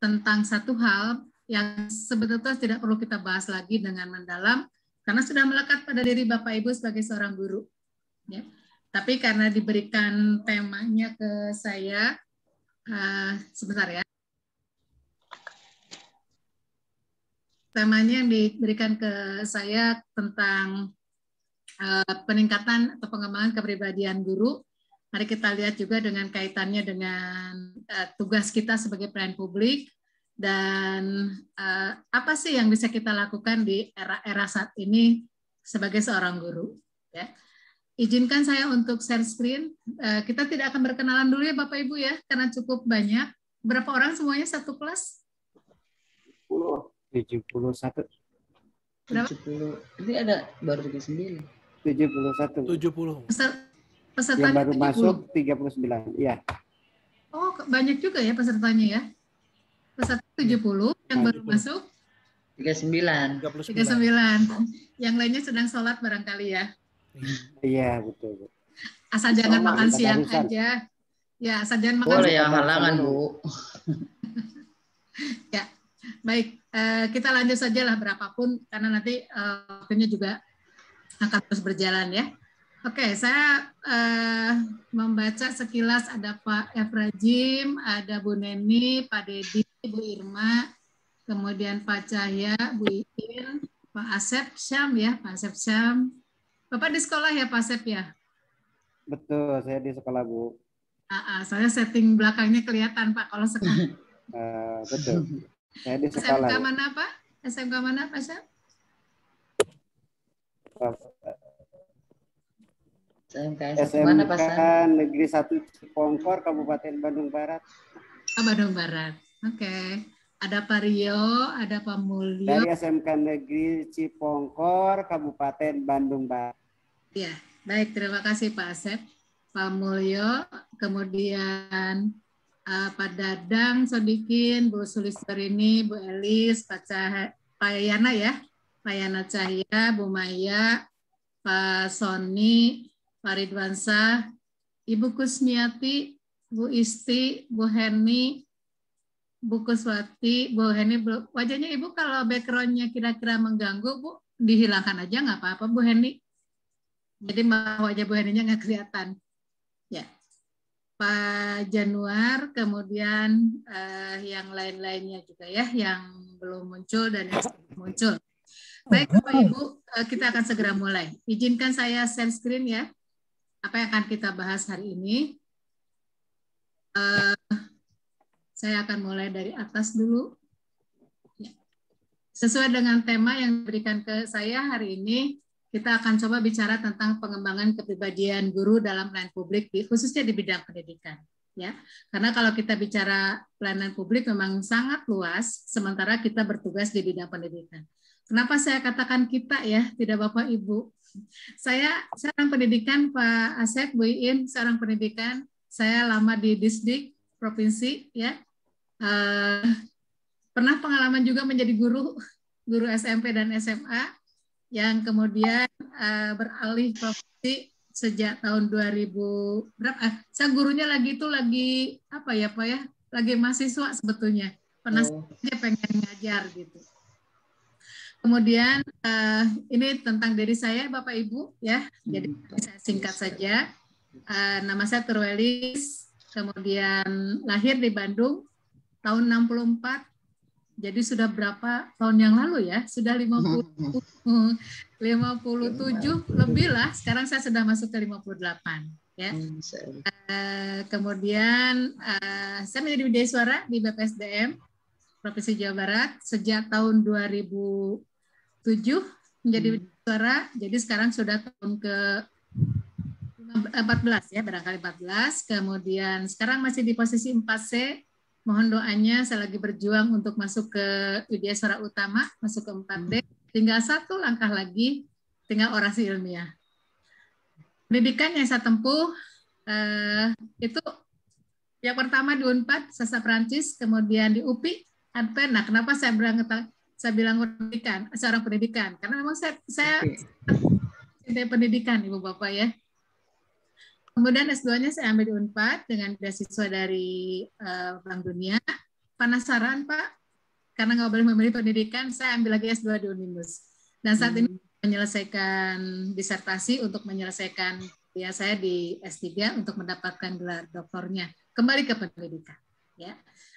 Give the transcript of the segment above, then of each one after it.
tentang satu hal yang sebetulnya tidak perlu kita bahas lagi dengan mendalam, karena sudah melekat pada diri Bapak Ibu sebagai seorang guru. Ya. Tapi karena diberikan temanya ke saya, sebentar ya. Temanya yang diberikan ke saya tentang peningkatan atau pengembangan kepribadian guru. Mari kita lihat juga dengan kaitannya dengan tugas kita sebagai pelayan publik dan apa sih yang bisa kita lakukan di era-era saat ini sebagai seorang guru. Ya. Izinkan saya untuk share screen. Kita tidak akan berkenalan dulu ya Bapak Ibu ya, karena cukup banyak. Berapa orang semuanya satu kelas? 71. Berapa? 70. Ini ada baru 39. 70. Pesertanya yang baru 70. masuk 39. Iya. Oh, banyak juga ya pesertanya ya. Peserta 70, yang baru masuk 39. 39. Yang lainnya sedang sholat barangkali ya. Iya, betul. Asal jangan makan siang barusan aja. Ya, asal jangan makan Boleh siang. yang halangan, Bu. Ya, baik. Kita lanjut saja lah berapapun, karena nanti waktunya juga akan terus berjalan ya. Oke, saya membaca sekilas ada Pak Efrajim, ada Bu Neni, Pak Dedi, Bu Irma, kemudian Pak Cahya, Bu Iin, Pak Asep Syam ya, Pak Asep Syam. Bapak di sekolah ya Pak Asep ya? Betul, saya di sekolah Bu. Saya setting belakangnya kelihatan Pak kalau sekarang. Betul, saya di sekolah. SMK mana Pak? SMK mana Pak Syam? SMK Negeri 1 Cipongkor, Kabupaten Bandung Barat. Bandung Barat. Oke. Ada Pak Rio, ada Pak Mulyo. Dari SMK Negeri Cipongkor, Kabupaten Bandung Barat. Ya, baik. Terima kasih Pak Asep, Pak Mulyo, kemudian Pak Dadang Sodikin, Bu Sulistirini, Bu Elis, Pak Yana ya, Pak Yana Cahya, Bu Maya, Pak Sony, Pak Ridwansyah, Ibu Kusmiati, Bu Isti, Bu Heni, Bu Kuswati, Bu Heni, wajahnya Ibu kalau background-nya kira-kira mengganggu, Bu, dihilangkan aja nggak apa-apa, Bu Heni. Jadi wajah Bu Heninya nggak kelihatan. Ya, Pak Januar, kemudian yang lain-lainnya juga ya, yang belum muncul dan yang sudah muncul. Baik Bapak Ibu, kita akan segera mulai. Izinkan saya share screen ya. Apa yang akan kita bahas hari ini? Saya akan mulai dari atas dulu. Sesuai dengan tema yang diberikan ke saya hari ini, kita akan coba bicara tentang pengembangan kepribadian guru dalam pelayanan publik, khususnya di bidang pendidikan. Ya, karena kalau kita bicara pelayanan publik memang sangat luas, sementara kita bertugas di bidang pendidikan. Kenapa saya katakan kita ya, tidak Bapak Ibu? Saya seorang pendidikan, Pak Asep, Bu Iin, seorang pendidikan. Saya lama di Disdik provinsi, ya. Pernah pengalaman juga menjadi guru SMP dan SMA, yang kemudian beralih profesi sejak tahun 2000 berapa? Saya gurunya lagi apa ya Pak ya? Lagi mahasiswa sebetulnya. Penasaran pengen ngajar gitu. Kemudian ini tentang diri saya Bapak Ibu ya. Jadi saya singkat saja. Nama saya Turwelis, kemudian lahir di Bandung tahun 64. Jadi sudah berapa tahun yang lalu ya? Sudah 57 lebih lah. Sekarang saya sudah masuk ke 58 ya. Kemudian saya menjadi Widya Suara di BPSDM Provinsi Jawa Barat sejak tahun 2007 menjadi Widya Suara. Jadi sekarang sudah tahun ke 14 ya, barangkali 14. Kemudian sekarang masih di posisi 4C. Mohon doanya, saya lagi berjuang untuk masuk ke Widya Suara Utama, masuk ke 4D. Tinggal satu langkah lagi, tinggal orasi ilmiah. Pendidikan yang saya tempuh, itu yang pertama di UNPAD, Sastra Perancis, kemudian di UPI, Advent. Nah, kenapa saya bilang pendidikan, seorang pendidikan? Karena memang saya cintai pendidikan, Ibu Bapak ya. Kemudian S2-nya saya ambil di UNPAD dengan beasiswa dari Bank Dunia. penasaran Pak, karena nggak boleh memilih pendidikan, saya ambil lagi S2 di Unimus. Dan saat ini menyelesaikan disertasi untuk menyelesaikan ya saya di S3 untuk mendapatkan gelar doktornya. Kembali ke pendidikan. Ya.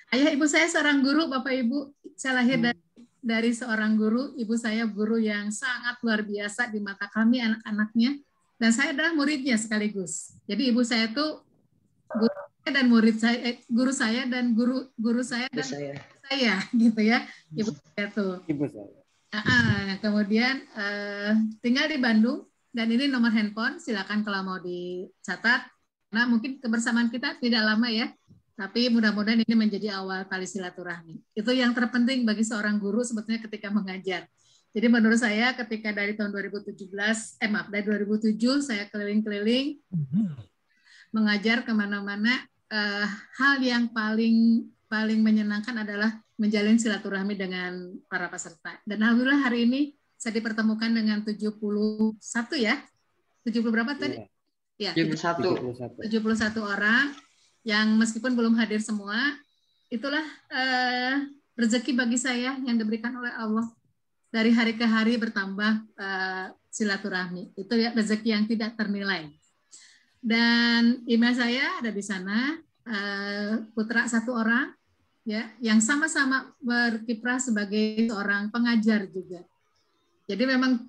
Ayah ibu saya seorang guru, Bapak Ibu. Saya lahir dari seorang guru. Ibu saya guru yang sangat luar biasa di mata kami anak-anaknya. Dan saya adalah muridnya sekaligus. Jadi ibu saya itu guru dan murid saya, guru saya dan guru saya dan saya gitu ya. Ibu saya tuh. Ibu saya. Kemudian tinggal di Bandung dan ini nomor handphone, silakan kalau mau dicatat. Nah mungkin kebersamaan kita tidak lama ya, tapi mudah-mudahan ini menjadi awal tali silaturahmi. Itu yang terpenting bagi seorang guru sebetulnya ketika mengajar. Jadi menurut saya ketika dari tahun 2007 saya keliling-keliling mengajar kemana-mana, hal yang paling menyenangkan adalah menjalin silaturahmi dengan para peserta. Dan alhamdulillah hari ini saya dipertemukan dengan 71 ya. 70 berapa tadi? Ya, 71 orang yang meskipun belum hadir semua, itulah rezeki bagi saya yang diberikan oleh Allah. Dari hari ke hari bertambah silaturahmi. Itu ya rezeki yang tidak ternilai. Dan email saya ada di sana, putra satu orang, ya, yang sama-sama berkiprah sebagai seorang pengajar juga. Jadi memang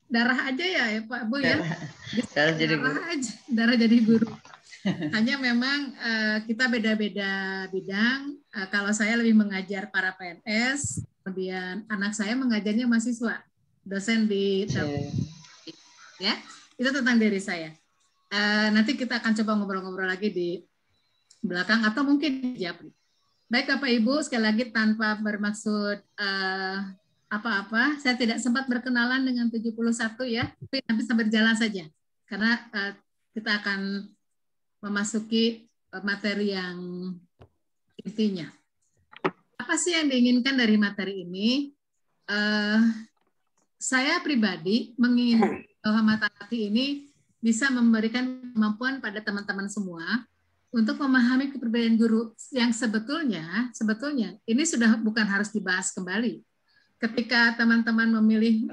darah aja ya Pak Bu ya. Darah jadi guru. Hanya memang kita beda-beda bidang. Kalau saya lebih mengajar para PNS, kemudian anak saya mengajarnya mahasiswa, dosen di ya. Itu tentang diri saya. Nanti kita akan coba ngobrol-ngobrol lagi di belakang atau mungkin di Japri. Baik Bapak Ibu, sekali lagi tanpa bermaksud apa-apa, saya tidak sempat berkenalan dengan 71 ya, tapi nanti sambil berjalan saja, karena kita akan memasuki materi yang intinya. Apa sih yang diinginkan dari materi ini? Saya pribadi menginginkan bahwa materi ini bisa memberikan kemampuan pada teman-teman semua untuk memahami kepribadian guru yang sebetulnya ini sudah bukan harus dibahas kembali. Ketika teman-teman memilih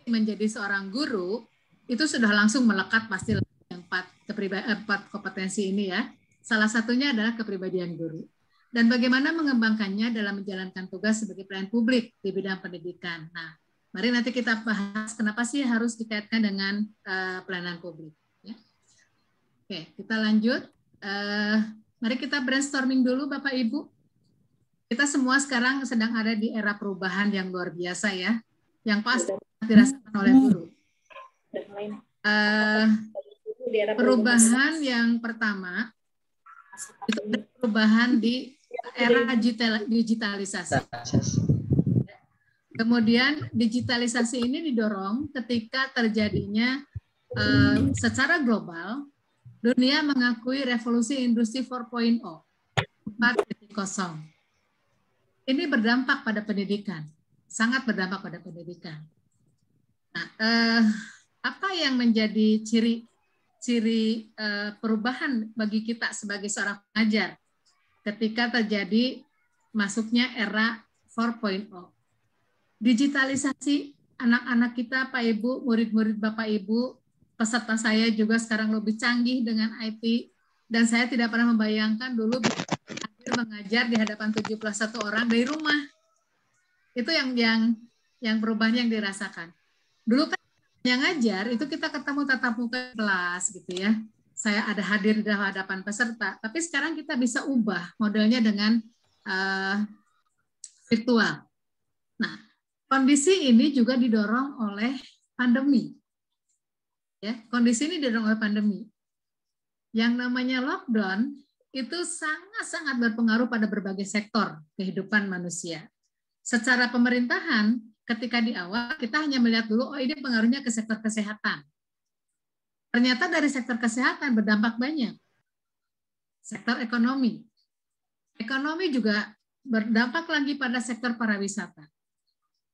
menjadi seorang guru, itu sudah langsung melekat pasti yang 4 kompetensi ini ya. Salah satunya adalah kepribadian guru. Dan bagaimana mengembangkannya dalam menjalankan tugas sebagai pelayan publik di bidang pendidikan. Nah, mari nanti kita bahas kenapa sih harus dikaitkan dengan pelayanan publik. Ya. Oke, kita lanjut. Mari kita brainstorming dulu Bapak Ibu. Kita semua sekarang sedang ada di era perubahan yang luar biasa ya, yang pasti dirasakan oleh guru. Perubahan yang pertama itu perubahan di era digitalisasi. Kemudian digitalisasi ini didorong ketika terjadinya secara global dunia mengakui revolusi industri 4.0, 4.0. Ini berdampak pada pendidikan, sangat berdampak pada pendidikan. Nah, apa yang menjadi ciri perubahan bagi kita sebagai seorang pengajar ketika terjadi masuknya era 4.0? Digitalisasi anak-anak kita, Pak Ibu, murid-murid Bapak Ibu, peserta saya juga sekarang lebih canggih dengan IT, dan saya tidak pernah membayangkan dulu mengajar di hadapan 71 orang dari rumah. Itu yang perubahan yang dirasakan. Dulu kan yang ngajar itu kita ketemu tatap muka kelas gitu ya. Saya ada hadir di hadapan peserta, tapi sekarang kita bisa ubah modelnya dengan virtual. Nah, kondisi ini juga didorong oleh pandemi. Ya, kondisi ini didorong oleh pandemi. Yang namanya lockdown itu sangat-sangat berpengaruh pada berbagai sektor kehidupan manusia. Secara pemerintahan, ketika di awal kita hanya melihat dulu, oh ini pengaruhnya ke sektor kesehatan. Ternyata dari sektor kesehatan berdampak banyak. Sektor ekonomi. Ekonomi juga berdampak lagi pada sektor pariwisata.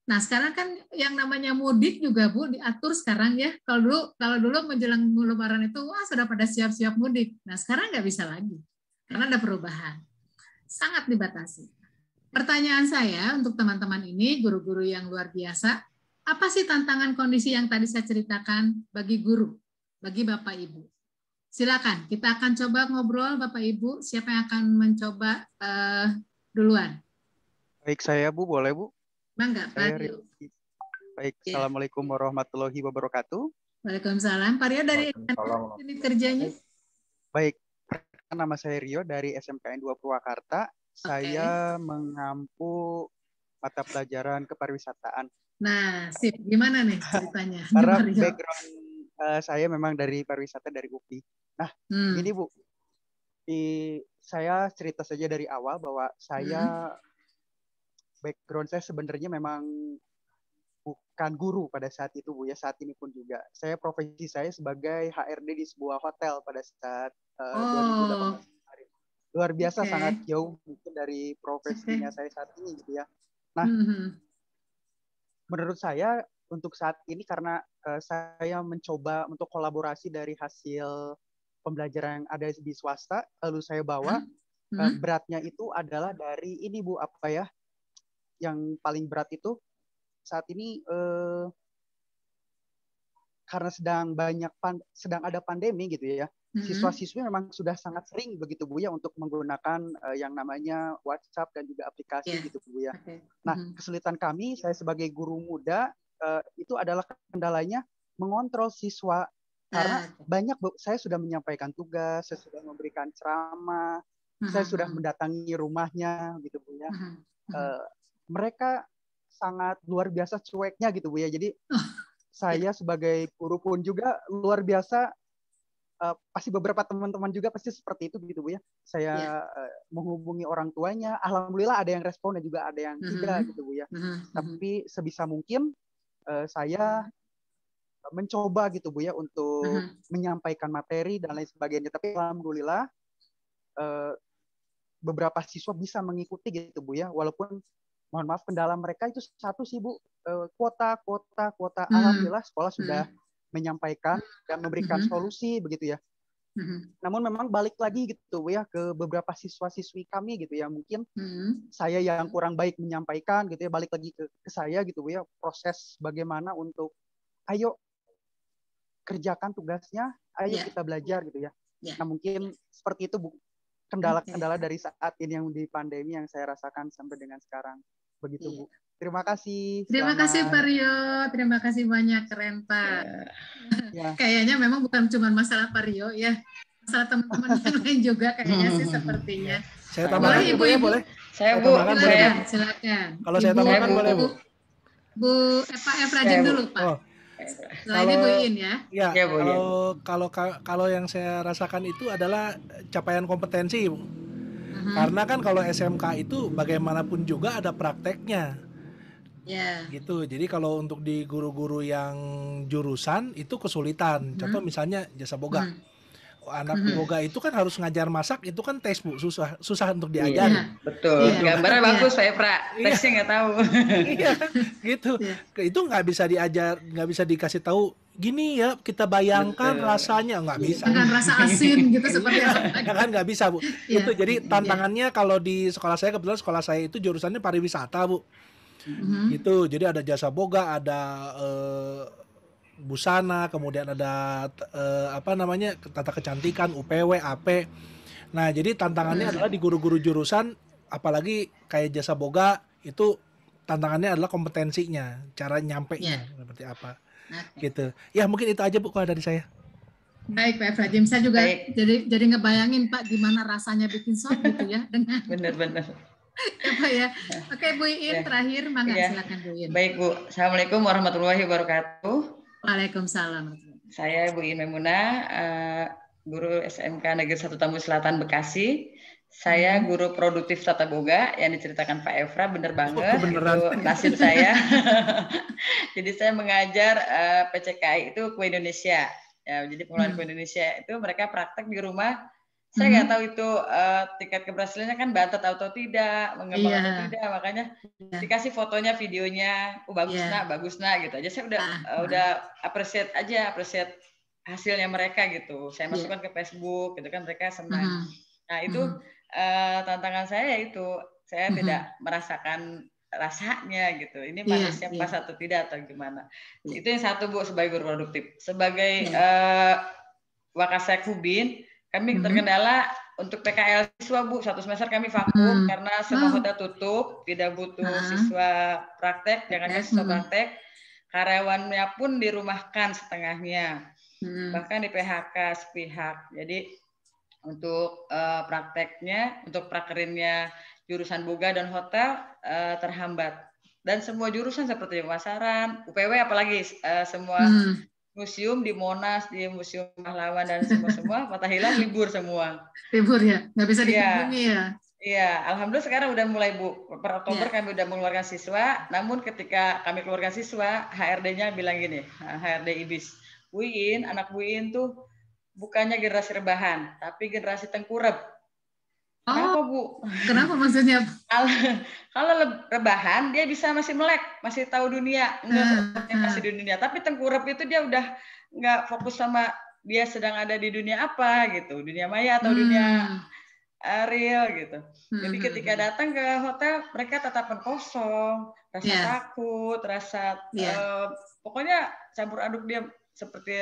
Nah sekarang kan yang namanya mudik juga Bu diatur sekarang ya. Kalau dulu menjelang Lebaran itu wah sudah pada siap-siap mudik. Nah sekarang nggak bisa lagi karena ada perubahan. Sangat dibatasi. Pertanyaan saya untuk teman-teman ini, guru-guru yang luar biasa, apa sih tantangan kondisi yang tadi saya ceritakan bagi guru, bagi Bapak Ibu? Silakan, kita akan coba ngobrol Bapak Ibu, siapa yang akan mencoba duluan? Baik, saya Bu, boleh Bu? Bangga, Pak Saya Rio. Rizky. Baik, Ya. Assalamualaikum warahmatullahi wabarakatuh. Waalaikumsalam. Pak Rio dari unit kerjanya? Baik, nama saya Rio dari SMKN 2 Purwakarta. Saya mengampu mata pelajaran kepariwisataan. Nah, sip. Gimana nih ceritanya? Karena Pak Rio. background saya memang dari pariwisata dari UPI. Nah, gini Bu, saya cerita saja dari awal bahwa saya background saya sebenarnya memang bukan guru pada saat itu Bu ya, saat ini pun juga. Saya profesi saya sebagai HRD di sebuah hotel pada saat 2018 kemarin. Luar biasa, sangat jauh mungkin dari profesinya saya saat ini gitu ya. Nah, menurut saya untuk saat ini karena saya mencoba untuk kolaborasi dari hasil pembelajaran yang ada di swasta, lalu saya bawa beratnya itu adalah dari ini Bu, apa ya? Yang paling berat itu saat ini karena sedang ada pandemi gitu ya, siswa-siswi memang sudah sangat sering begitu Bu ya untuk menggunakan yang namanya WhatsApp dan juga aplikasi gitu Bu ya. Nah, kesulitan kami, saya sebagai guru muda itu adalah kendalanya mengontrol siswa karena banyak saya sudah menyampaikan tugas, saya sudah memberikan ceramah, saya sudah mendatangi rumahnya gitu Bu ya. Mereka sangat luar biasa cueknya gitu Bu ya. Jadi saya sebagai guru pun juga luar biasa, pasti beberapa teman-teman juga pasti seperti itu gitu Bu ya. Saya menghubungi orang tuanya, alhamdulillah ada yang respon dan juga ada yang tidak gitu Bu ya. Tapi sebisa mungkin saya mencoba gitu Bu ya untuk menyampaikan materi dan lain sebagainya. Tapi alhamdulillah beberapa siswa bisa mengikuti gitu Bu ya, walaupun mohon maaf kendala mereka itu satu sih Bu, kuota. Alhamdulillah sekolah sudah menyampaikan dan memberikan solusi begitu ya. Namun memang balik lagi gitu Bu ya ke beberapa siswa-siswi kami gitu ya, mungkin saya yang kurang baik menyampaikan gitu ya, balik lagi ke saya gitu Bu ya, proses bagaimana untuk ayo kerjakan tugasnya, ayo kita belajar gitu ya. Nah mungkin seperti itu Bu, kendala-kendala dari saat ini yang di pandemi yang saya rasakan sampai dengan sekarang. Begitu Bu. Terima kasih. Terima kasih Pak Rio. Terima kasih banyak, keren Pak. Kayaknya memang bukan cuma masalah Pak Rio ya. Masalah teman-teman yang lain juga kayaknya sih sepertinya. Saya tambahkan Ibu ya, boleh? Saya Bu, silakan. Kalau saya tambahkan boleh Bu? Bu Efrajin dulu Pak. Oh. Setelah ini Bu In ya. Ya, kalau yang saya rasakan itu adalah capaian kompetensi Bu. Karena kan kalau SMK itu bagaimanapun juga ada prakteknya. Gitu. Jadi kalau untuk di guru-guru yang jurusan itu kesulitan. Contoh misalnya jasa boga. Anak boga itu kan harus ngajar masak, itu kan tes Bu, susah untuk diajarin. Betul. Gambarnya bagus Pak Efra. Tesnya nggak tahu. Iya, gitu. Itu nggak bisa diajar, nggak bisa dikasih tahu. Gini ya, kita bayangkan rasanya, nggak bisa. Dengan rasa asin gitu seperti apa? Kan nggak bisa Bu. Itu jadi tantangannya kalau di sekolah saya, kebetulan sekolah saya itu jurusannya pariwisata Bu. Gitu. Jadi ada jasa boga, ada busana, kemudian ada tata kecantikan, UPW, AP. Nah, jadi tantangannya adalah di guru-guru jurusan, apalagi kayak jasa boga, itu tantangannya adalah kompetensinya, cara nyampainya seperti apa. Gitu. Ya, mungkin itu aja Bu kalau dari saya. Baik Pak Efrajim, saya juga jadi ngebayangin Pak gimana rasanya bikin sop gitu ya dengan benar. Ya Pak ya. Oke Bu In terakhir, silakan Bu In. Baik Bu, Assalamualaikum warahmatullahi wabarakatuh. Waalaikumsalam. Saya Bu In Memunah, guru SMK Negeri 1 Tambun Selatan Bekasi. Saya guru produktif tata boga yang diceritakan Pak Efra, bener banget. Itu nasib saya. Jadi saya mengajar PCKI itu kue Indonesia. Ya, jadi pengelolaan kue Indonesia itu mereka praktek di rumah. Saya nggak tahu itu tingkat keberhasilannya kan bantet atau tidak, mengembang atau tidak, makanya dikasih fotonya, videonya, bagus nak gitu aja. Saya udah appreciate hasilnya mereka gitu. Saya masukkan ke Facebook gitu kan, mereka senang. Nah itu tantangan saya itu saya tidak merasakan rasanya gitu. Ini masih siap pas atau tidak atau gimana. Itu yang satu Bu sebagai guru produktif. Sebagai Wakasek Hubin, kami terkendala untuk PKL siswa Bu. 1 semester kami vakum karena semua hotel tutup, tidak butuh siswa praktek, jangan siswa praktek. Karyawannya pun dirumahkan setengahnya. Bahkan di PHK sepihak. Jadi untuk prakteknya, untuk prakerinnya jurusan boga dan hotel terhambat. Dan semua jurusan seperti pemasaran, UPW apalagi semua museum di Monas, di Museum Pahlawan dan semua Fathahillah libur semua. Libur ya, nggak bisa dikunjungi ya. Iya, alhamdulillah sekarang udah mulai Bu. Per Oktober kami udah mengeluarkan siswa. Namun ketika kami keluarkan siswa, HRD-nya bilang gini, HRD IBIS, Bu Iin, anak Bu Iin tuh bukannya generasi rebahan, tapi generasi tengkurap. Kenapa Bu? Kenapa maksudnya? Kalau rebahan dia bisa masih melek, masih tahu dunia, masih di dunia. Tapi tengkurap itu dia udah nggak fokus sama dia sedang ada di dunia apa gitu, dunia maya atau dunia real gitu. Jadi ketika datang ke hotel mereka tatapan kosong, rasa takut, rasa pokoknya campur aduk dia seperti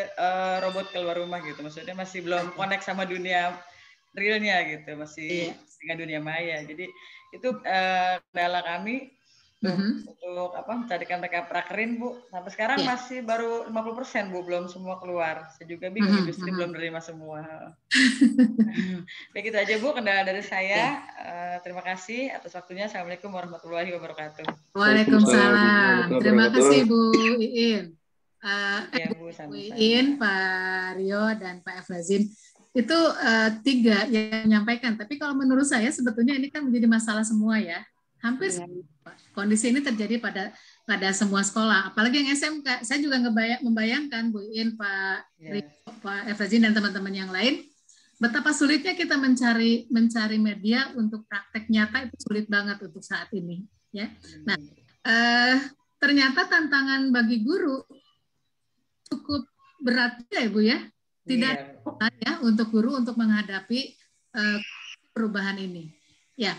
robot keluar rumah gitu. Maksudnya masih belum connect sama dunia realnya gitu, masih dengan dunia maya. Jadi itu kendala kami untuk mencarikan mereka prakerin Bu. Sampai sekarang masih baru 50% Bu, belum semua keluar. Saya juga bingung industri belum menerima semua. Begitu aja Bu kendala dari saya. Terima kasih atas waktunya. Assalamualaikum warahmatullahi wabarakatuh. Waalaikumsalam. Terima kasih Bu Iin. Bu, Bu Iin, Pak Rio dan Pak Efrazin. Itu 3 yang menyampaikan. Tapi kalau menurut saya sebetulnya ini kan menjadi masalah semua ya. Hampir kondisi ini terjadi pada semua sekolah. Apalagi yang SMK. Saya juga membayangkan Bu Iin, Pak Rio, Pak Efrazin dan teman-teman yang lain. Betapa sulitnya kita mencari media untuk praktek nyata itu sulit banget untuk saat ini. Ya. Nah, ternyata tantangan bagi guru cukup berat ya Ibu ya. Tidak ya untuk guru untuk menghadapi perubahan ini. Ya,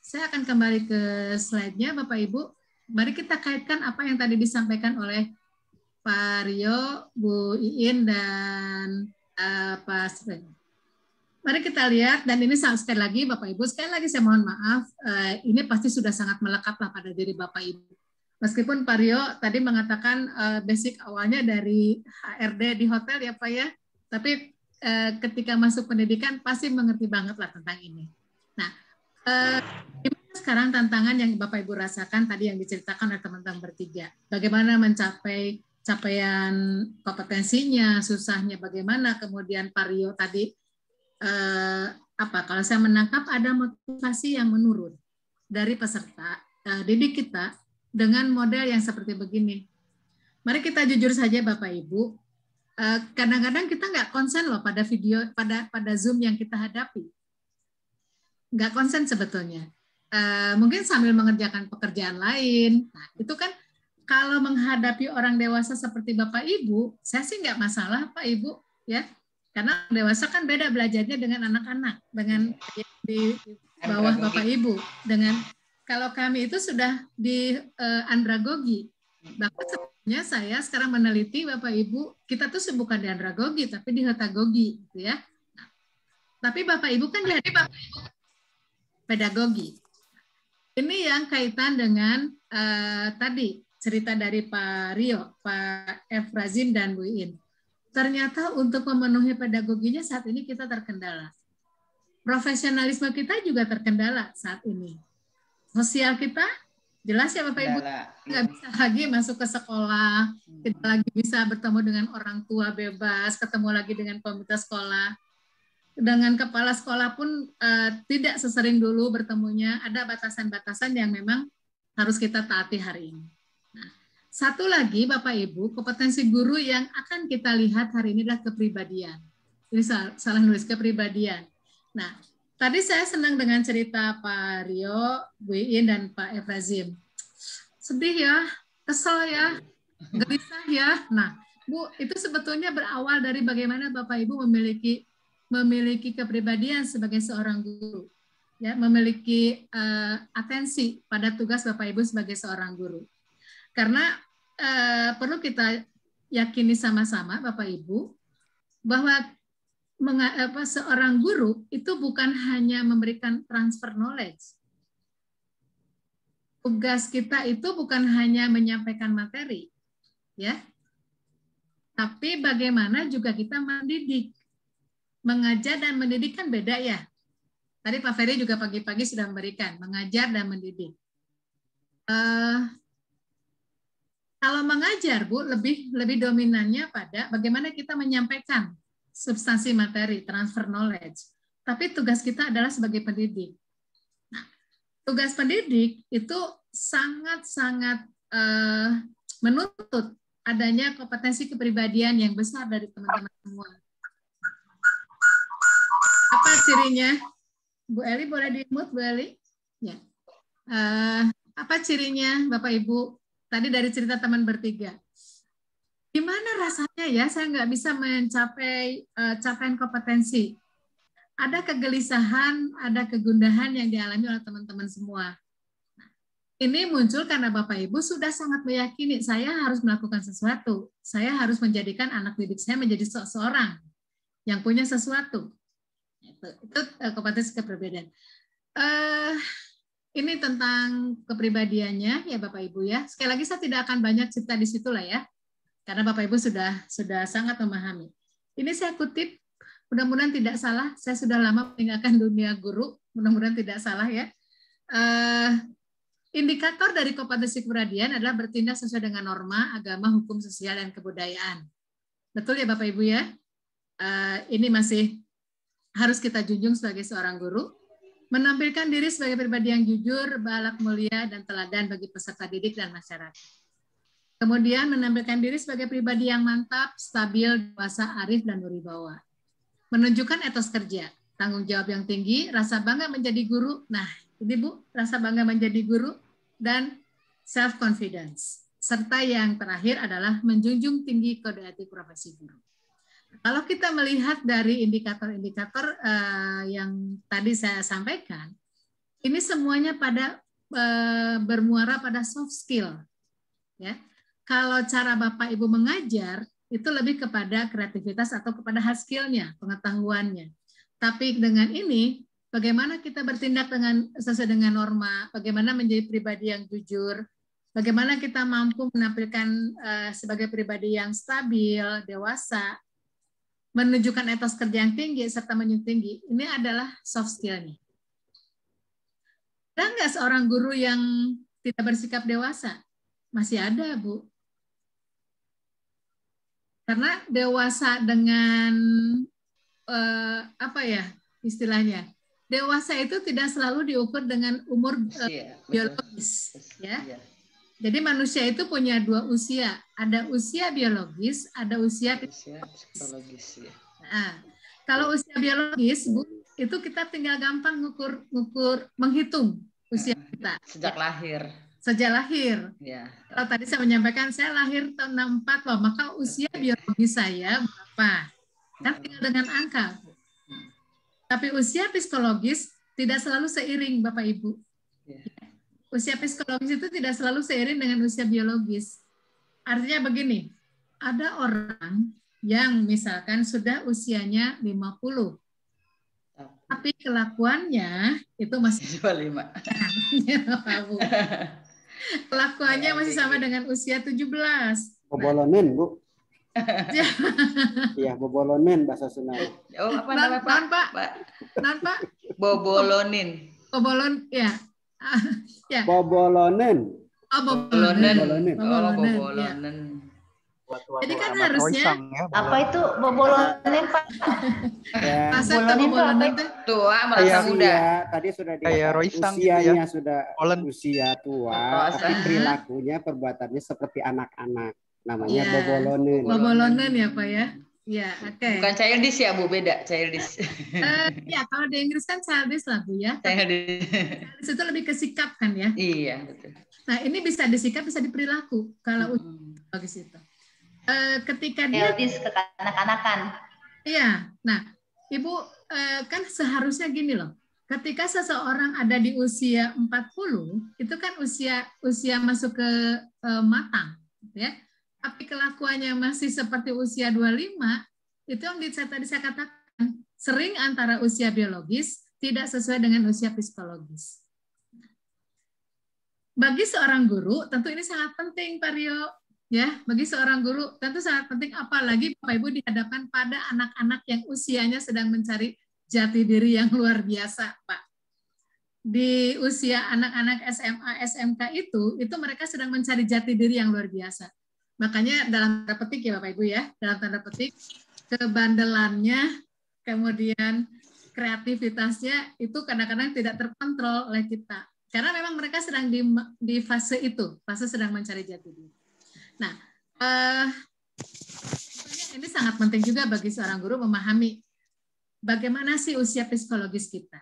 saya akan kembali ke slide-nya Bapak Ibu. Mari kita kaitkan apa yang tadi disampaikan oleh Pak Rio, Bu Iin dan Pak Sren. Mari kita lihat dan ini sekali lagi Bapak Ibu, sekali lagi saya mohon maaf, ini pasti sudah sangat melekat lah pada diri Bapak Ibu. Meskipun Pak Rio tadi mengatakan basic awalnya dari HRD di hotel ya Pak ya, tapi ketika masuk pendidikan pasti mengerti banget lah tentang ini. Nah, sekarang tantangan yang Bapak Ibu rasakan tadi yang diceritakan oleh teman-teman bertiga, bagaimana mencapai capaian kompetensinya, susahnya bagaimana, kemudian Pak Rio tadi kalau saya menangkap ada motivasi yang menurun dari peserta didik kita dengan model yang seperti begini. Mari kita jujur saja Bapak Ibu, kadang-kadang kita nggak konsen loh pada video, pada Zoom yang kita hadapi. Nggak konsen sebetulnya. Mungkin sambil mengerjakan pekerjaan lain. Nah, itu kan kalau menghadapi orang dewasa seperti Bapak Ibu, saya sih nggak masalah Pak Ibu, ya. Karena dewasa kan beda belajarnya dengan anak-anak, dengan di bawah Bapak Ibu, dengan kalau kami itu sudah di andragogi. Bahkan sebenarnya saya sekarang meneliti Bapak Ibu, kita tuh bukan di andragogi, tapi di hetagogi, gitu ya. Nah, tapi Bapak Ibu kan jadi pedagogi. Ini yang kaitan dengan tadi cerita dari Pak Rio, Pak Efrazin dan Bu Iin. Ternyata untuk memenuhi pedagoginya saat ini kita terkendala. Profesionalisme kita juga terkendala saat ini. Sosial kita jelas ya Bapak Ibu, nggak bisa lagi masuk ke sekolah, tidak lagi bisa bertemu dengan orang tua bebas, ketemu lagi dengan komite sekolah, dengan kepala sekolah pun tidak sesering dulu bertemunya, ada batasan-batasan yang memang harus kita taati hari ini. Nah, satu lagi Bapak Ibu, kompetensi guru yang akan kita lihat hari ini adalah kepribadian. Ini salah nulis kepribadian. Nah, tadi saya senang dengan cerita Pak Rio, Bu Iin, dan Pak Efrazin. Sedih ya, kesel ya, gelisah ya. Nah, Bu, itu sebetulnya berawal dari bagaimana Bapak Ibu memiliki kepribadian sebagai seorang guru. ya, memiliki atensi pada tugas Bapak Ibu sebagai seorang guru. Karena perlu kita yakini sama-sama Bapak Ibu bahwa seorang guru itu bukan hanya memberikan transfer knowledge. Tugas kita itu bukan hanya menyampaikan materi, ya, tapi bagaimana juga kita mendidik. Mengajar dan mendidik kan beda ya. Tadi Pak Ferry juga pagi-pagi sudah memberikan mengajar dan mendidik. Kalau mengajar, Bu, lebih dominannya pada bagaimana kita menyampaikan substansi materi, transfer knowledge. Tapi tugas kita adalah sebagai pendidik. Nah, tugas pendidik itu sangat-sangat menuntut adanya kompetensi kepribadian yang besar dari teman-teman semua. Apa cirinya? Bu Eli boleh di-mute, Bu Eli? Ya. Apa cirinya, Bapak Ibu? Tadi dari cerita teman bertiga. Gimana rasanya ya saya nggak bisa mencapai capaian kompetensi? Ada kegelisahan, ada kegundahan yang dialami oleh teman-teman semua. Ini muncul karena Bapak Ibu sudah sangat meyakini saya harus melakukan sesuatu. Saya harus menjadikan anak didik saya menjadi seseorang yang punya sesuatu. Itu kompetensi kepribadian. Ini tentang kepribadiannya ya Bapak Ibu ya. Sekali lagi saya tidak akan banyak cerita di situ lah ya. Karena Bapak Ibu sudah sangat memahami. Ini saya kutip, mudah-mudahan tidak salah. Saya sudah lama meninggalkan dunia guru, mudah-mudahan tidak salah ya. Indikator dari kompetensi kepribadian adalah bertindak sesuai dengan norma, agama, hukum, sosial, dan kebudayaan. Betul ya Bapak Ibu ya? Ini masih harus kita junjung sebagai seorang guru. Menampilkan diri sebagai pribadi yang jujur, berakhlak mulia, dan teladan bagi peserta didik dan masyarakat. Kemudian menampilkan diri sebagai pribadi yang mantap, stabil, dewasa, arif, dan berwibawa. Menunjukkan etos kerja, tanggung jawab yang tinggi, rasa bangga menjadi guru. Nah, ini Bu, rasa bangga menjadi guru, dan self-confidence. Serta yang terakhir adalah menjunjung tinggi kode etik profesi guru. Kalau kita melihat dari indikator-indikator yang tadi saya sampaikan, ini semuanya bermuara pada soft skill. Ya. Kalau cara Bapak Ibu mengajar, itu lebih kepada kreativitas atau kepada hard skill-nya, pengetahuannya. Tapi dengan ini, bagaimana kita bertindak sesuai dengan norma, bagaimana menjadi pribadi yang jujur, bagaimana kita mampu menampilkan sebagai pribadi yang stabil, dewasa, menunjukkan etos kerja yang tinggi, serta menjunjung tinggi. Ini adalah soft skill-nya. Ada nggak seorang guru yang tidak bersikap dewasa? Masih ada, Bu. Karena dewasa dengan, apa ya istilahnya, dewasa itu tidak selalu diukur dengan umur biologis. Ya. Jadi manusia itu punya dua usia, ada usia biologis, ada usia psikologis. Nah, kalau usia biologis, Bu, itu kita tinggal gampang menghitung usia kita. Sejak lahir. Sejak lahir. Ya. Kalau tadi saya menyampaikan saya lahir tahun 64 loh, maka usia biologis saya berapa? Kan tinggal dengan angka. Tapi usia psikologis tidak selalu seiring, Bapak Ibu. Ya. Usia psikologis itu tidak selalu seiring dengan usia biologis. Artinya begini, ada orang yang misalkan sudah usianya 50, tapi kelakuannya itu masih 25. Kelakuannya masih sama dengan usia 17. Bobolonen, Bu. Iya, bobolonen bahasa Sunda. Oh, apa nama Pak? Non, Pak. Bobolonin. Bobolon, ya. Ya. Bobolonen. Oh, bobolonen. Bobolonen. Jadi kan harusnya apa itu bobolonen, Pak? Masa bobolonen itu tua merasa muda. Tadi sudah usianya sudah usia tua, tapi perilakunya, perbuatannya seperti anak-anak. Namanya bobolonen. Bobolonen ya, Pak ya. Ya, oke. Bukan childish ya, Bu, beda childish. Ya, kalau di Inggris kan childish lah, Bu ya. Childish itu lebih ke sikap kan ya. Iya, betul. Nah, ini bisa disikap, bisa diperilaku kalau bagus itu. Ketika dia childish kekanak-kanakan. Iya. Nah, Ibu kan seharusnya gini loh. ketika seseorang ada di usia 40, itu kan usia masuk ke matang, ya. Tapi kelakuannya masih seperti usia 25, itu yang tadi saya katakan, sering antara usia biologis tidak sesuai dengan usia psikologis. Bagi seorang guru, tentu ini sangat penting, Pak Rio. Ya, bagi seorang guru tentu sangat penting, apalagi Bapak Ibu dihadapkan pada anak-anak yang usianya sedang mencari jati diri yang luar biasa, Pak. Di usia anak-anak SMA, SMK itu mereka sedang mencari jati diri yang luar biasa. Makanya dalam tanda petik ya Bapak Ibu ya, dalam tanda petik kebandelannya, kemudian kreativitasnya itu kadang-kadang tidak terkontrol oleh kita. Karena memang mereka sedang di fase itu, fase sedang mencari jati diri. Nah, ini sangat penting juga bagi seorang guru memahami bagaimana sih usia psikologis kita.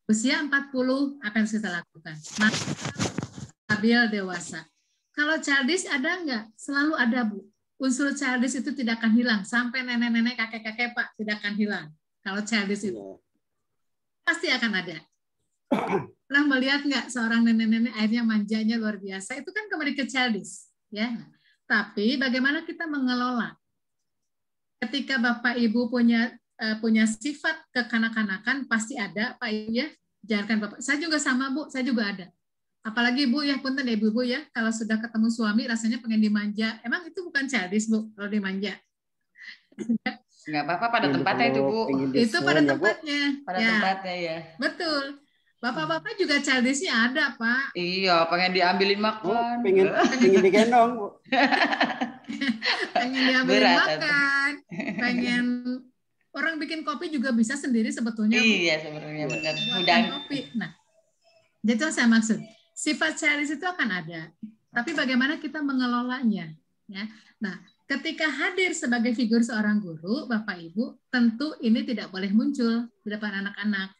Usia 40, apa yang harus kita lakukan? Stabil dewasa. Kalau childish ada nggak? Selalu ada, Bu. Unsur childish itu tidak akan hilang. Sampai nenek-nenek, kakek-kakek, Pak, tidak akan hilang. Kalau childish itu. Pasti akan ada. Pernah melihat nggak seorang nenek-nenek akhirnya manjanya luar biasa? Itu kan kembali ke childish. Ya. Tapi bagaimana kita mengelola? Ketika Bapak Ibu punya sifat kekanak-kanakan, pasti ada, Pak Ibu ya. Jangankan Bapak. Saya juga sama, Bu. Saya juga ada. Apalagi Bu ya, punten ya Ibu ya, kalau sudah ketemu suami rasanya pengen dimanja. Emang itu bukan childish, Bu, kalau dimanja. Nggak apa-apa pada tempatnya itu, Bu. Itu pada tempatnya. Pada tempatnya ya. Betul. Bapak-bapak juga childish-nya ada, Pak. Iya, pengen diambilin makan. Pengen digendong, Bu. Pengen diambilin makan. Pengen orang bikin kopi juga bisa sendiri sebetulnya. Iya, sebenarnya benar. Buatkan kopi. Nah, jadi itu saya maksud. Sifat childish itu akan ada, tapi bagaimana kita mengelolanya, ya. Nah, ketika hadir sebagai figur seorang guru, Bapak Ibu, tentu ini tidak boleh muncul di depan anak-anak.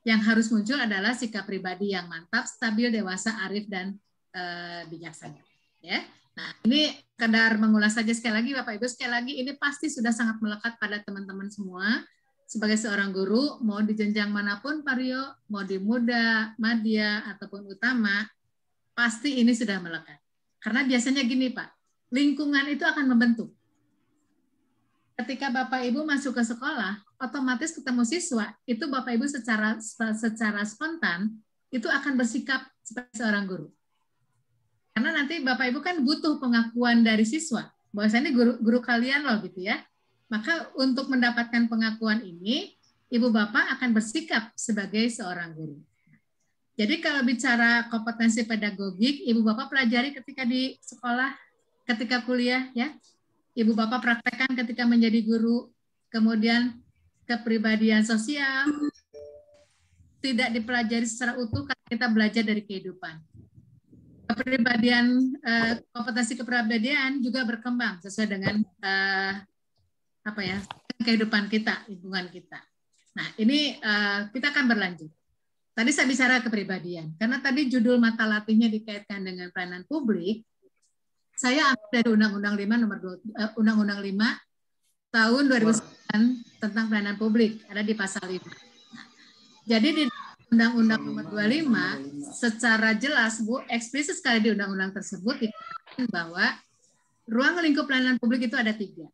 Yang harus muncul adalah sikap pribadi yang mantap, stabil, dewasa, arif, dan bijaksana. Ya. Nah, ini sekedar mengulas saja sekali lagi, Bapak Ibu, sekali lagi ini pasti sudah sangat melekat pada teman-teman semua. Sebagai seorang guru, mau di jenjang manapun, Pak Rio, mau di muda, madya, ataupun utama, pasti ini sudah melekat. Karena biasanya gini, Pak, lingkungan itu akan membentuk. Ketika Bapak Ibu masuk ke sekolah, otomatis ketemu siswa, itu Bapak Ibu secara spontan, itu akan bersikap sebagai seorang guru. Karena nanti Bapak Ibu kan butuh pengakuan dari siswa, bahwa ini guru kalian loh gitu ya. Maka untuk mendapatkan pengakuan ini, Ibu Bapak akan bersikap sebagai seorang guru. Jadi kalau bicara kompetensi pedagogik, Ibu Bapak pelajari ketika di sekolah, ketika kuliah, ya. Ibu Bapak praktekkan ketika menjadi guru, kemudian kepribadian sosial, tidak dipelajari secara utuh karena kita belajar dari kehidupan. Kepribadian, kompetensi kepribadian juga berkembang sesuai dengan kehidupan kita, lingkungan kita. Nah, ini kita akan berlanjut. Tadi saya bicara kepribadian, karena tadi judul mata latihnya dikaitkan dengan pelayanan publik. Saya ambil dari Undang-Undang 5 tahun 2009 tentang pelayanan publik, ada di pasal 5. Nah, jadi di Undang-Undang nomor 25 secara jelas, Bu, eksplisit sekali di undang-undang tersebut dikatakan bahwa ruang lingkup pelayanan publik itu ada 3.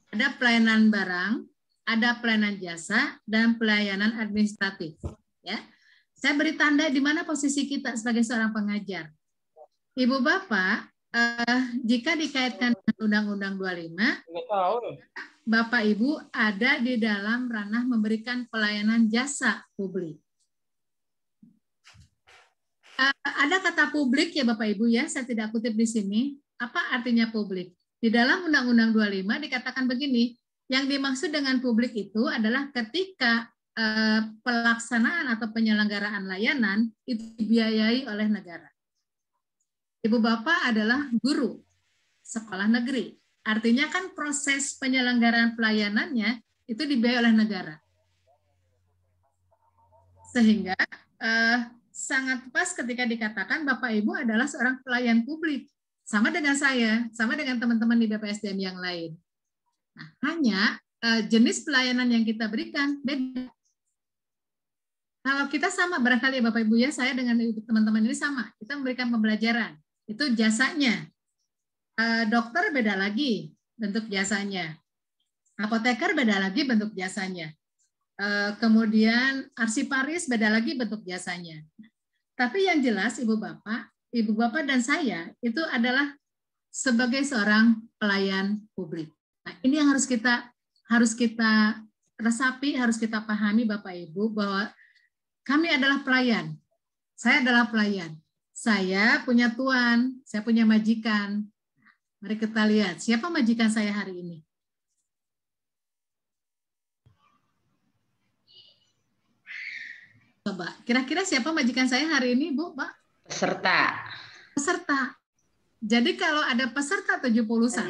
Ada pelayanan barang, ada pelayanan jasa, dan pelayanan administratif. Ya, saya beri tanda di mana posisi kita sebagai seorang pengajar. Ibu Bapak, jika dikaitkan dengan Undang-Undang 25, Bapak Ibu ada di dalam ranah memberikan pelayanan jasa publik. Ada kata publik ya Bapak Ibu ya, saya tidak kutip di sini. Apa artinya publik? Di dalam Undang-Undang 25 dikatakan begini, yang dimaksud dengan publik itu adalah ketika pelaksanaan atau penyelenggaraan layanan itu dibiayai oleh negara. Ibu Bapak adalah guru sekolah negeri. Artinya kan proses penyelenggaraan pelayanannya itu dibiayai oleh negara. Sehingga sangat pas ketika dikatakan Bapak Ibu adalah seorang pelayan publik. Sama dengan saya, sama dengan teman-teman di BPSDM yang lain. Nah, hanya jenis pelayanan yang kita berikan beda. Kalau kita sama, barangkali Bapak Ibu ya, saya dengan teman-teman ini sama. Kita memberikan pembelajaran. Itu jasanya. Dokter beda lagi bentuk jasanya. Apoteker beda lagi bentuk jasanya. Kemudian arsiparis beda lagi bentuk jasanya. Tapi yang jelas Ibu Bapak dan saya itu adalah sebagai seorang pelayan publik. Nah, ini yang harus kita resapi, harus kita pahami Bapak Ibu, bahwa kami adalah pelayan. Saya adalah pelayan. Saya punya tuan, saya punya majikan. Mari kita lihat, siapa majikan saya hari ini? Coba, kira-kira siapa majikan saya hari ini, Bu, Pak? Peserta. Peserta. Jadi kalau ada peserta 71,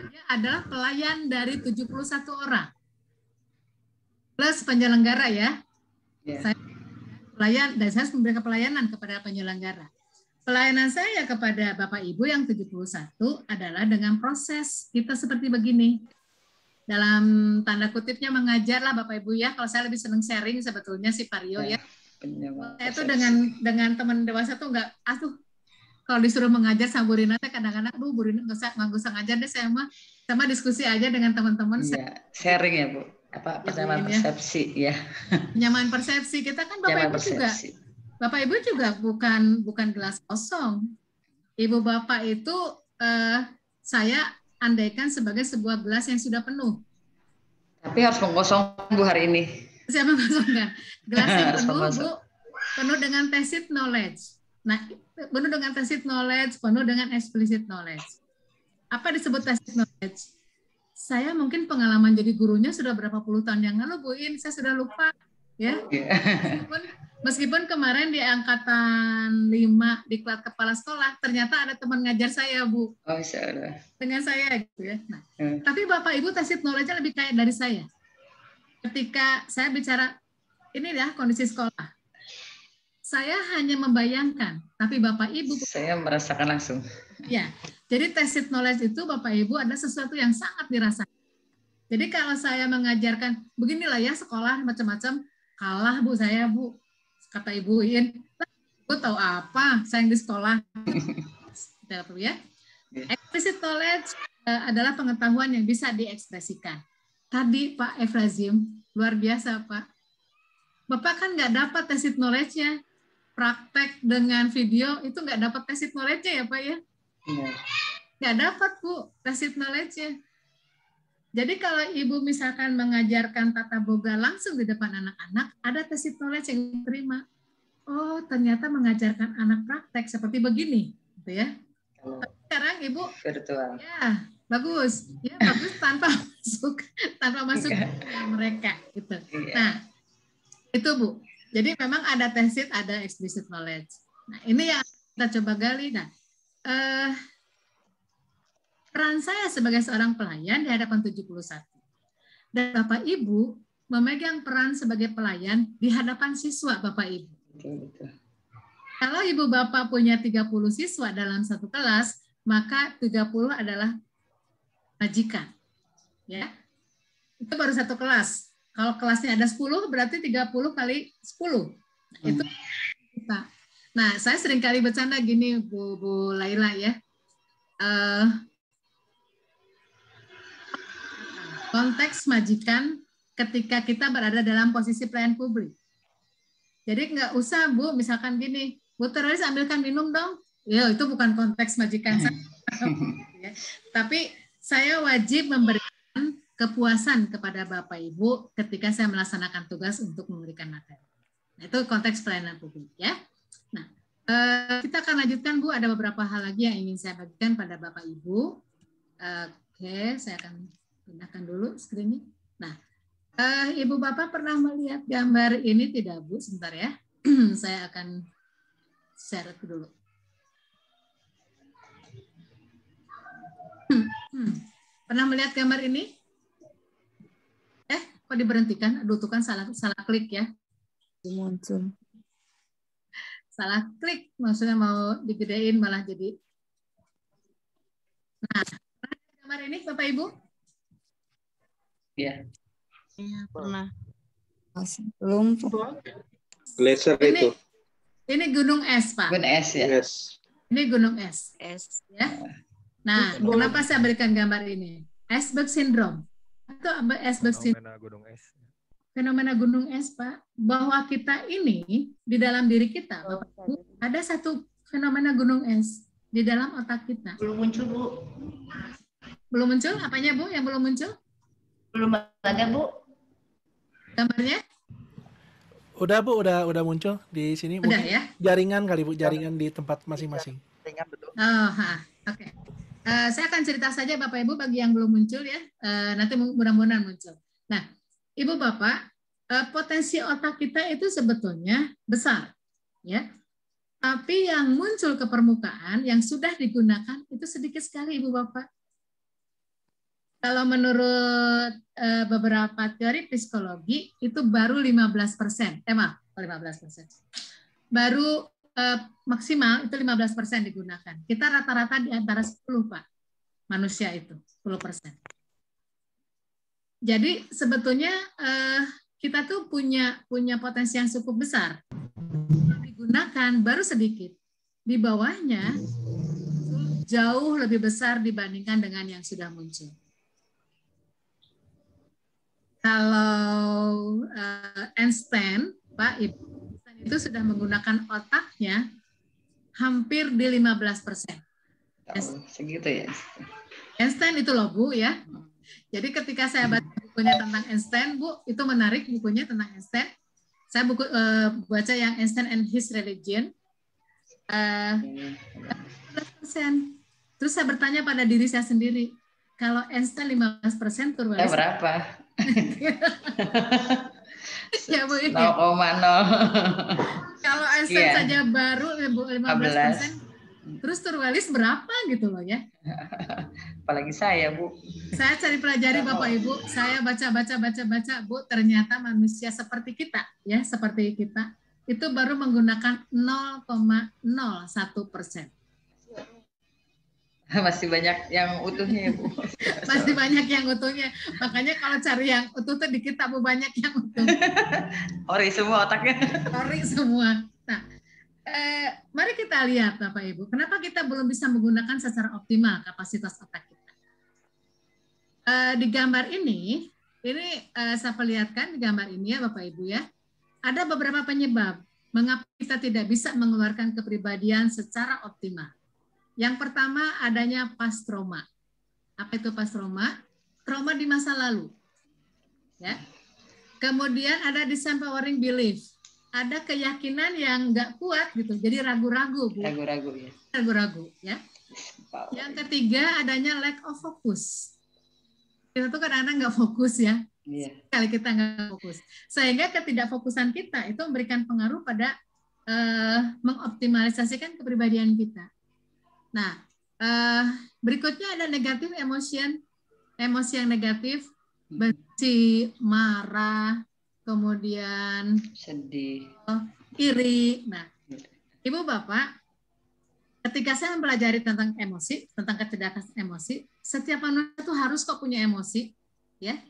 dia adalah pelayan dari 71 orang. Plus penyelenggara ya. Saya pelayan, dan saya memberikan pelayanan kepada penyelenggara. Pelayanan saya kepada Bapak Ibu yang 71 adalah dengan proses kita seperti begini. Dalam tanda kutipnya mengajarlah Bapak Ibu ya. Kalau saya lebih senang sharing sebetulnya si Vario ya. Saya tuh dengan teman dewasa tuh enggak, kalau disuruh mengajar sama Bu Rina, kadang-kadang, Bu Rina nggak usah ngajar deh, saya mah sama diskusi aja dengan teman-teman. Iya, sharing ya Bu. Penyamaan persepsi ya. Penyamaan persepsi kita kan Bapak Ibu juga. Bapak Ibu juga bukan gelas kosong. Ibu Bapak itu saya andaikan sebagai sebuah gelas yang sudah penuh. Tapi harus mengosong Bu hari ini. Siapa mengosongkan? Gelas yang penuh Bu, penuh dengan tacit knowledge. Nah, penuh dengan tacit knowledge, penuh dengan explicit knowledge. Apa disebut tacit knowledge? Saya mungkin pengalaman jadi gurunya sudah berapa puluh tahun yang lalu, Bu In, saya sudah lupa. Ya. Meskipun kemarin di angkatan 5 di kelas kepala sekolah, ternyata ada teman ngajar saya, Bu. Oh, salah. Dengan saya gitu ya. Nah, tapi Bapak Ibu tacit knowledge-nya lebih kaya dari saya. Ketika saya bicara, ini ya kondisi sekolah. Saya hanya membayangkan, tapi Bapak Ibu... Saya merasakan langsung. Ya, jadi tacit knowledge itu Bapak Ibu ada sesuatu yang sangat dirasakan. Jadi kalau saya mengajarkan, beginilah ya sekolah macam-macam, kalah Bu saya Bu, kata Ibu In, Bu tahu apa, saya yang di sekolah. Ya. Explicit knowledge adalah pengetahuan yang bisa diekspresikan. Tadi Pak Efrazim, luar biasa Pak. Bapak kan nggak dapat tacit knowledge-nya. Praktek dengan video itu nggak dapat tacit knowledge-nya ya Pak ya? Nggak dapat Bu tacit knowledge-nya. Jadi kalau Ibu misalkan mengajarkan tata boga langsung di depan anak-anak, ada tacit knowledge yang diterima. Oh ternyata mengajarkan anak praktek seperti begini, gitu ya. Sekarang Ibu virtual. Ya bagus, ya bagus tanpa masuk mereka, gitu. Nah itu Bu. Jadi memang ada tacit, ada explicit knowledge. Nah, ini yang kita coba gali. Nah, peran saya sebagai seorang pelayan di hadapan 71. Dan Bapak Ibu memegang peran sebagai pelayan di hadapan siswa Bapak Ibu. Kalau Ibu Bapak punya 30 siswa dalam satu kelas, maka 30 adalah majikan. Ya. Itu baru satu kelas. Kalau kelasnya ada 10, berarti 30 kali 10. Itu kita. Nah, saya sering kali bercanda gini, Bu Laila ya. Konteks majikan ketika kita berada dalam posisi pelayan publik. Jadi nggak usah, Bu, misalkan gini, Bu teroris ambilkan minum dong. Ya, itu bukan konteks majikan saya. Tapi saya wajib memberikan kepuasan kepada Bapak Ibu ketika saya melaksanakan tugas untuk memberikan materi. Nah, itu konteks pelayanan publik ya. Nah, kita akan lanjutkan Bu, ada beberapa hal lagi yang ingin saya bagikan pada Bapak Ibu. Oke, saya akan pindahkan dulu screen-nya. Nah, Ibu Bapak pernah melihat gambar ini tidak Bu? Sebentar ya. Saya akan share dulu. Pernah melihat gambar ini? Kok diberhentikan? Aduh, tuh kan salah klik ya. Muncul. Salah klik, maksudnya mau digedein malah jadi. Nah, gambar ini Bapak Ibu? Iya. Iya, pernah. Belum. Glacier itu. Ini gunung es, Pak. Gunung es ya. Yes. Ini gunung es. Ya. Nah, kenapa saya berikan gambar ini? Iceberg syndrome. Atau iceberg syndrome. Fenomena gunung es. Fenomena gunung es, Pak. Bahwa kita ini, di dalam diri kita, Bapak Ibu, ada satu fenomena gunung es di dalam otak kita. Belum muncul, Bu. Belum muncul? Apanya, Bu, yang belum muncul? Belum ada, Bu. Gambarnya? Udah, Bu, udah muncul di sini. Udah mungkin ya? Jaringan kali, Bu, jaringan di tempat masing-masing. Jaringan, betul. Oh, oke. Saya akan cerita saja Bapak Ibu bagi yang belum muncul ya. Nanti mudah-mudahan muncul. Nah, Ibu Bapak, potensi otak kita itu sebetulnya besar, ya. Tapi yang muncul ke permukaan yang sudah digunakan itu sedikit sekali, Ibu Bapak. Kalau menurut beberapa teori psikologi itu baru 15%. Maaf, 15%. Baru maksimal itu 15% digunakan. Kita rata-rata di antara 10, Pak. Manusia itu 10%. Jadi sebetulnya kita tuh punya potensi yang cukup besar. Yang digunakan baru sedikit. Di bawahnya jauh lebih besar dibandingkan dengan yang sudah muncul. Kalau Einstein, Pak Ibu, itu sudah menggunakan otaknya hampir di 15%. Segitu ya. Einstein itu loh, Bu, ya. Jadi ketika saya baca bukunya tentang Einstein, Bu, itu menarik bukunya tentang Einstein. Saya baca yang Einstein and His Religion. 15%. Terus saya bertanya pada diri saya sendiri, kalau Einstein 15% turun berapa? Ya, Bu, 0,0. Kalau Einstein saja baru 15%, terus Turwalis berapa gitu loh ya? Apalagi saya, Bu. Saya cari pelajari Bapak Ibu, saya baca, Bu, ternyata manusia seperti kita, ya seperti kita, itu baru menggunakan 0,01%. Masih banyak yang utuhnya ya, Bu. Masih banyak yang utuhnya. Makanya kalau cari yang utuh tuh di kita, Bu, banyak yang utuh. Ori semua otaknya. Ori semua. Nah, mari kita lihat Bapak Ibu, kenapa kita belum bisa menggunakan secara optimal kapasitas otak kita. Di gambar ini saya perlihatkan di gambar ini ya Bapak Ibu ya, ada beberapa penyebab mengapa kita tidak bisa mengeluarkan kepribadian secara optimal. Yang pertama adanya past trauma. Apa itu past trauma? Trauma di masa lalu. Ya. Kemudian ada disempowering belief. Ada keyakinan yang nggak kuat gitu, jadi ragu-ragu, Bu. Ragu-ragu ya. Ragu-ragu ya. Yang ketiga adanya lack of focus. Kita tuh kadang-kadang nggak fokus ya. Iya. Kali kita nggak fokus. Sehingga ketidakfokusan kita itu memberikan pengaruh pada mengoptimalisasikan kepribadian kita. Nah, berikutnya ada negatif emotion, emosi yang negatif, benci, marah, kemudian sedih, iri. Nah, Ibu Bapak, ketika saya mempelajari tentang emosi, tentang kecerdasan emosi, setiap manusia itu harus kok punya emosi, ya.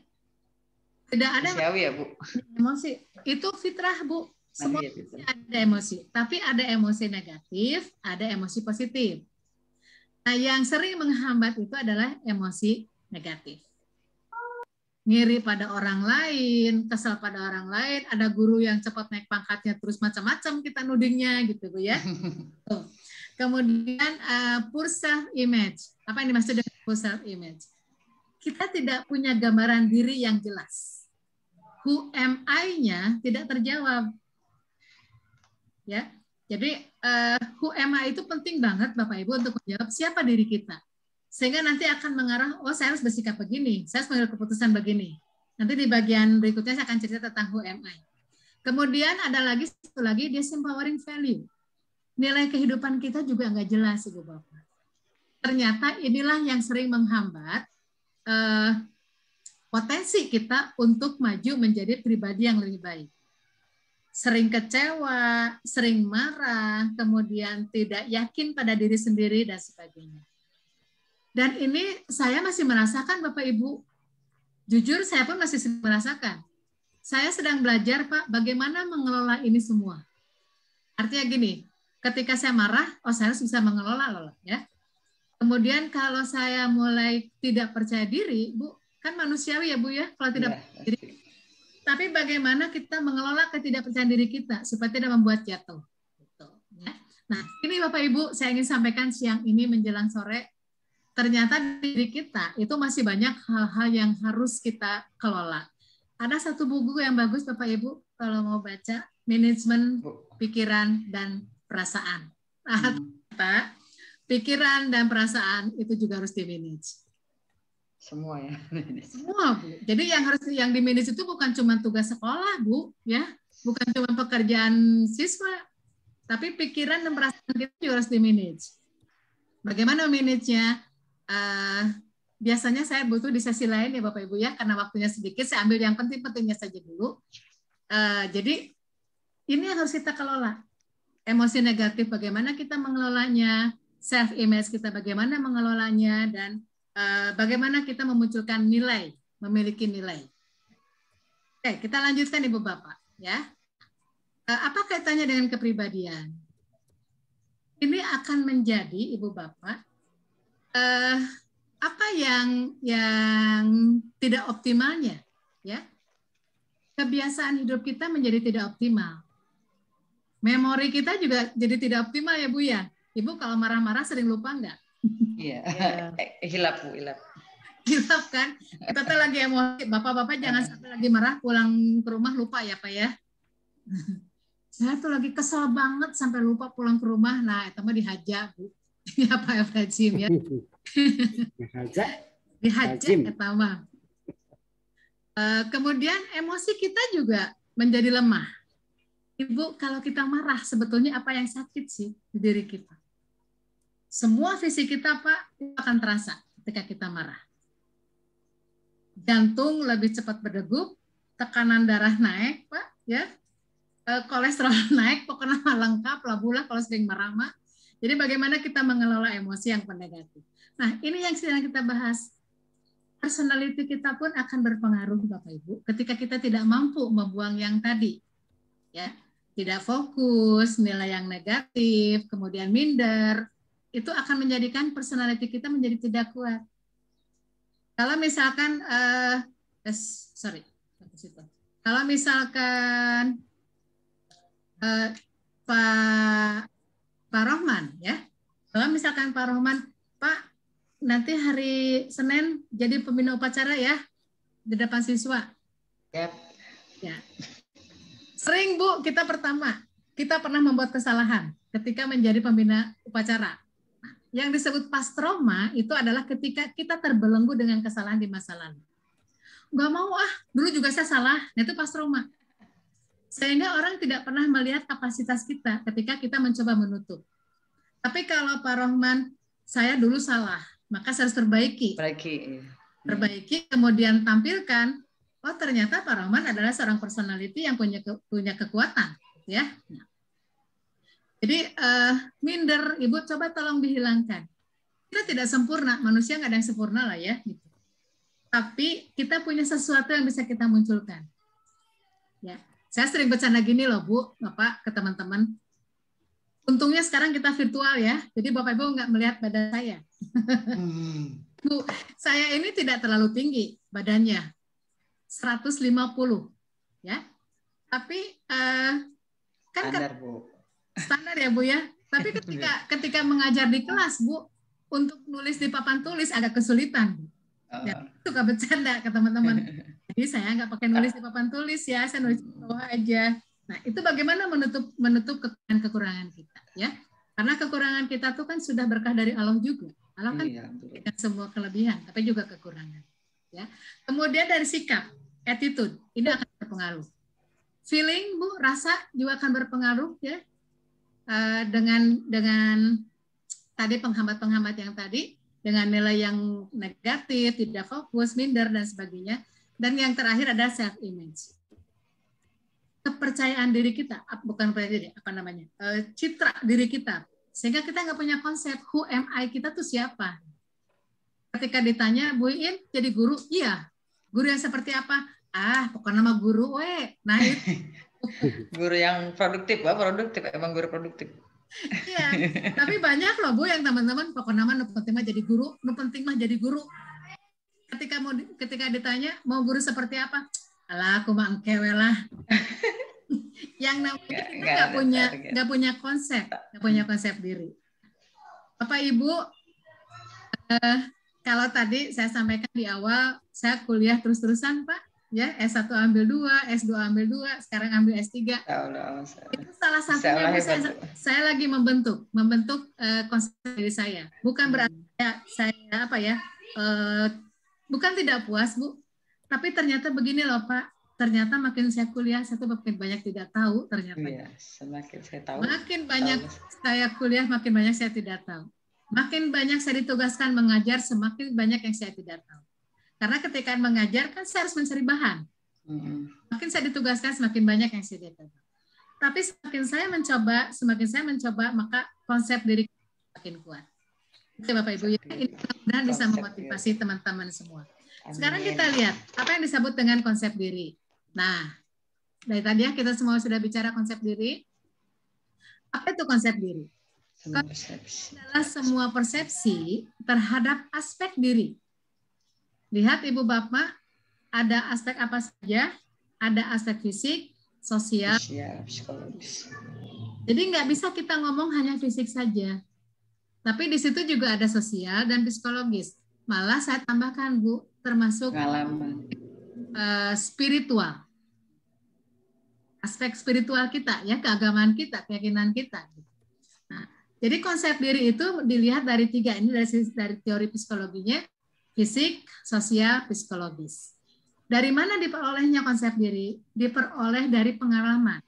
Tidak ada ya, Bu. Emosi itu fitrah, Bu. Semua ada emosi, tapi ada emosi negatif, ada emosi positif. Nah, yang sering menghambat itu adalah emosi negatif. Ngiri pada orang lain, kesal pada orang lain, ada guru yang cepat naik pangkatnya terus macam-macam kita nudingnya gitu Bu ya. Kemudian poor self image. Apa yang dimaksud dengan poor self image? Kita tidak punya gambaran diri yang jelas. Who am I-nya tidak terjawab. Ya. Jadi who am I itu penting banget Bapak Ibu untuk menjawab siapa diri kita. Sehingga nanti akan mengarah, oh saya harus bersikap begini, saya harus mengambil keputusan begini. Nanti di bagian berikutnya saya akan cerita tentang who am I. Kemudian ada lagi satu lagi disempowering value. Nilai kehidupan kita juga nggak jelas Ibu Bapak. Ternyata inilah yang sering menghambat potensi kita untuk maju menjadi pribadi yang lebih baik. Sering kecewa, sering marah, kemudian tidak yakin pada diri sendiri, dan sebagainya. Dan ini saya masih merasakan, Bapak Ibu. Jujur, saya pun masih merasakan. saya sedang belajar, Pak, bagaimana mengelola ini semua. Artinya gini, ketika saya marah, saya harus bisa mengelola loh, ya. Kemudian kalau saya mulai tidak percaya diri, Bu, kan manusiawi ya Bu ya, kalau tidak percaya diri. Tapi bagaimana kita mengelola ketidakpercayaan diri kita supaya tidak membuat jatuh. Gitu, ya. Nah, ini Bapak Ibu, saya ingin sampaikan siang ini menjelang sore, ternyata diri kita itu masih banyak hal-hal yang harus kita kelola. Ada satu buku yang bagus Bapak Ibu, kalau mau baca, Manajemen Pikiran dan Perasaan. Nah, pikiran dan perasaan itu juga harus di-manage. Semua ya. Semua, Bu. Jadi yang di-manage itu bukan cuma tugas sekolah, Bu, ya. Bukan cuma pekerjaan siswa, tapi pikiran dan perasaan kita juga harus di-manage. Bagaimana manage-nya? Biasanya saya butuh di sesi lain ya Bapak Ibu ya, karena waktunya sedikit, saya ambil yang penting-pentingnya saja dulu. Jadi ini yang harus kita kelola. Emosi negatif bagaimana kita mengelolanya, self-image kita bagaimana mengelolanya, dan bagaimana kita memunculkan nilai, memiliki nilai. Oke, kita lanjutkan Ibu Bapak. Ya. Apa kaitannya dengan kepribadian? Ini akan menjadi Ibu Bapak, apa yang tidak optimalnya, ya? Kebiasaan hidup kita menjadi tidak optimal. Memori kita juga jadi tidak optimal ya Bu ya. Ibu kalau marah-marah sering lupa nggak? Iya, hilap Bu, hilap. Hilap kan? Kita tuh lagi emosi. Bapak-bapak jangan sampai lagi marah pulang ke rumah lupa ya Pak ya. Saya tuh lagi kesel banget sampai lupa pulang ke rumah. Nah, itu mah dihajar Bu. Ya Pak Efrajim ya. Dihajar eta mah. Kemudian emosi kita juga menjadi lemah. Ibu, kalau kita marah, sebetulnya apa yang sakit sih di diri kita? Semua fisik kita, Pak, itu akan terasa ketika kita marah. Jantung lebih cepat berdegup, tekanan darah naik, Pak, ya. Kolesterol naik, pokoknya lengkap lah bulah kalau sering marah, Mak. Jadi bagaimana kita mengelola emosi yang negatif. Nah, ini yang sedang kita bahas. Personality kita pun akan berpengaruh, Bapak Ibu, ketika kita tidak mampu membuang yang tadi. Ya, tidak fokus, nilai yang negatif, kemudian minder, itu akan menjadikan personality kita menjadi tidak kuat. Kalau misalkan, kalau misalkan Pak Rohman, ya, kalau misalkan Pak Rohman, Pak, nanti hari Senin jadi pembina upacara ya di depan siswa. Yep. Ya. Sering Bu, kita pernah membuat kesalahan ketika menjadi pembina upacara. Nah, yang disebut pastroma itu adalah ketika kita terbelenggu dengan kesalahan di masa lalu. Nggak mau dulu juga saya salah, nah itu pastroma. Sehingga orang tidak pernah melihat kapasitas kita ketika kita mencoba menutup. Tapi kalau Pak Rohman, saya dulu salah, maka saya harus perbaiki. Perbaiki, kemudian tampilkan, oh ternyata Pak Rohman adalah seorang personality yang punya kekuatan, ya. Jadi minder, Ibu coba tolong dihilangkan. Kita tidak sempurna, manusia nggak ada yang sempurna lah ya. Gitu. Tapi kita punya sesuatu yang bisa kita munculkan. Ya, saya sering bercanda gini loh Bu, Bapak ke teman-teman. Untungnya sekarang kita virtual ya, jadi Bapak Ibu nggak melihat badan saya. Bu, saya ini tidak terlalu tinggi badannya. 150 ya, tapi kan standar Bu, standar ya Bu ya, tapi ketika mengajar di kelas Bu, untuk nulis di papan tulis agak kesulitan Bu. Ya, suka bercanda ke teman-teman, jadi saya nggak pakai nulis di papan tulis ya, saya nulis di bawah aja. Nah itu bagaimana menutup kekurangan kita ya, karena kekurangan kita tuh kan sudah berkah dari Allah juga. Allah kan memberikan semua kelebihan tapi juga kekurangan ya. Kemudian dari sikap, attitude, ini akan berpengaruh. Feeling Bu, rasa juga akan berpengaruh ya, dengan tadi penghambat-penghambat yang tadi, dengan nilai yang negatif, tidak fokus, minder dan sebagainya. Dan yang terakhir ada self image. Kepercayaan diri kita, bukan percaya diri, apa namanya? Citra diri kita. Sehingga kita nggak punya konsep who am I, kita tuh siapa. Ketika ditanya, Bu In jadi guru, iya. Guru yang seperti apa? pokoknya nama guru nah itu. Guru yang produktif, emang guru produktif. Iya, tapi banyak loh Bu yang teman-teman pokoknya nama penting mah jadi guru, penting mah jadi guru. Ketika ditanya mau guru seperti apa, alah aku mah engkewe lah. Yang namanya kita nggak punya konsep diri. Bapak Ibu, kalau tadi saya sampaikan di awal, saya kuliah terus-terusan Pak, ya S1 ambil 2, S2 ambil 2, sekarang ambil S3. Itu salah satunya saya lagi membentuk konsep diri saya. Bukan berarti saya bukan tidak puas Bu, tapi ternyata begini loh Pak. Ternyata makin saya kuliah, satu makin banyak tidak tahu ternyata. Iya, semakin saya tahu. Makin banyak saya kuliah, makin banyak saya tidak tahu. Makin banyak saya ditugaskan mengajar, semakin banyak yang saya tidak tahu. Karena ketika mengajar kan saya harus mencari bahan. Makin saya ditugaskan, semakin banyak yang saya tidak tahu. Tapi semakin saya mencoba, maka konsep diri semakin kuat. Oke Bapak Ibu, ini mudah-mudahan bisa memotivasi teman-teman semua. Sekarang kita lihat apa yang disebut dengan konsep diri. Nah, dari tadi ya kita semua sudah bicara konsep diri. Apa itu konsep diri? Konsep adalah semua persepsi terhadap aspek diri. Lihat Ibu Bapak, ada aspek apa saja? Ada aspek fisik, sosial, psikologis. Jadi nggak bisa kita ngomong hanya fisik saja. Tapi di situ juga ada sosial dan psikologis. Malah saya tambahkan Bu, termasuk pengalaman spiritual. Aspek spiritual kita, ya keagamaan kita, keyakinan kita. Nah, jadi konsep diri itu dilihat dari 3 ini dari teori psikologinya, fisik, sosial, psikologis. Dari mana diperolehnya konsep diri? Diperoleh dari pengalaman.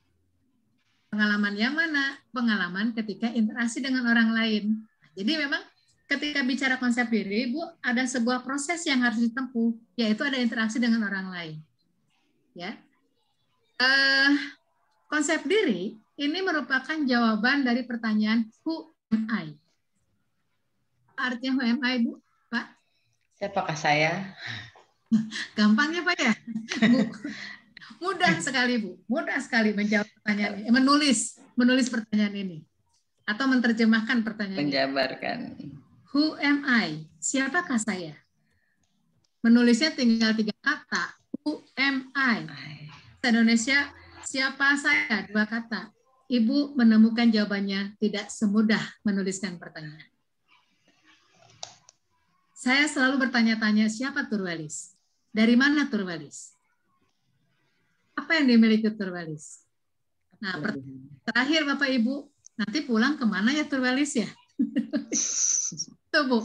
Pengalaman yang mana? Pengalaman ketika interaksi dengan orang lain. Jadi memang ketika bicara konsep diri, Bu, ada sebuah proses yang harus ditempuh, yaitu ada interaksi dengan orang lain. Ya. Konsep diri ini merupakan jawaban dari pertanyaan who am I? Artinya who am I, Bu? Pak? Siapakah saya? Gampang ya Pak ya? Bu, mudah sekali Bu, mudah sekali menjawab pertanyaan ini, menulis pertanyaan ini, atau menerjemahkan pertanyaan menjabarkan. Who am I? Siapakah saya? Menulisnya tinggal 3 kata. Who am I? Indonesia, siapa saya? 2 kata. Ibu menemukan jawabannya tidak semudah menuliskan pertanyaan. Saya selalu bertanya-tanya, siapa Turwalis? Dari mana Turwalis? Apa yang dimiliki Turwalis? Nah, terakhir Bapak Ibu, nanti pulang kemana ya Turwalis ya? Tuh Bu,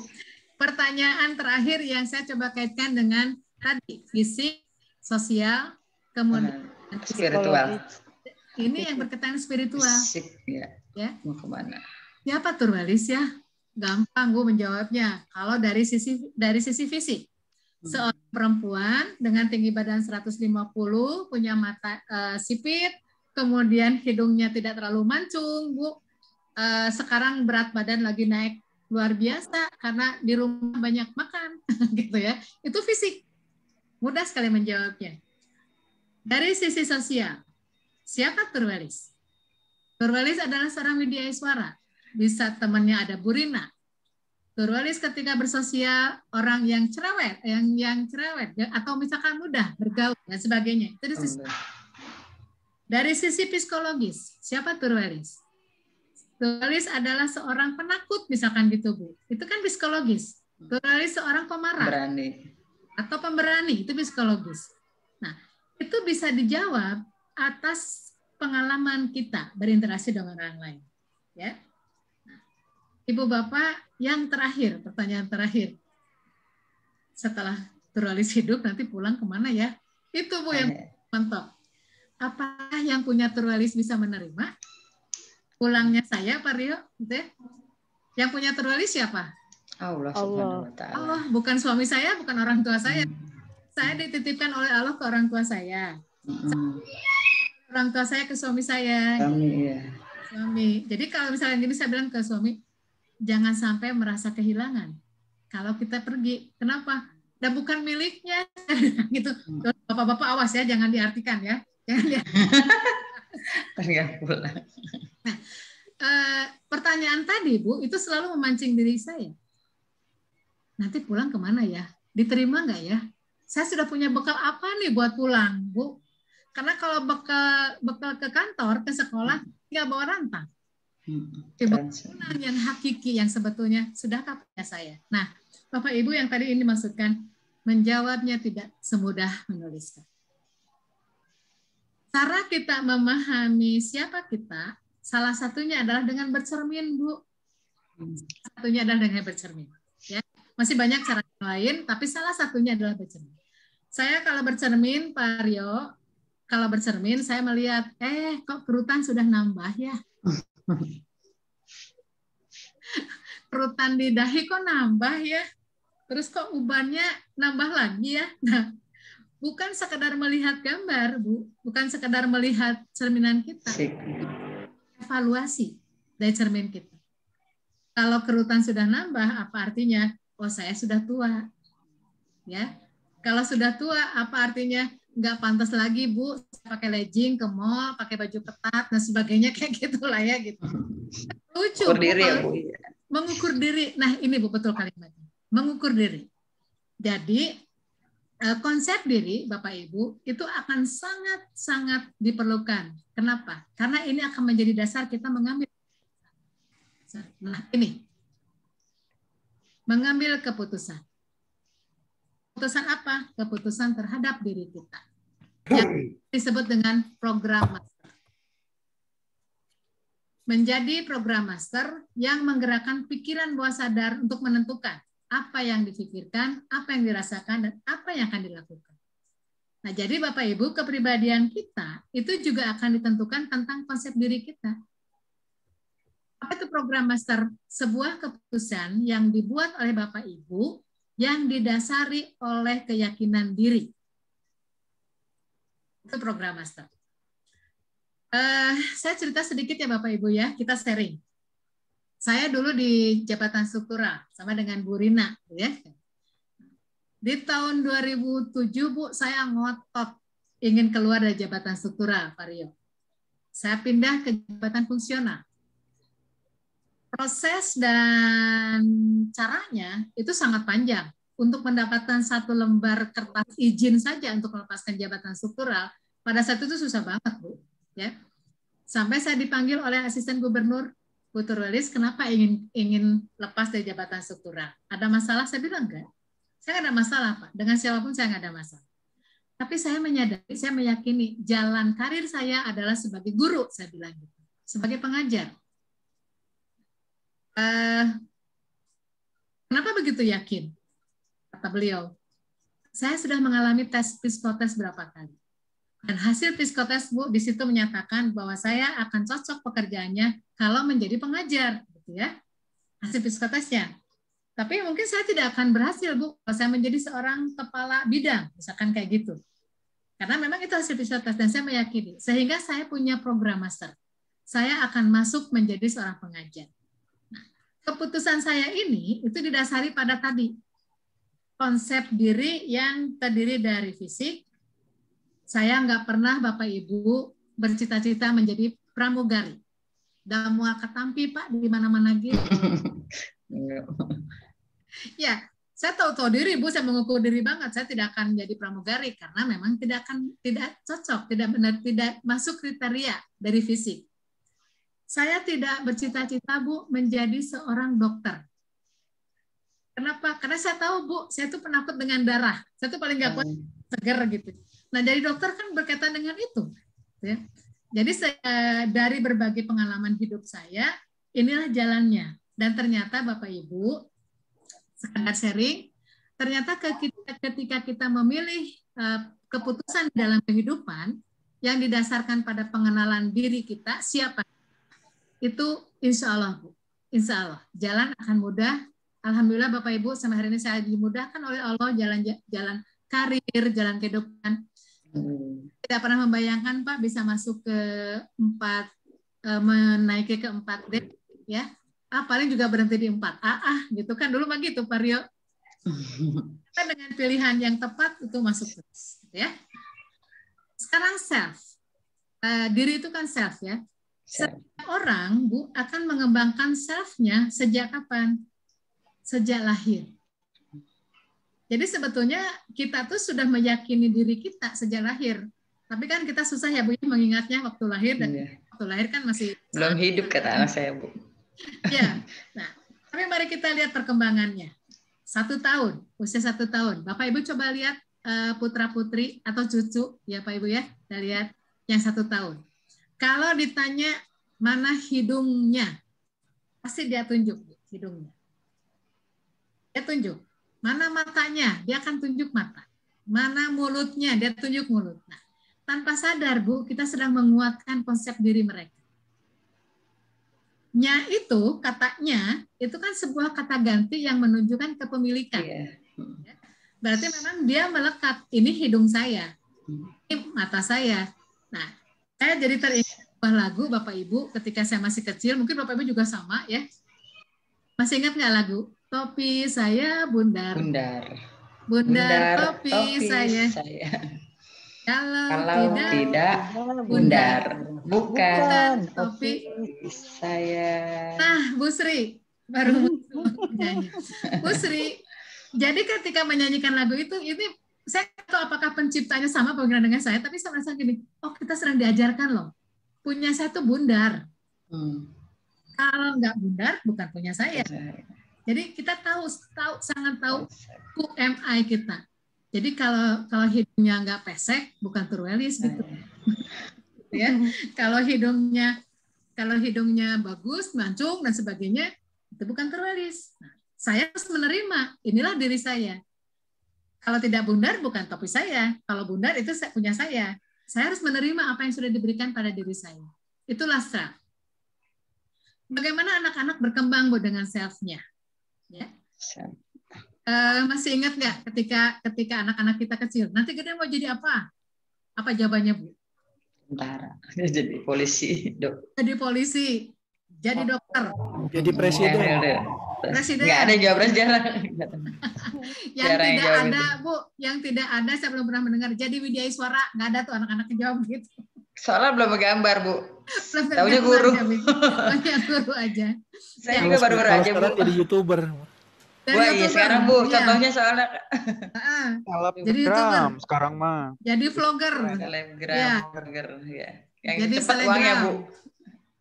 pertanyaan terakhir yang saya coba kaitkan dengan tadi, fisik, sosial, kemudian spiritual. Ini yang berkaitan spiritual. Fisik, ya. Mau kemana? Siapa Turwalis ya? Gampang Bu menjawabnya. Kalau dari sisi fisik, seorang perempuan dengan tinggi badan 150, punya mata sipit, kemudian hidungnya tidak terlalu mancung, Bu. Sekarang berat badan lagi naik luar biasa karena di rumah banyak makan, gitu ya. Itu fisik. Mudah sekali menjawabnya. Dari sisi sosial, siapa Turwalis? Turwalis adalah seorang widyaswara. Bisa temannya ada Bu Rina. Turwalis ketika bersosial orang yang cerewet, yang cerewet, atau misalkan mudah bergaul dan sebagainya. Itu dari sisi psikologis, siapa Turwalis? Turwalis adalah seorang penakut, misalkan gitu Bu. Itu kan psikologis. Turwalis seorang pemarah. Berani. Atau pemberani, itu psikologis. Nah, itu bisa dijawab atas pengalaman kita berinteraksi dengan orang lain. Ya. Nah, Ibu Bapak, yang terakhir, pertanyaan terakhir. Setelah Turwalis hidup, nanti pulang kemana ya? Itu Bu yang mentok. Apakah yang punya Turwalis bisa menerima? Pulangnya saya, Pak Rio, gitu ya. Yang punya Turwalis siapa? Allah Subhanahu wa Ta'ala. Allah, bukan suami saya, bukan orang tua saya. Saya dititipkan oleh Allah ke orang tua saya. Orang tua saya ke suami saya. Suami. Jadi kalau misalnya gini saya bilang ke suami, jangan sampai merasa kehilangan. Kalau kita pergi, kenapa? dan bukan miliknya gitu. Bapak-bapak awas ya, jangan diartikan ya. Jangan pulang. Nah, pertanyaan tadi Bu itu selalu memancing diri saya. Nanti pulang kemana ya? Diterima nggak ya? Saya sudah punya bekal apa nih buat pulang, Bu? Karena kalau bekal ke kantor, ke sekolah, nggak bawa rantang. Bekal yang hakiki yang sebetulnya sudahkah punya saya. Nah, Bapak Ibu yang tadi ini maksudkan menjawabnya tidak semudah menuliskan. Cara kita memahami siapa kita, salah satunya adalah dengan bercermin, Bu. Satunya adalah dengan bercermin. Ya, masih banyak cara lain, tapi salah satunya adalah bercermin. Saya kalau bercermin, Pak Aryo, kalau bercermin saya melihat, kok kerutan sudah nambah ya. Kerutan di dahi kok nambah ya. Terus kok ubannya nambah lagi ya. Nah, bukan sekedar melihat gambar, Bu. Bukan sekedar melihat cerminan kita. Evaluasi dari cermin kita. Kalau kerutan sudah nambah, apa artinya? Oh, saya sudah tua. Ya. Kalau sudah tua, apa artinya? Nggak pantas lagi, Bu, pakai legging ke mall, pakai baju ketat, dan sebagainya, kayak gitulah ya. Gitu. Lucu, Bu. Diri, ya, Bu. Mengukur diri. Nah, ini Bu, betul kalimatnya. Mengukur diri. Jadi, konsep diri, Bapak Ibu, itu akan sangat-sangat diperlukan. Kenapa? Karena ini akan menjadi dasar kita mengambil. Nah, ini. Mengambil keputusan. Keputusan apa? Keputusan terhadap diri kita. Yang disebut dengan program master. Menjadi program master yang menggerakkan pikiran bawah sadar untuk menentukan apa yang dipikirkan, apa yang dirasakan, dan apa yang akan dilakukan. Nah, jadi Bapak Ibu, kepribadian kita itu juga akan ditentukan tentang konsep diri kita. Apa itu program master? Sebuah keputusan yang dibuat oleh Bapak Ibu yang didasari oleh keyakinan diri. Itu program master. Saya cerita sedikit ya Bapak Ibu ya, kita sharing. Saya dulu di jabatan struktural sama dengan Bu Rina, ya. Di tahun 2007 Bu, saya ngotot ingin keluar dari jabatan struktural, Pak Rio. Saya pindah ke jabatan fungsional. Proses dan caranya itu sangat panjang. Untuk mendapatkan satu lembar kertas izin saja untuk melepaskan jabatan struktural, pada saat itu susah banget, Bu. Ya. Sampai saya dipanggil oleh asisten gubernur, Bu Turwelis, kenapa ingin lepas dari jabatan struktural? Ada masalah? Saya bilang enggak. Saya nggak ada masalah, Pak. Dengan siapapun saya nggak ada masalah. Tapi saya menyadari, saya meyakini jalan karir saya adalah sebagai guru, saya bilang gitu. Sebagai pengajar. Kenapa begitu yakin? Kata beliau, saya sudah mengalami tes psikotes berapa kali. Dan hasil psikotes, Bu, di situ menyatakan bahwa saya akan cocok pekerjaannya kalau menjadi pengajar, gitu ya. Hasil psikotesnya. Tapi mungkin saya tidak akan berhasil, Bu, kalau saya menjadi seorang kepala bidang, misalkan kayak gitu. Karena memang itu hasil psikotes dan saya meyakini. Sehingga saya punya program master. Saya akan masuk menjadi seorang pengajar. Nah, keputusan saya ini itu didasari pada tadi. Konsep diri yang terdiri dari fisik. Saya nggak pernah Bapak Ibu bercita-cita menjadi pramugari. Damual ketampi Pak di mana-mana gitu. Ya, saya tahu diri Bu, saya mengukur diri banget. Saya tidak akan menjadi pramugari karena memang tidak cocok, tidak masuk kriteria dari fisik. Saya tidak bercita-cita Bu menjadi seorang dokter. Kenapa? Karena saya tahu Bu, saya tuh penakut dengan darah. Saya tuh paling nggak kuat seger gitu. Nah, dari dokter kan berkaitan dengan itu. Ya. Jadi saya, dari berbagai pengalaman hidup saya, inilah jalannya. Dan ternyata Bapak Ibu, sekadar sharing, ternyata ketika kita memilih keputusan dalam kehidupan yang didasarkan pada pengenalan diri kita, siapa? Itu insya Allah, Bu. Insya Allah, jalan akan mudah. Alhamdulillah Bapak Ibu, sampai hari ini saya dimudahkan oleh Allah jalan karir, jalan kehidupan. Tidak pernah membayangkan Pak bisa masuk ke 4, menaiki ke 4D, ya. Paling juga berhenti di 4A, gitu kan dulu mah gitu Pak Rio. Kita dengan pilihan yang tepat itu masuk terus, ya. Sekarang self. Diri itu kan self ya. Setiap orang, Bu, akan mengembangkan self-nya sejak kapan? Sejak lahir. Jadi sebetulnya kita tuh sudah meyakini diri kita sejak lahir. Tapi kan kita susah ya, Bu, mengingatnya waktu lahir, dan waktu lahir kan masih belum hidup kata anak saya, Bu. Ya. Nah, tapi mari kita lihat perkembangannya. 1 tahun, usia 1 tahun. Bapak Ibu coba lihat putra putri atau cucu, ya Pak Ibu ya. Kita lihat yang 1 tahun. Kalau ditanya mana hidungnya, pasti dia tunjuk hidungnya. Dia tunjuk. Mana matanya, dia akan tunjuk mata. Mana mulutnya, dia tunjuk mulut. Nah, tanpa sadar, Bu, kita sedang menguatkan konsep diri mereka. Nya itu, katanya, itu kan sebuah kata ganti yang menunjukkan kepemilikan. Berarti memang dia melekat, ini hidung saya, ini mata saya. Nah, saya jadi teringat sebuah lagu, Bapak Ibu, ketika saya masih kecil, mungkin Bapak Ibu juga sama ya. Masih ingat nggak lagu? Topi saya bundar. Bundar topi saya. Kalau tidak bundar. Bukan topi saya. Nah, Bu Sri baru nyanyi. Bu Sri, jadi ketika menyanyikan lagu itu, ini saya tahu apakah penciptanya sama pemikiran dengan saya, tapi saya merasa gini, oh kita sedang diajarkan loh, punya saya tuh bundar. Kalau nggak bundar, bukan punya saya. Jadi kita sangat tahu who am I kita. Jadi kalau hidungnya nggak pesek, bukan turwelis gitu. Ya. Kalau hidungnya bagus, mancung dan sebagainya, itu bukan turwelis. Nah, saya harus menerima, inilah diri saya. Kalau tidak bundar, bukan topi saya. Kalau bundar, itu punya saya. Saya harus menerima apa yang sudah diberikan pada diri saya. Itulah self. Bagaimana anak-anak berkembang, Bu, dengan self-nya? Ya. Masih ingat nggak ketika anak-anak kita kecil, nanti gede mau jadi apa? Apa jawabannya, Bu? Tentara, jadi polisi, jadi polisi, jadi dokter, jadi presiden. Nggak ada jawaban jarang. Yang tidak ada, Bu, yang tidak ada, saya belum pernah mendengar. Jadi Widyaiswara, nggak ada tuh anak-anak jawab gitu. Soalnya belum menggambar, Bu. Taunya guru. Banyak guru aja. Saya juga baru-baru aja, Bu. Jadi YouTuber. Wah, iya sekarang, Bu, contohnya soalnya. Jadi YouTuber sekarang mah. Jadi vlogger. Vlogger, ya. Yang jadi cepat uangnya, Bu.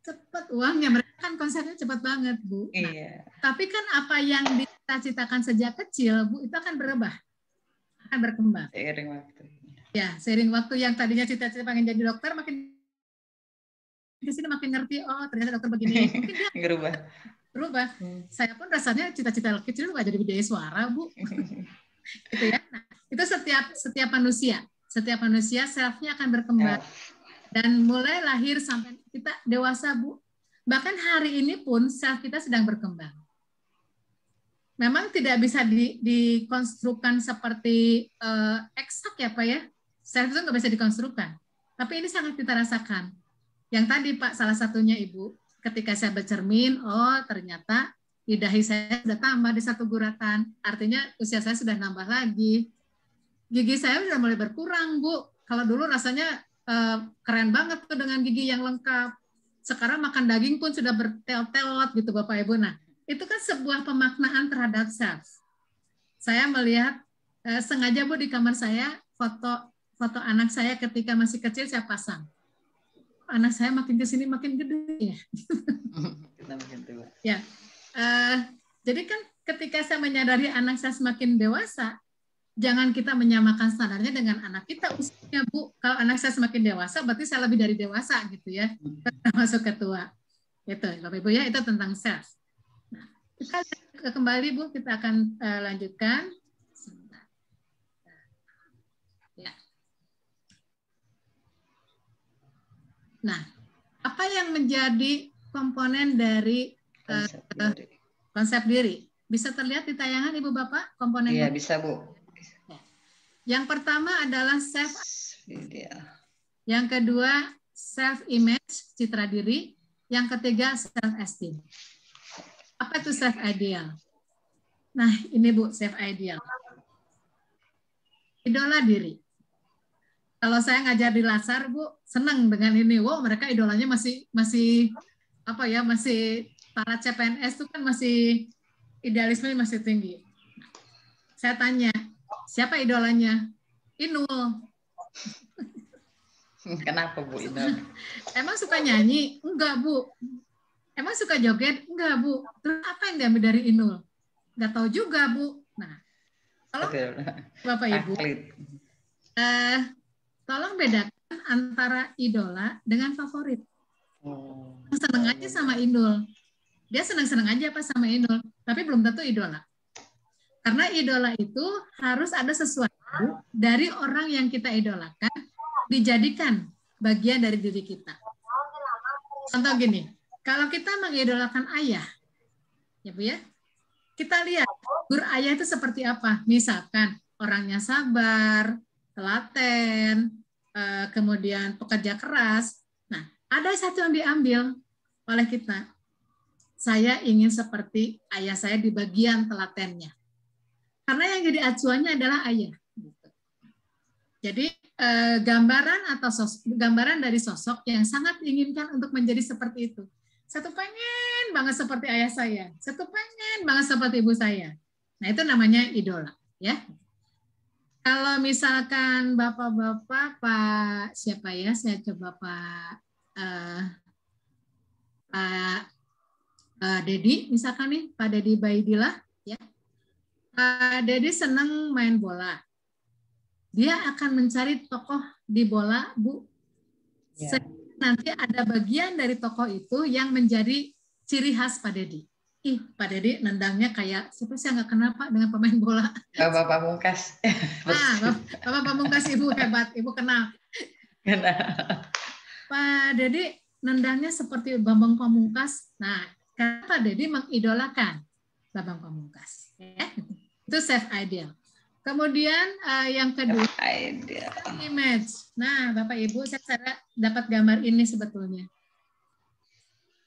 Cepat uangnya, mereka kan konsepnya cepat banget, Bu. Nah, iya. Tapi kan apa yang dicita-citakan sejak kecil, Bu, itu akan berubah, akan berkembang. Seiring waktu. Ya, seiring waktu yang tadinya cita-cita pengen jadi dokter, makin di sini makin ngerti, oh ternyata dokter begini. Mungkin dia berubah. Saya pun rasanya cita-cita kecil nggak jadi Widyaiswara, Bu. Gitu ya. Nah, itu setiap manusia self-nya akan berkembang. Dan mulai lahir sampai kita dewasa, Bu. Bahkan hari ini pun self kita sedang berkembang. Memang tidak bisa dikonstruksikan seperti eksak ya, Pak ya. Self itu nggak bisa dikonstruksikan. Tapi ini sangat kita rasakan. Yang tadi, Pak, salah satunya Ibu, ketika saya bercermin, oh ternyata di dahi saya sudah tambah di 1 guratan. Artinya usia saya sudah nambah lagi. Gigi saya sudah mulai berkurang, Bu. Kalau dulu rasanya keren banget tuh dengan gigi yang lengkap. Sekarang makan daging pun sudah bertel-telot gitu, Bapak Ibu. Nah, itu kan sebuah pemaknaan terhadap self. Saya melihat sengaja, Bu, di kamar saya foto anak saya ketika masih kecil saya pasang. Anak saya makin ke sini makin gede ya. Kita makin tua. Ya. Jadi kan ketika saya menyadari anak saya semakin dewasa, jangan kita menyamakan standarnya dengan anak kita usianya, Bu. Kalau anak saya semakin dewasa, berarti saya lebih dari dewasa gitu ya. Masuk ke tua. Itu, Bapak Ibu ya, itu tentang self. Nah, kita kembali, Bu, kita akan lanjutkan. Sebentar. Ya. Nah, apa yang menjadi komponen dari konsep diri? Bisa terlihat di tayangan, Ibu Bapak, komponen? Iya, bisa, Bu. Yang pertama adalah self ideal. Yang kedua self image, citra diri. Yang ketiga self esteem. Apa itu self ideal? Nah, ini Bu, self ideal. Idola diri. Kalau saya ngajar di Lasar, Bu, senang dengan ini. Wow, mereka idolanya masih apa ya, masih para CPNS itu kan masih idealisme masih tinggi. Saya tanya, siapa idolanya? Inul. Kenapa Bu Inul? Emang suka nyanyi? Enggak, Bu. Emang suka joget? Enggak, Bu. Terus apa yang diambil dari Inul? Enggak tahu juga, Bu. Nah, tolong Bapak Ibu, tolong bedakan antara idola dengan favorit. Seneng aja sama Inul. Dia seneng-seneng aja apa sama Inul, tapi belum tentu idola. Karena idola itu harus ada sesuatu dari orang yang kita idolakan dijadikan bagian dari diri kita. Contoh gini, kalau kita mengidolakan ayah, ya Bu ya, kita lihat figur ayah itu seperti apa. Misalkan orangnya sabar, telaten, kemudian pekerja keras. Nah, ada satu yang diambil oleh kita. Saya ingin seperti ayah saya di bagian telatennya. Karena yang jadi acuannya adalah ayah. Jadi gambaran dari sosok yang sangat diinginkan untuk menjadi seperti itu. Satu pengen banget seperti ayah saya, satu pengen banget seperti ibu saya. Nah, itu namanya idola, ya. Kalau misalkan bapak-bapak, Pak siapa ya? Saya coba Pak Dedi, misalkan nih, Pak Dedi Baidillah, ya. Pak Dedi senang main bola. Dia akan mencari tokoh di bola, Bu. Ya. Nanti ada bagian dari tokoh itu yang menjadi ciri khas Pak Dedi. Ih, Pak Dedi nendangnya kayak, siapa sih nggak kenal Pak dengan pemain bola? Bapak Pamungkas. Bapak Pamungkas, Ibu hebat, Ibu kenal. Pak Dedi nendangnya seperti Bambang Pamungkas. Nah, karena Pak Dedi mengidolakan Bambang Pamungkas. Ya? Itu self ideal. Kemudian yang kedua, image. Nah, Bapak Ibu, saya dapat gambar ini sebetulnya.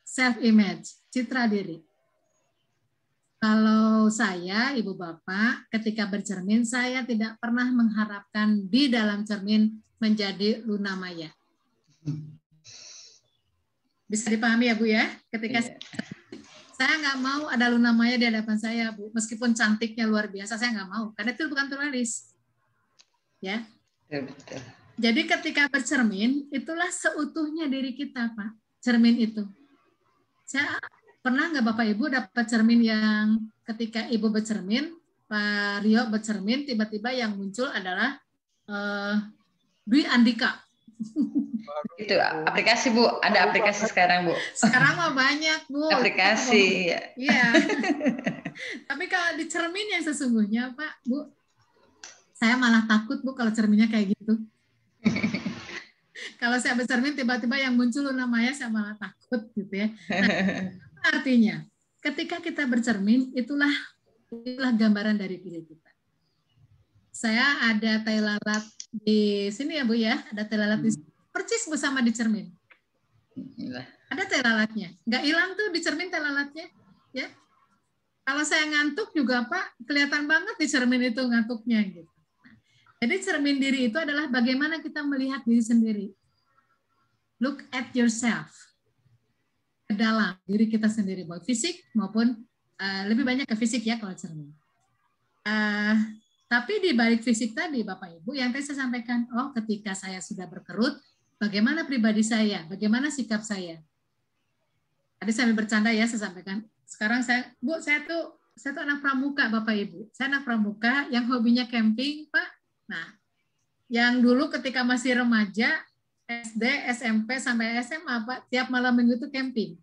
Self image, citra diri. Kalau saya, Ibu Bapak, ketika bercermin, saya tidak pernah mengharapkan di dalam cermin menjadi Luna Maya. Bisa dipahami ya, Bu ya? Ketika saya nggak mau ada Luna Maya di hadapan saya, Bu. Meskipun cantiknya luar biasa, saya nggak mau. Karena itu bukan terlaris. Ya. Betul. Jadi ketika bercermin, itulah seutuhnya diri kita, Pak. Cermin itu. Saya pernah nggak Bapak Ibu dapat cermin yang ketika Ibu bercermin, Pak Rio bercermin, tiba-tiba yang muncul adalah Dwi Andika. Itu aplikasi Bu, ada aplikasi sekarang Bu. Sekarang mah banyak Bu. Aplikasi. Iya. Tapi kalau di cermin yang sesungguhnya Pak Bu, saya malah takut Bu kalau cerminnya kayak gitu. Kalau saya bercermin tiba-tiba yang muncul Luna Maya, saya malah takut gitu ya. Nah, artinya ketika kita bercermin itulah gambaran dari diri kita. Saya ada tai lalat di sini ya Bu ya, ada tai lalat di sini. Percis bersama di cermin. Ada tai lalatnya. Nggak hilang tuh di cermin tai lalatnya. Ya. Kalau saya ngantuk juga Pak, kelihatan banget di cermin itu ngantuknya. Gitu. Jadi cermin diri itu adalah bagaimana kita melihat diri sendiri. Look at yourself. Ke dalam diri kita sendiri. Baik fisik maupun lebih banyak ke fisik ya kalau cermin. Tapi di balik fisik tadi Bapak Ibu, yang tadi saya sampaikan, oh ketika saya sudah berkerut, bagaimana pribadi saya, bagaimana sikap saya. Tadi saya bercanda ya, saya sampaikan. Sekarang saya tuh anak pramuka Bapak Ibu. Saya anak pramuka yang hobinya camping Pak. Nah, yang dulu ketika masih remaja, SD, SMP sampai SMA Pak, tiap malam minggu itu camping.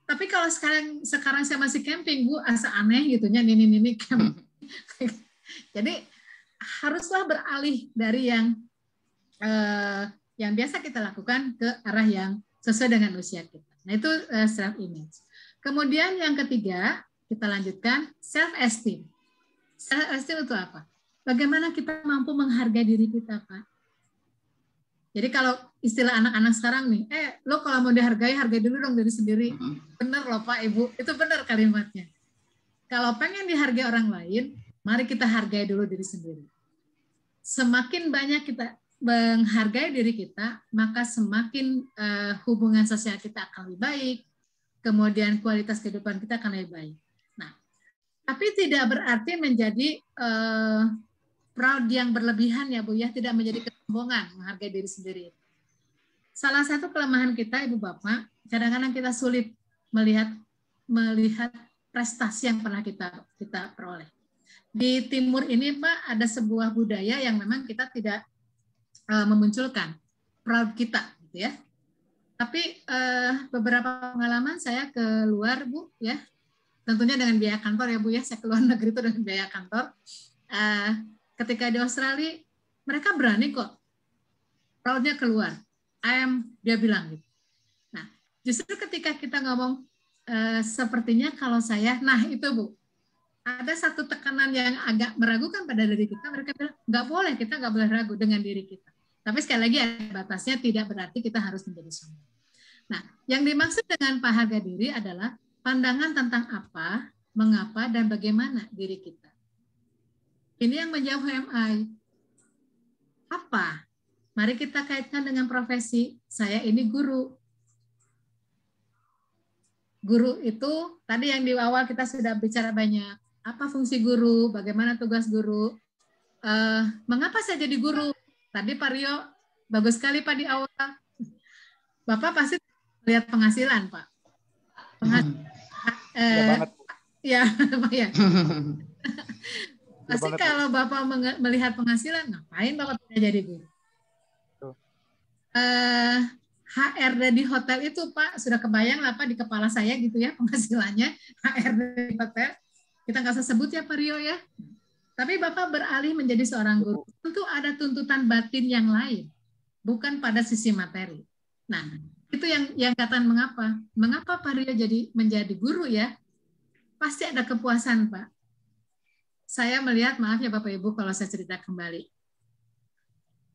Tapi kalau sekarang saya masih camping Bu, asa aneh gitunya nini camping. Jadi haruslah beralih dari yang biasa kita lakukan ke arah yang sesuai dengan usia kita. Nah itu self image. Kemudian yang ketiga kita lanjutkan self esteem. Self esteem itu apa? Bagaimana kita mampu menghargai diri kita, Pak? Jadi kalau istilah anak-anak sekarang nih, lo kalau mau dihargai, hargai dulu dong diri sendiri. Bener loh Pak, Ibu. Itu benar kalimatnya. kalau pengen dihargai orang lain, mari kita hargai dulu diri sendiri. Semakin banyak kita menghargai diri kita, maka semakin hubungan sosial kita akan lebih baik, kemudian kualitas kehidupan kita akan lebih baik. Nah, tapi tidak berarti menjadi proud yang berlebihan ya Bu ya, tidak menjadi kesombongan menghargai diri sendiri. Salah satu kelemahan kita Ibu Bapak, kadang-kadang kita sulit melihat prestasi yang pernah kita peroleh. Di timur ini Pak ada sebuah budaya yang memang kita tidak memunculkan proud kita gitu ya. Tapi beberapa pengalaman saya keluar Bu ya, tentunya dengan biaya kantor ya Bu ya, saya keluar negeri itu dengan biaya kantor. Ketika di Australia mereka berani kok proudnya keluar, dia bilang gitu. Nah justru ketika kita ngomong sepertinya kalau saya, nah itu Bu, ada satu tekanan yang agak meragukan pada diri kita, mereka bilang nggak boleh, kita nggak boleh ragu dengan diri kita. Tapi sekali lagi ada batasnya, tidak berarti kita harus menjadi sombong. Nah, yang dimaksud dengan harga diri adalah pandangan tentang apa, mengapa, dan bagaimana diri kita. Ini yang menjawab MI. Apa? Mari kita kaitkan dengan profesi. Saya ini guru. Guru itu, tadi yang di awal kita sudah bicara banyak. Apa fungsi guru, bagaimana tugas guru. Mengapa saya jadi guru? Tadi Pak Rio, bagus sekali Pak di awal. Bapak pasti lihat penghasilan Pak. Ya, Pak ya. Pasti kalau Bapak melihat penghasilan, ngapain Bapak tidak jadi guru? HRD di hotel itu Pak, sudah kebayang lah Pak di kepala saya gitu ya penghasilannya HRD di hotel. Kita nggak usah sebut ya Pak Rio ya. Tapi Bapak beralih menjadi seorang guru. Tentu ada tuntutan batin yang lain, bukan pada sisi materi. Nah, itu yang katakan mengapa. Mengapa Pak Rio menjadi guru ya? Pasti ada kepuasan Pak. Saya melihat, maaf ya Bapak Ibu kalau saya cerita kembali.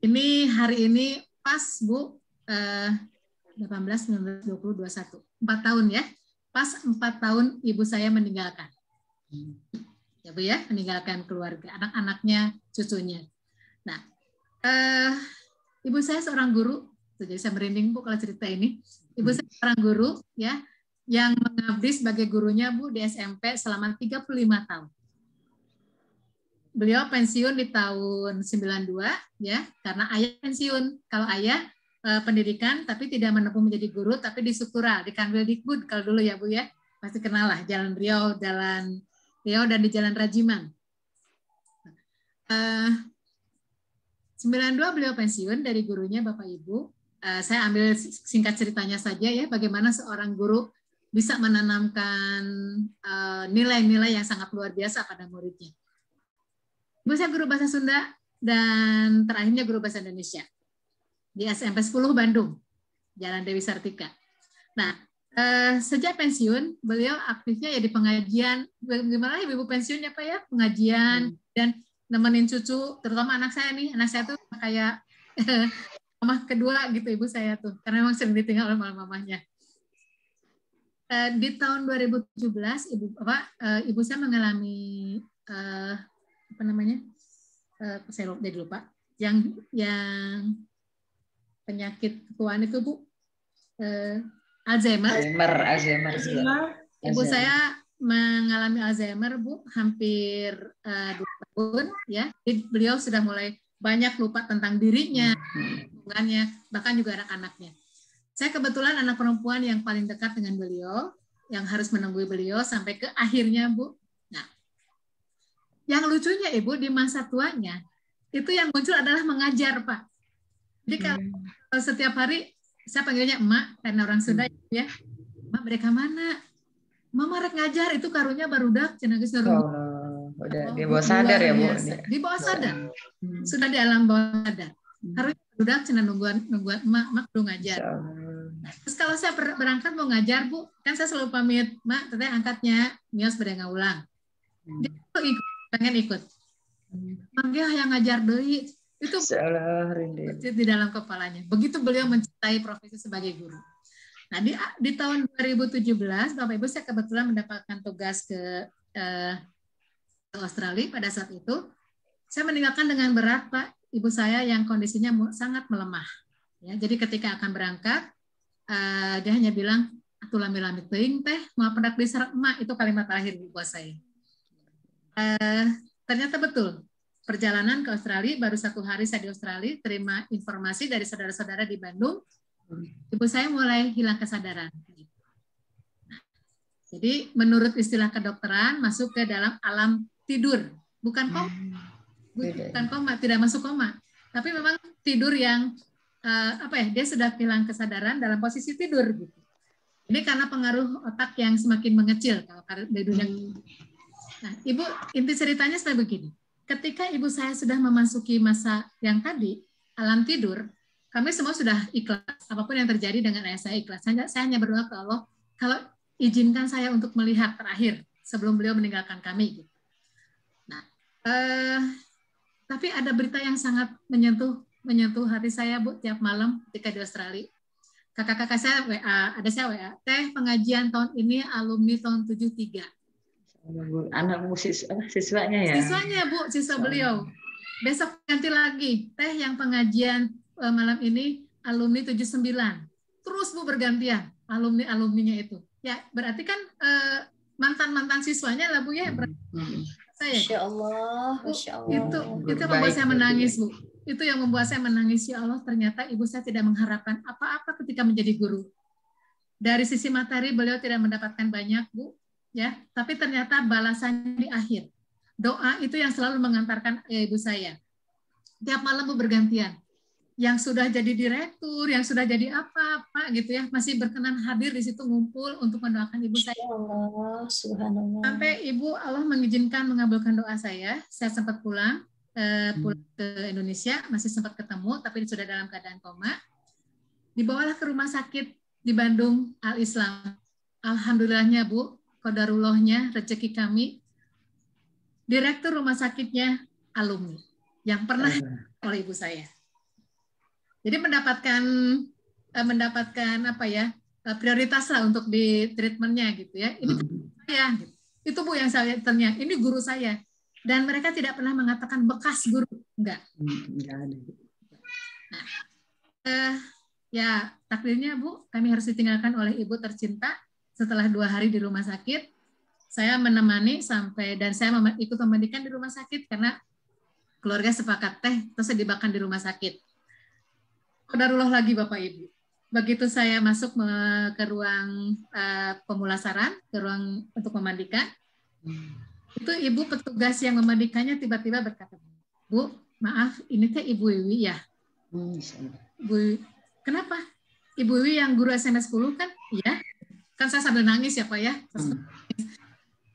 Ini hari ini pas Bu, 18, 19, 20, 21. 4 tahun ya. Pas 4 tahun ibu saya meninggalkan. Ya Bu ya, meninggalkan keluarga, anak-anaknya, cucunya. Nah, ibu saya seorang guru, jadi saya merinding Bu kalau cerita ini. Ibu saya seorang guru ya, yang mengabdi sebagai gurunya Bu di SMP selama 35 tahun. Beliau pensiun di tahun 92 ya, karena ayah pensiun. Kalau ayah pendidikan tapi tidak menempuh menjadi guru, tapi di Sukura, di Kanwil Dikbud kalau dulu ya Bu ya. Pasti kenal lah Jalan Riau, Jalan Riau dan di Jalan Rajiman. 92 beliau pensiun dari gurunya Bapak Ibu. Saya ambil singkat ceritanya saja ya, bagaimana seorang guru bisa menanamkan nilai-nilai yang sangat luar biasa pada muridnya. Ibu saya guru bahasa Sunda dan terakhirnya guru bahasa Indonesia di SMP 10 Bandung, Jalan Dewi Sartika. Nah, sejak pensiun beliau aktifnya ya di pengajian. Gimana ibu pensiunnya Pak ya, pengajian dan nemenin cucu, terutama anak saya nih. Anak saya tuh kayak mama kedua gitu ibu saya tuh, karena memang sering ditinggal oleh mamahnya. Di tahun 2017 ibu saya mengalami saya jadi lupa, yang penyakit ketuaan itu Bu, Alzheimer. Ibu saya mengalami Alzheimer Bu, hampir 2 tahun ya. Jadi beliau sudah mulai banyak lupa tentang dirinya, hubungannya, bahkan juga anak-anaknya. Saya kebetulan anak perempuan yang paling dekat dengan beliau, yang harus menunggu beliau sampai ke akhirnya Bu. Nah, yang lucunya Ibu di masa tuanya itu yang muncul adalah mengajar Pak. Jadi kalau setiap hari saya panggilnya emak karena orang Sunda ya. Emak mereka mana? Mama rek ngajar itu karunya barudak cenah geus udah di bawah sadar ya Bu. Di bawah sadar. Sudah di alam bawah sadar. Karunya barudak cenah nungguan emak kudu ngajar. Terus kalau saya berangkat mau ngajar Bu, kan saya selalu pamit, "Mak, teteh angkatnya Mios bade ngaulang." Dia pengen ikut. Manggil yang ngajar deui. Itu di dalam kepalanya. Begitu beliau mencintai profesi sebagai guru. Nah, di tahun 2017, Bapak Ibu saya kebetulan mendapatkan tugas ke ke Australia pada saat itu, saya meninggalkan dengan berat, Pak, ibu saya yang kondisinya sangat melemah. Ya, jadi ketika akan berangkat, dia hanya bilang, "Atuh lami-lami teuing teh, mau pendak diserang emak," itu kalimat terakhir buat saya. Ternyata betul. Perjalanan ke Australia, baru 1 hari saya di Australia, terima informasi dari saudara-saudara di Bandung, ibu saya mulai hilang kesadaran. Jadi menurut istilah kedokteran, masuk ke dalam alam tidur, bukan koma. Bukan koma, tidak masuk koma. Tapi memang tidur yang dia sudah hilang kesadaran dalam posisi tidur gitu. Ini karena pengaruh otak yang semakin mengecil kalau dari dunia. Nah, Ibu, inti ceritanya seperti begini. Ketika ibu saya sudah memasuki masa yang tadi, alam tidur, kami semua sudah ikhlas. Apapun yang terjadi dengan ayah saya ikhlas. Saya hanya berdoa ke Allah, kalau izinkan saya untuk melihat terakhir sebelum beliau meninggalkan kami. Nah, tapi ada berita yang sangat menyentuh hati saya, Bu, tiap malam ketika di Australia. Kakak-kakak saya WA, ada saya WA, teh pengajian tahun ini alumni tahun 73. Anak siswanya ya? Siswanya, Bu, siswa beliau. Besok ganti lagi, teh yang pengajian malam ini alumni 79. Terus, Bu, bergantian alumni-alumninya itu. Ya, berarti kan mantan-mantan siswanya lah, Bu, ya. Saya. Masya Allah, Masya Allah. Itu yang membuat saya menangis, Bu. Itu yang membuat saya menangis, ya Allah, ternyata ibu saya tidak mengharapkan apa-apa ketika menjadi guru. Dari sisi materi beliau tidak mendapatkan banyak, Bu, ya, tapi ternyata balasannya di akhir. Doa itu yang selalu mengantarkan ibu saya. Tiap malam, Bu, bergantian. Yang sudah jadi direktur, yang sudah jadi apa-apa gitu ya, masih berkenan hadir di situ ngumpul untuk mendoakan ibu saya. Allah, subhanallah. Sampai ibu Allah mengizinkan mengabulkan doa saya sempat pulang ke Indonesia, masih sempat ketemu, tapi sudah dalam keadaan koma. Dibawalah ke rumah sakit di Bandung, Al-Islam. Alhamdulillahnya, Bu, qadarullahnya, rezeki kami, direktur rumah sakitnya alumni yang pernah oleh ibu saya. Jadi mendapatkan apa ya, prioritas lah untuk di treatmentnya gitu ya. Ini saya, gitu. Itu, Bu, yang saya ternyata ini guru saya. Dan mereka tidak pernah mengatakan bekas guru, enggak. Nah, ya takdirnya, Bu, kami harus ditinggalkan oleh ibu tercinta. Setelah 2 hari di rumah sakit, saya menemani sampai, dan saya ikut memandikan di rumah sakit karena keluarga sepakat terus dibakan di rumah sakit. Qadarullah lagi, Bapak Ibu. Begitu saya masuk ke ruang pemulasaran, ke ruang untuk memandikan, itu ibu petugas yang memandikannya tiba-tiba berkata, "Bu, maaf, ini teh Ibu Wiwi ya?" Bu, kenapa? Ibu Wiwi yang guru SMS 10 kan? Iya. Kan saya sambil nangis ya, Pak ya.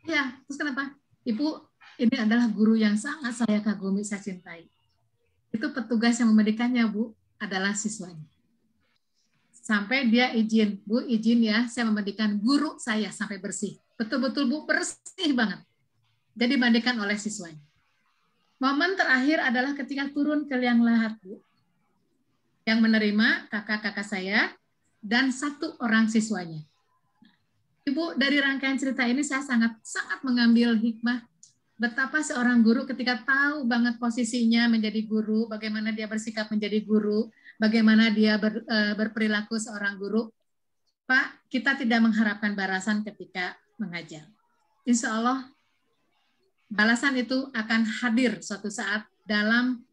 Iya, terus kenapa? Ibu, ini adalah guru yang sangat saya kagumi, saya cintai. Itu petugas yang memandikannya, Bu, adalah siswanya. Sampai dia izin, "Bu, izin ya, saya memandikan guru saya sampai bersih." Betul-betul, Bu, bersih banget. Jadi dimandikan oleh siswanya. Momen terakhir adalah ketika turun ke liang lahat, Bu. Yang menerima kakak-kakak saya dan 1 orang siswanya. Ibu, dari rangkaian cerita ini saya sangat mengambil hikmah betapa seorang guru ketika tahu banget posisinya menjadi guru, bagaimana dia bersikap menjadi guru, bagaimana dia berperilaku seorang guru. Pak, kita tidak mengharapkan balasan ketika mengajar. Insya Allah balasan itu akan hadir suatu saat dalam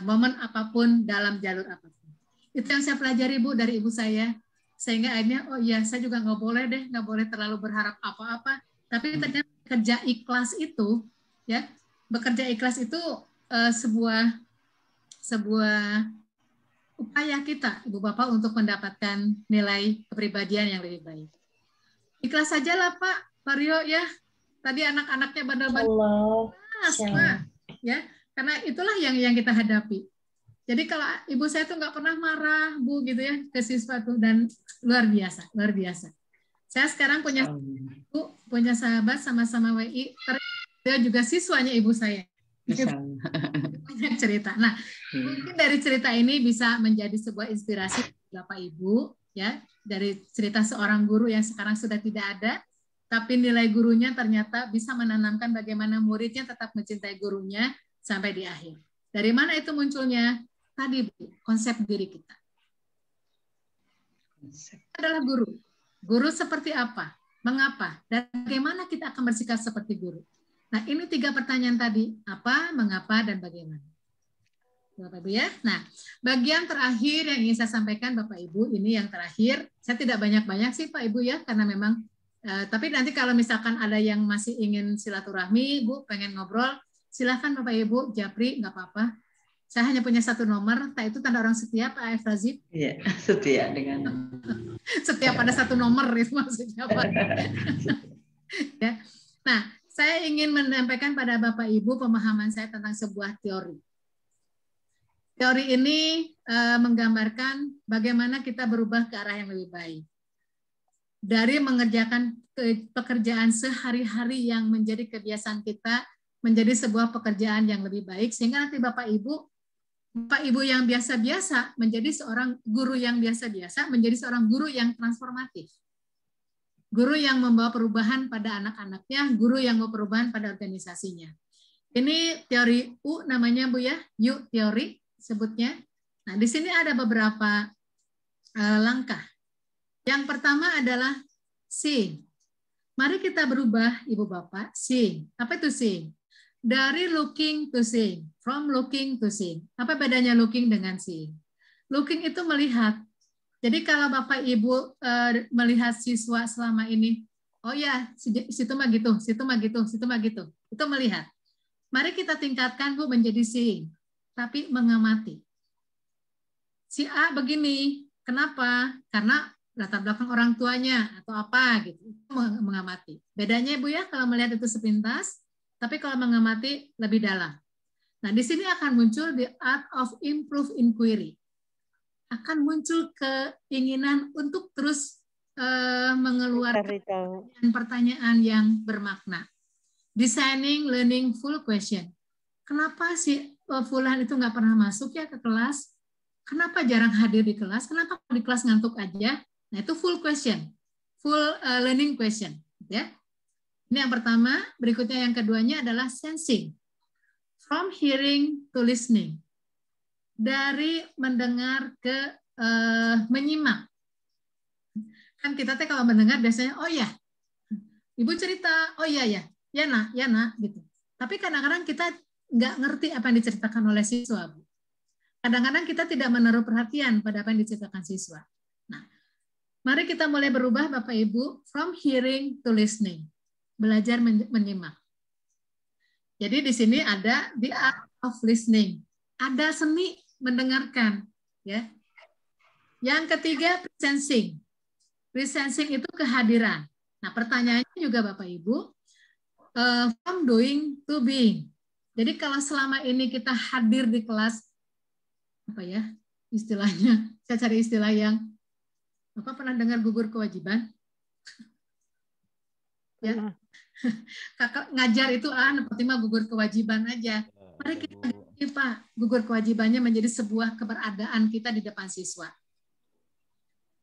momen apapun, dalam jalur apapun. Itu yang saya pelajari, Bu, dari ibu saya. Sehingga akhirnya, oh iya, saya juga nggak boleh terlalu berharap apa-apa. Tapi ternyata bekerja ikhlas itu, ya, bekerja ikhlas itu sebuah upaya kita, Ibu Bapak, untuk mendapatkan nilai kepribadian yang lebih baik. Ikhlas sajalah, Pak Mario, ya. Tadi anak-anaknya bandel-bandel, ya, karena itulah yang kita hadapi. Jadi kalau ibu saya tuh nggak pernah marah, Bu, gitu ya, ke siswa tuh, dan luar biasa. Saya sekarang punya sahabat sama-sama WI, dia juga siswanya ibu saya. Banyak cerita. Nah, mungkin dari cerita ini bisa menjadi sebuah inspirasi Bapak Ibu, ya, dari cerita seorang guru yang sekarang sudah tidak ada, tapi nilai gurunya ternyata bisa menanamkan bagaimana muridnya tetap mencintai gurunya sampai di akhir. Dari mana itu munculnya? Tadi Bu, konsep diri kita. Adalah guru. Guru seperti apa? Mengapa? Dan bagaimana kita akan bersikap seperti guru? Nah, ini 3 pertanyaan tadi. Apa, mengapa, dan bagaimana. Bapak Ibu ya. Nah, bagian terakhir yang ingin saya sampaikan Bapak Ibu, ini yang terakhir. Saya tidak banyak-banyak sih Pak Ibu ya, karena memang, tapi nanti kalau misalkan ada yang masih ingin silaturahmi, Bu, pengen ngobrol, silahkan Bapak Ibu, Japri, nggak apa-apa. Saya hanya punya 1 nomor, itu tanda orang setia, Pak Efrazib. Iya, setia dengan. Setiap ada 1 nomor, itu maksudnya Pak. Ya. Nah, saya ingin menyampaikan pada Bapak Ibu pemahaman saya tentang sebuah teori. Teori ini menggambarkan bagaimana kita berubah ke arah yang lebih baik. Dari mengerjakan pekerjaan sehari-hari yang menjadi kebiasaan kita, menjadi sebuah pekerjaan yang lebih baik, sehingga nanti Bapak Ibu yang biasa-biasa menjadi seorang guru yang biasa-biasa, menjadi seorang guru yang transformatif. Guru yang membawa perubahan pada anak-anaknya, guru yang membawa perubahan pada organisasinya. Ini teori U namanya Bu ya, U teori sebutnya. Nah, di sini ada beberapa langkah. Yang pertama adalah seeing. Mari kita berubah Ibu Bapak, seeing. Apa itu seeing? Dari looking to seeing, from looking to seeing. Apa bedanya looking dengan seeing? Looking itu melihat. Jadi kalau Bapak Ibu melihat siswa selama ini, oh ya, situ mah gitu, situ mah gitu, situ mah gitu. Itu melihat. Mari kita tingkatkan Bu menjadi seeing, tapi mengamati. Si A begini, kenapa? Karena latar belakang orang tuanya atau apa gitu. Mengamati. Bedanya Bu ya kalau melihat itu sepintas, tapi kalau mengamati lebih dalam. Nah, di sini akan muncul the art of improved inquiry. Akan muncul keinginan untuk terus mengeluarkan pertanyaan yang bermakna. Designing learning full question. Kenapa si Fulan itu nggak pernah masuk ya ke kelas? Kenapa jarang hadir di kelas? Kenapa di kelas ngantuk aja? Nah, itu full question. Full learning question. Ya. Ini yang pertama, berikutnya yang keduanya adalah sensing. From hearing to listening. Dari mendengar ke menyimak. Kan kita kalau mendengar biasanya, oh ya, Ibu cerita, oh iya ya, ya nak, gitu. Tapi kadang-kadang kita nggak ngerti apa yang diceritakan oleh siswa, Bu. Kadang-kadang kita tidak menaruh perhatian pada apa yang diceritakan siswa. Nah, mari kita mulai berubah Bapak Ibu, from hearing to listening. Belajar menyimak. Jadi di sini ada the art of listening. Ada seni mendengarkan, ya. Yang ketiga presencing. Presencing itu kehadiran. Nah, pertanyaannya juga Bapak Ibu, from doing to being. Jadi kalau selama ini kita hadir di kelas, apa ya istilahnya? Saya cari istilah yang Bapak pernah dengar gugur kewajiban? Ya. Kakak ngajar itu seperti mah gugur kewajiban aja. Mari kita ganti Pak, gugur kewajibannya menjadi sebuah keberadaan kita di depan siswa.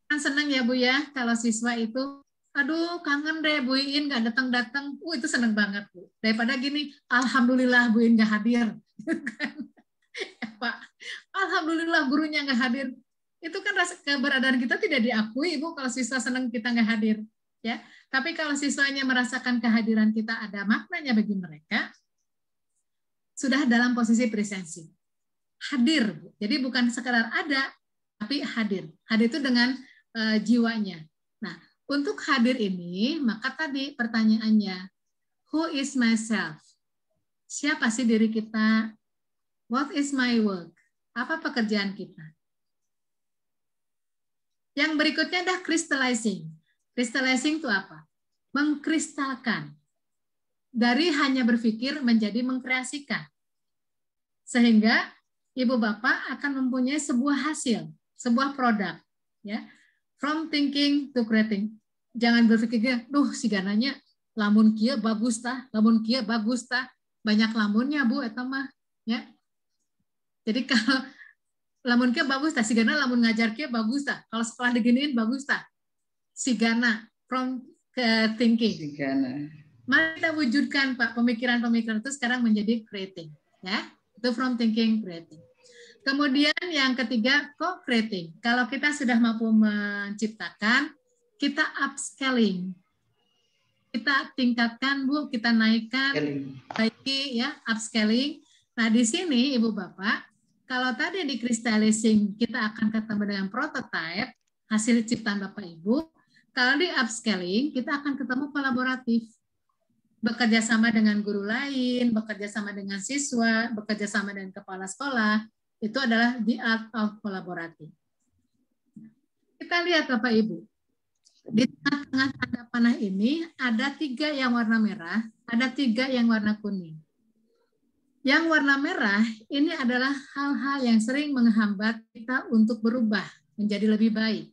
Kan senang ya Bu ya kalau siswa itu, aduh kangen deh Bu Iin nggak datang-datang. Itu seneng banget Bu. Daripada gini, alhamdulillah Bu Iin nggak hadir. Ya, Pak, alhamdulillah gurunya nggak hadir. Itu kan rasa keberadaan kita tidak diakui Bu kalau siswa senang kita nggak hadir. Ya, tapi kalau siswanya merasakan kehadiran kita ada maknanya bagi mereka, sudah dalam posisi presensi. Hadir, Bu. Jadi bukan sekedar ada, tapi hadir. Hadir itu dengan jiwanya. Nah, untuk hadir ini, maka tadi pertanyaannya, who is myself? Siapa sih diri kita? What is my work? Apa pekerjaan kita? Yang berikutnya adalah crystallizing. Crystallizing itu apa? Mengkristalkan. Dari hanya berpikir menjadi mengkreasikan. Sehingga Ibu Bapak akan mempunyai sebuah hasil, sebuah produk. Ya. From thinking to creating. Jangan berpikir, duh si gananya lamun kia bagus tah, lamun kia bagus tah. Banyak lamunnya Bu, eta mah. Ya. Jadi kalau lamun kia bagus tah, si gana lamun ngajar kia bagus tah. Kalau sekolah diginiin bagus tah. Si gana from thinking. Mari kita wujudkan Pak pemikiran-pemikiran itu sekarang menjadi creating, ya. Itu from thinking creating. Kemudian yang ketiga co-creating. Kalau kita sudah mampu menciptakan, kita upscaling. Kita tingkatkan Bu, kita naikkan, baiki ya, upscaling. Nah di sini Ibu Bapak, kalau tadi di crystallizing kita akan ketemu dengan prototype hasil ciptaan Bapak Ibu. Kalau di upscaling kita akan ketemu kolaboratif, bekerja sama dengan guru lain, bekerja sama dengan siswa, bekerja sama dengan kepala sekolah. Itu adalah the art of collaborating. Kita lihat Bapak Ibu. Di tengah-tengah tanda panah ini ada 3 yang warna merah, ada 3 yang warna kuning. Yang warna merah ini adalah hal-hal yang sering menghambat kita untuk berubah menjadi lebih baik.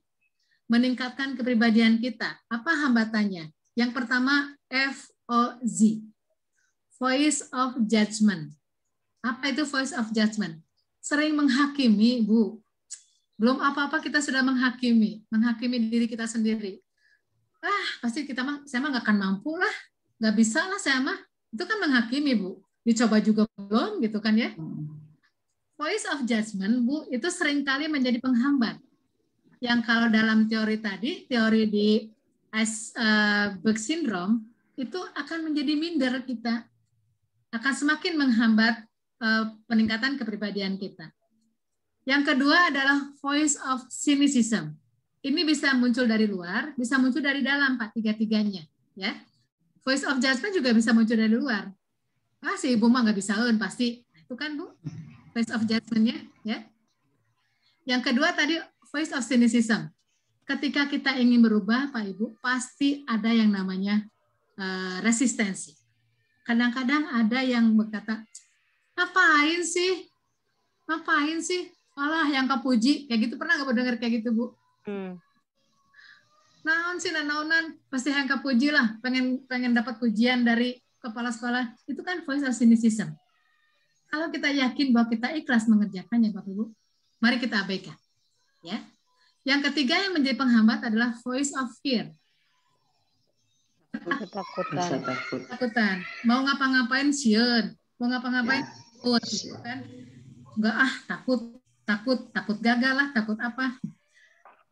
Meningkatkan kepribadian kita. Apa hambatannya? Yang pertama FOZ. Voice of Judgment. Apa itu voice of judgment? Sering menghakimi, Bu. Belum apa-apa kita sudah menghakimi diri kita sendiri. Pasti saya mah nggak akan mampu lah, nggak bisa lah saya mah. Itu kan menghakimi, Bu. Dicoba juga belum, gitu kan ya. Voice of judgment, Bu, itu seringkali menjadi penghambat. Yang kalau dalam teori tadi, teori di Iceberg Syndrome, itu akan menjadi minder kita. Akan semakin menghambat peningkatan kepribadian kita. Yang kedua adalah voice of cynicism. Ini bisa muncul dari luar, bisa muncul dari dalam, Pak, 3-tiganya. Ya. Voice of judgment juga bisa muncul dari luar. Si Ibu mah nggak bisa pasti. Itu kan, Bu, voice of judgment-nya. Ya. Yang kedua tadi, voice of cynicism. Ketika kita ingin berubah, Pak Ibu, pasti ada yang namanya resistensi. Kadang-kadang ada yang berkata, ngapain sih? Alah, yang kepuji. Kayak gitu, pernah nggak dengar kayak gitu, Bu? Naon sih, naonan. Pasti yang kepuji lah. Pengen dapat pujian dari kepala sekolah. Itu kan voice of cynicism. Kalau kita yakin bahwa kita ikhlas mengerjakannya, Bapak Ibu, mari kita abaikan. Ya. Yang ketiga yang menjadi penghambat adalah voice of fear. Ketakutan. Mau ngapa-ngapain sieun, mau ngapa-ngapain takut, kan? Enggak takut gagal lah, takut apa?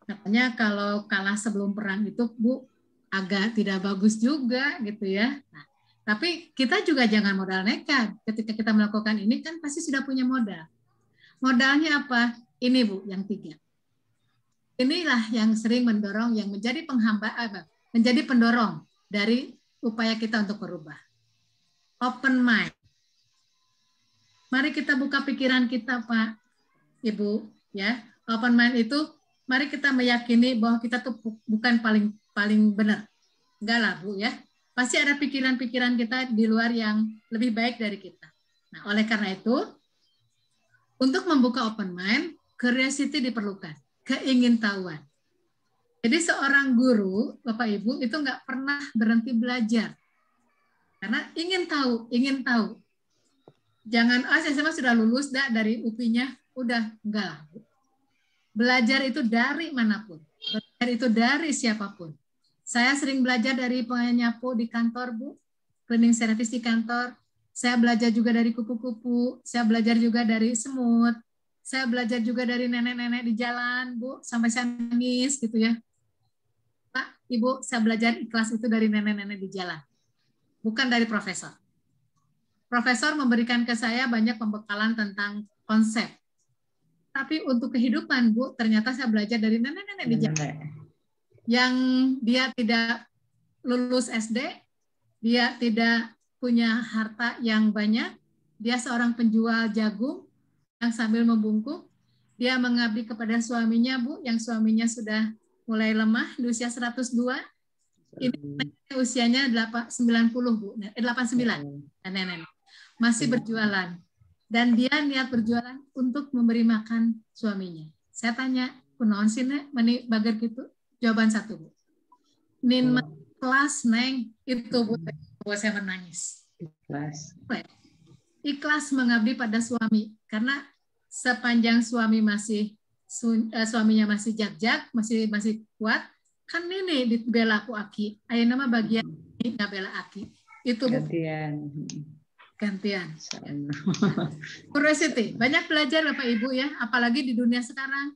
Katanya kalau kalah sebelum perang itu, Bu, agak tidak bagus juga gitu ya. Nah, tapi kita juga jangan modal nekat. Ketika kita melakukan ini kan pasti sudah punya modal. Modalnya apa? Ini, Bu, yang 3. Inilah yang sering mendorong, yang menjadi penghambat, menjadi pendorong dari upaya kita untuk berubah. Open mind. Mari kita buka pikiran kita, Pak, Ibu, ya. Open mind itu, mari kita meyakini bahwa kita tuh bukan paling benar. Enggak lah, Bu, ya. Pasti ada pikiran-pikiran kita di luar yang lebih baik dari kita. Nah, oleh karena itu, untuk membuka open mind, curiosity diperlukan, keingintahuan. Jadi seorang guru, Bapak Ibu, itu nggak pernah berhenti belajar. Karena ingin tahu. Jangan, SMA sudah lulus dari UPI-nya, udah, enggak lah. Belajar itu dari manapun. Belajar itu dari siapapun. Saya sering belajar dari penyapu di kantor, Bu. Cleaning service di kantor. Saya belajar juga dari kupu-kupu. Saya belajar juga dari semut. Saya belajar juga dari nenek-nenek di jalan, Bu. Sampai saya nangis gitu ya. Pak, Ibu, saya belajar ikhlas itu dari nenek-nenek di jalan. Bukan dari profesor. Profesor memberikan ke saya banyak pembekalan tentang konsep. Tapi untuk kehidupan, Bu, ternyata saya belajar dari nenek-nenek di jalan. Yang dia tidak lulus SD, dia tidak punya harta yang banyak, dia seorang penjual jagung yang sambil membungkuk, dia mengabdi kepada suaminya, Bu, yang suaminya sudah mulai lemah di usia 102. Ini usianya 90, Bu. 89. Nenek-nenek. Masih berjualan. Dan dia niat berjualan untuk memberi makan suaminya. Saya tanya, kunaon sih nek meni bager gitu? Jawaban 1, Bu. Nin kelas, Neng. Itu, Bu, buat saya menangis. Ikhlas mengabdi pada suami. Karena sepanjang suaminya masih jag-jag, masih kuat, kan ini dibela ku aki. Aya nama bagian nggak bela aki. Itu gantian. Curiosity, banyak belajar Bapak Ibu ya, apalagi di dunia sekarang.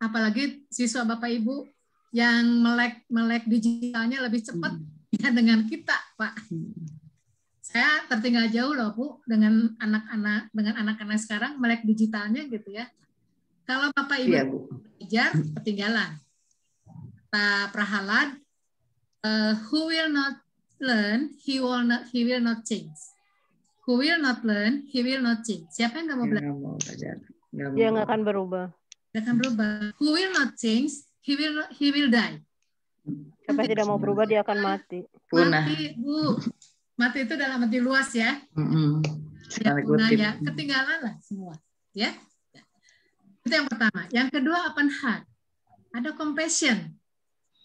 Apalagi siswa Bapak Ibu yang melek digitalnya lebih cepat ya dengan kita, Pak. Saya tertinggal jauh loh, Bu, dengan anak-anak sekarang melek digitalnya gitu ya. Kalau Bapak Ibu belajar, ketinggalan. Kata Prahalad, who will not learn, he will not change. Who will not learn, he will not change. Siapa yang nggak mau belajar? Dia nggak akan berubah. Nggak akan berubah. Who will not change, he will die. Siapa yang tidak mau berubah, dia akan mati. Mati, Bu. Mati itu dalam arti luas ya. Ya, punah ya. Ketinggalan lah semua. Ya. Itu yang pertama. Yang kedua, open heart. Ada compassion.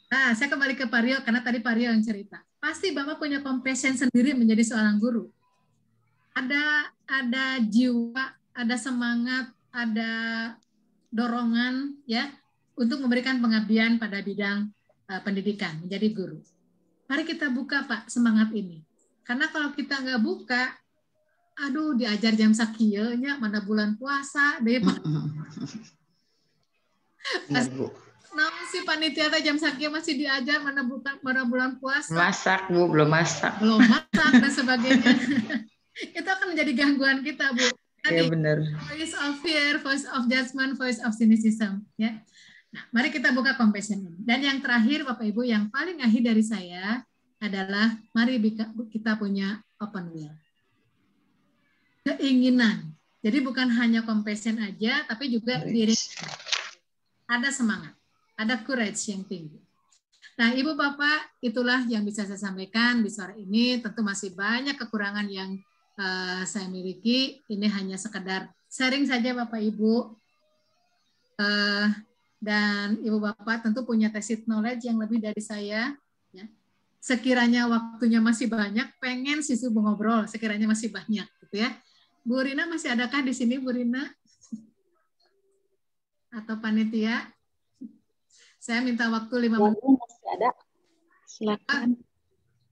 Nah, saya kembali ke Pak Rio, karena tadi Pak Rio yang cerita. Pasti Bapak punya compassion sendiri menjadi seorang guru. Ada jiwa, ada semangat, ada dorongan ya untuk memberikan pengabdian pada bidang pendidikan, menjadi guru. Mari kita buka Pak semangat ini. Karena kalau kita nggak buka, aduh diajar jam sakieunya mana bulan puasa deh Pak. Nah, si panitia jam sakieu masih diajar mana bulan puasa. Masak Bu, belum masak. Belum masak dan sebagainya. Itu akan menjadi gangguan kita, Bu. Iya benar. Voice of fear, voice of judgment, voice of cynicism. Ya. Nah, mari kita buka compassion ini. Dan yang terakhir, Bapak Ibu, yang paling akhir dari saya adalah mari kita punya open will. Keinginan. Jadi bukan hanya compassion aja, tapi juga diri ada semangat, ada courage yang tinggi. Nah, Ibu Bapak, itulah yang bisa saya sampaikan di sore ini. Tentu masih banyak kekurangan yang saya miliki. Ini hanya sekedar sharing saja Bapak Ibu. Dan Ibu Bapak tentu punya tacit knowledge yang lebih dari saya. Ya. Sekiranya waktunya masih banyak, pengen sisi ngobrol, sekiranya masih banyak. Gitu ya. Bu Rina masih adakah di sini, Bu Rina? Atau panitia? Saya minta waktu 5 menit. Masih ada. Silakan.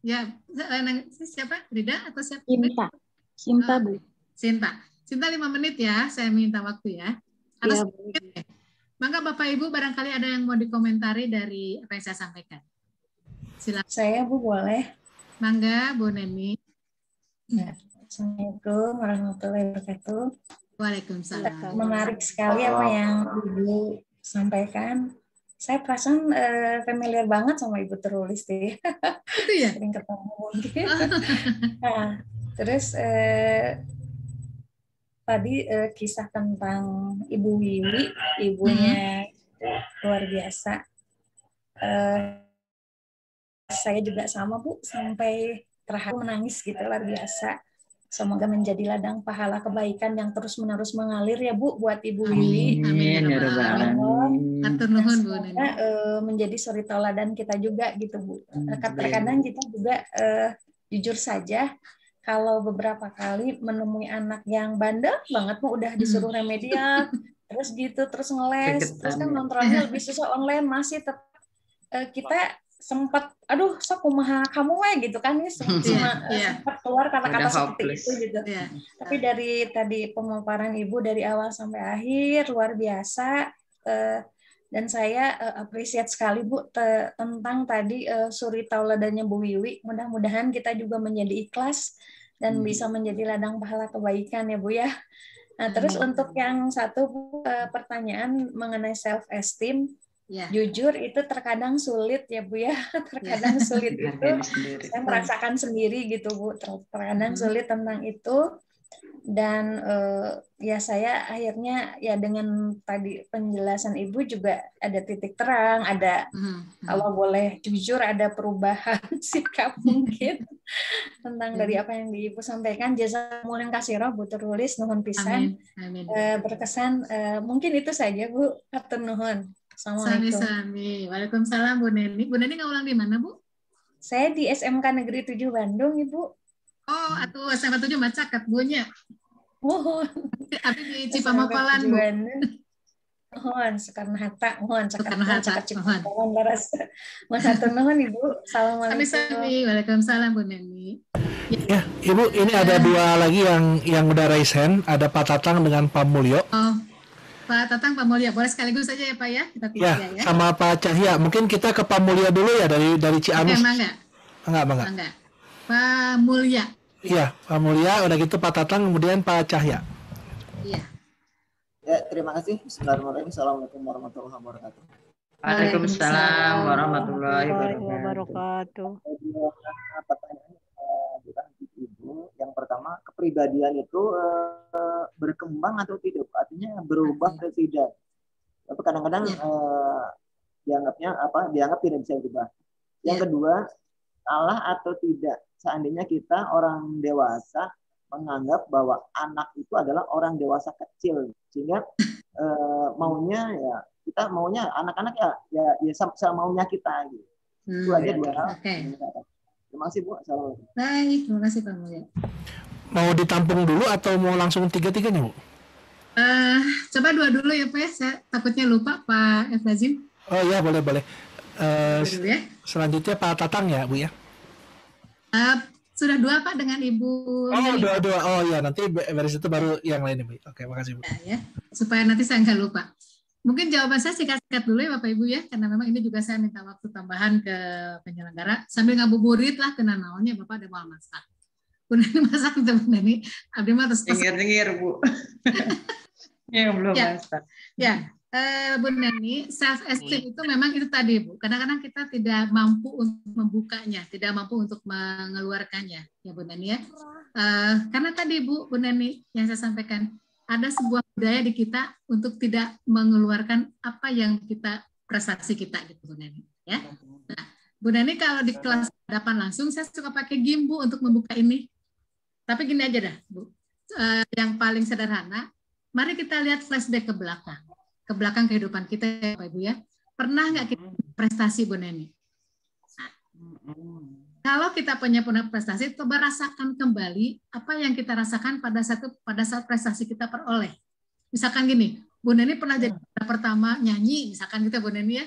Ya, siapa? Rida atau siapa? Sinta, Bu. Sinta 5 menit ya, saya minta waktu ya. Harus ya, Maka Bapak Ibu barangkali ada yang mau dikomentari dari apa yang saya sampaikan. Silakan. Saya Bu boleh. Mangga Bu Neni. Ya. Assalamualaikum warahmatullahi wabarakatuh. Waalaikumsalam. Menarik sekali apa yang Ibu sampaikan. Saya perasaan familiar banget sama Ibu Terulis deh. Itu ya? Sering ketemu mungkin. Nah, terus tadi kisah tentang Ibu Wiwi, ibunya luar biasa. Saya juga sama Bu, sampai terharu menangis gitu, luar biasa. Semoga menjadi ladang pahala kebaikan yang terus-menerus mengalir ya Bu buat Ibu Wiwi. Amin. Atur nuhun Bu. Menjadi suri tauladan kita juga gitu Bu. Terkadang kita juga jujur saja kalau beberapa kali menemui anak yang bandel banget Bu, udah disuruh remedial, terus gitu, terus ngeles, terus kan nontonnya lebih susah online, masih tetap kita sempat sok kumaha kamu gitu kan ini sempat keluar kata-kata seperti itu gitu. Tapi dari tadi pemaparan Ibu dari awal sampai akhir luar biasa, dan saya appreciate sekali Bu tentang tadi suri tauladannya Bu Wiwi. Mudah-mudahan kita juga menjadi ikhlas dan bisa menjadi ladang pahala kebaikan ya Bu ya. Nah, terus untuk yang satu Bu, pertanyaan mengenai self esteem. Ya. Jujur itu terkadang sulit ya Bu ya, terkadang sulit itu saya merasakan sendiri gitu Bu, terkadang sulit tentang itu, dan ya saya akhirnya ya dengan tadi penjelasan Ibu juga ada titik terang, ada kalau boleh jujur ada perubahan sikap mungkin tentang dari apa yang Ibu sampaikan. Jazakumullah khairan Bu Terulis, nuhun pisan. Berkesan, mungkin itu saja Bu, atur nuhun. Sami. Waalaikumsalam Bu Neni. Bu Neni ngaulang di mana Bu? Saya di SMK Negeri 7 Bandung Ibu. Oh, atuh SMK 7 Macakat Bu nya. Oh. Tapi di Cipamakolan Bu. Mohon Soekarno Hatta, mohon Soekarno Hatta, mohon laras. Mohon Ibu. Assalamualaikum. Sami-sami. Waalaikumsalam Bu Neni. Ya, Ibu, ini ada dua lagi yang udah raise hand, ada Pak Tatang dengan Pak Mulyo. Oh, Pak Tatang, Pak Mulyo, boleh sekaligus saja ya Pak ya? Kita ya, sama Pak Cahya. Mungkin kita ke Pak Mulyo dulu ya dari Ciamis. Enggak. Pak Mulya. Iya, Pak Mulya, udah gitu Pak Tatang, kemudian Pak Cahya. Iya. Ya, terima kasih. Bismillahirrahmanirrahim. Assalamualaikum warahmatullahi wabarakatuh. Waalaikumsalam warahmatullahi wabarakatuh. Pertanyaan Ibu, yang pertama, kepribadian itu berkembang atau tidak? Artinya berubah atau tidak? Tapi kadang-kadang dianggap tidak bisa berubah. Yang kedua, salah atau tidak? Seandainya kita orang dewasa menganggap bahwa anak itu adalah orang dewasa kecil, sehingga kita maunya anak-anak ya sama maunya kita gitu. Itu aja dua hal. Terima kasih Bu. Assalamualaikum. Baik, terima kasih Pak Mulya. Mau ditampung dulu atau mau langsung tiga-tiganya Bu? Coba dua dulu ya Pak ya. Saya takutnya lupa Pak Eflazim. Oh iya, boleh. Selanjutnya Pak Tatang ya Bu ya. Sudah dua Pak dengan Ibu. Oh, dua. Oh ya, nanti beres itu baru yang lain Bu. Oke, makasih Bu. Ya, supaya nanti saya nggak lupa. Mungkin jawaban saya singkat-singkat dulu ya Bapak Ibu ya, karena memang ini juga saya minta waktu tambahan ke penyelenggara sambil ngabuburit lah kena naonnya Bapak ada mau masak. Bu Neni masak itu Bu Neni. Abdi mah terus dengar Bu. Yang belum masak. Ya. Bu Neni, self esteem itu memang itu tadi Bu. Kadang-kadang kita tidak mampu untuk membukanya, tidak mampu untuk mengeluarkannya, ya Bu Neni ya. Karena tadi Bu Neni yang saya sampaikan, ada sebuah budaya di kita untuk tidak mengeluarkan apa yang kita prestasi kita gitu Bu Neni, ya. Nah, Bu Neni kalau di kelas hadapan langsung saya suka pakai GIMP Bu untuk membuka ini. Tapi gini aja dah Bu. Yang paling sederhana, mari kita lihat flashback ke belakang kehidupan kita ya Pak Ibu ya. Pernah nggak kita prestasi Bu Neni? Nah, kalau kita punya prestasi, coba rasakan kembali apa yang kita rasakan pada saat prestasi kita peroleh. Misalkan gini, Bu Neni pernah jadi juara pertama nyanyi, misalkan gitu Bu Neni ya.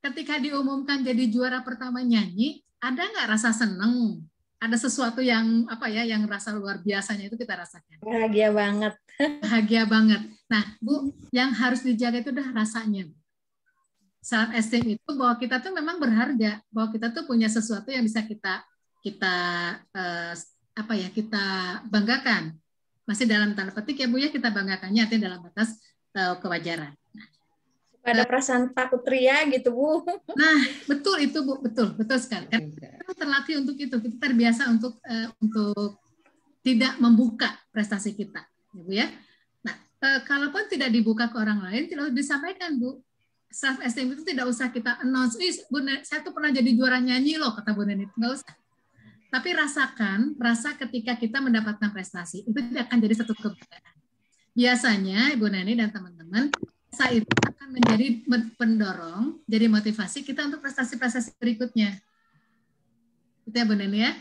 Ketika diumumkan jadi juara pertama nyanyi, ada nggak rasa seneng? Ada sesuatu yang yang rasa luar biasanya itu kita rasakan. Bahagia banget. Bahagia banget. Nah, Bu, yang harus dijaga itu udah rasanya. Self esteem itu bahwa kita tuh memang berharga, bahwa kita tuh punya sesuatu yang bisa kita banggakan. Masih dalam tanda petik ya Bu ya, kita banggakannya artinya dalam batas kewajaran. Ada perasaan takut ria gitu Bu. Nah, betul itu Bu, betul sekali. Kita terlatih untuk itu, kita terbiasa untuk tidak membuka prestasi kita, ya Bu ya. Nah, kalaupun tidak dibuka ke orang lain, tidak harus disampaikan Bu. Self esteem itu tidak usah kita announce, Bu, saya tuh pernah jadi juara nyanyi loh, kata Bu Neni, nggak usah. Tapi rasa ketika kita mendapatkan prestasi itu tidak akan jadi satu kebanggaan. Biasanya Bu Neni dan teman-teman, saya itu akan menjadi pendorong, jadi motivasi kita untuk prestasi-prestasi berikutnya. Itu ya Bu Neni ya.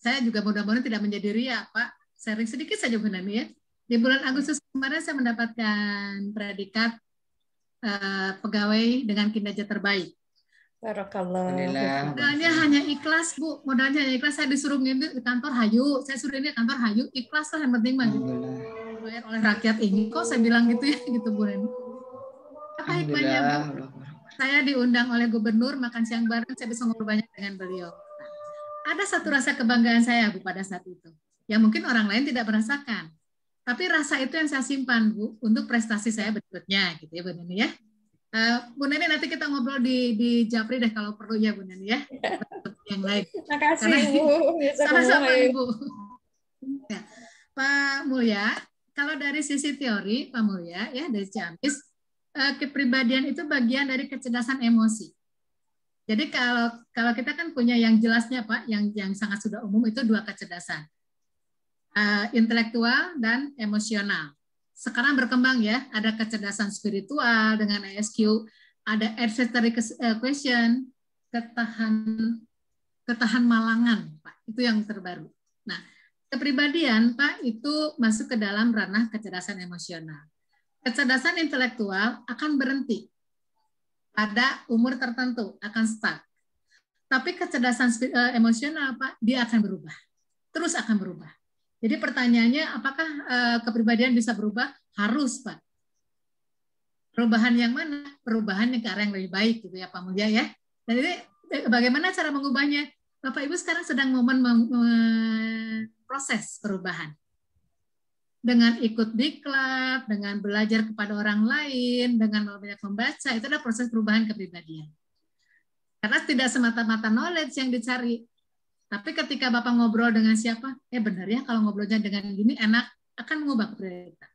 Saya juga mudah-mudahan tidak menjadi ria, Pak. Sharing sedikit saja Bu Neni ya. Di bulan Agustus kemarin saya mendapatkan predikat pegawai dengan kinerja terbaik. Barakallah. Modalnya hanya ikhlas Bu, modalnya hanya ikhlas. Saya disuruh ngintip di kantor hayu, saya suruh ini kantor hayu, ikhlas lah yang penting mah gitu. Oleh rakyat ini, kok saya bilang gitu ya, gitu Bu Neni. Apa hikmahnya Bu? Saya diundang oleh gubernur makan siang bareng, saya bisa ngobrol banyak dengan beliau. Nah, ada satu rasa kebanggaan saya Bu pada saat itu, yang mungkin orang lain tidak merasakan. Tapi rasa itu yang saya simpan Bu untuk prestasi saya berikutnya, gitu ya Bu Neni ya. Bu Neni nanti kita ngobrol di Japri deh kalau perlu ya Bu Neni ya. Yang lain. Terima kasih Bu. Sama-sama Ibu. Ya. Pak Mulya, kalau dari sisi teori Pak Mulya ya dari Ciamis, kepribadian itu bagian dari kecerdasan emosi. Jadi kalau kita kan punya yang jelasnya Pak, yang sangat sudah umum itu dua kecerdasan. Intelektual dan emosional. Sekarang berkembang ya, ada kecerdasan spiritual dengan ISQ, ada adversary question, ketahan malangan, Pak. Itu yang terbaru. Nah, kepribadian, Pak, itu masuk ke dalam ranah kecerdasan emosional. Kecerdasan intelektual akan berhenti pada umur tertentu, akan stuck. Tapi kecerdasan emosional, Pak, dia akan berubah. Terus akan berubah. Jadi pertanyaannya, apakah kepribadian bisa berubah? Harus, Pak. Perubahan yang mana? Perubahan yang ke arah yang lebih baik, gitu ya, Pak Mulya ya. Dan ini bagaimana cara mengubahnya? Bapak Ibu sekarang sedang momen proses perubahan. Dengan ikut diklat, dengan belajar kepada orang lain, dengan banyak membaca, itu adalah proses perubahan kepribadian. Karena tidak semata-mata knowledge yang dicari. Tapi ketika Bapak ngobrol dengan siapa, benar ya kalau ngobrolnya dengan gini enak, akan mengubah kepribadian.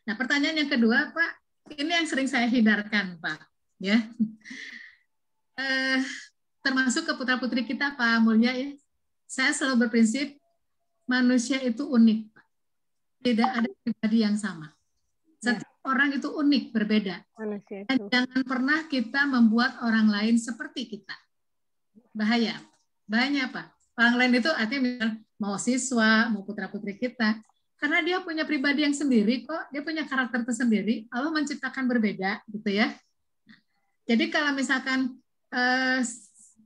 Nah, pertanyaan yang kedua, Pak, ini yang sering saya hindarkan, Pak, ya. Termasuk ke putra-putri kita, Pak Mulya ya. Saya selalu berprinsip manusia itu unik, Pak. Tidak ada pribadi yang sama. Setiap orang itu unik, berbeda. Dan jangan pernah kita membuat orang lain seperti kita. Bahaya. Bahayanya apa? Orang lain itu artinya misalnya mau siswa, mau putra-putri kita. Karena dia punya pribadi yang sendiri kok, dia punya karakter tersendiri, Allah menciptakan berbeda, gitu ya. Jadi kalau misalkan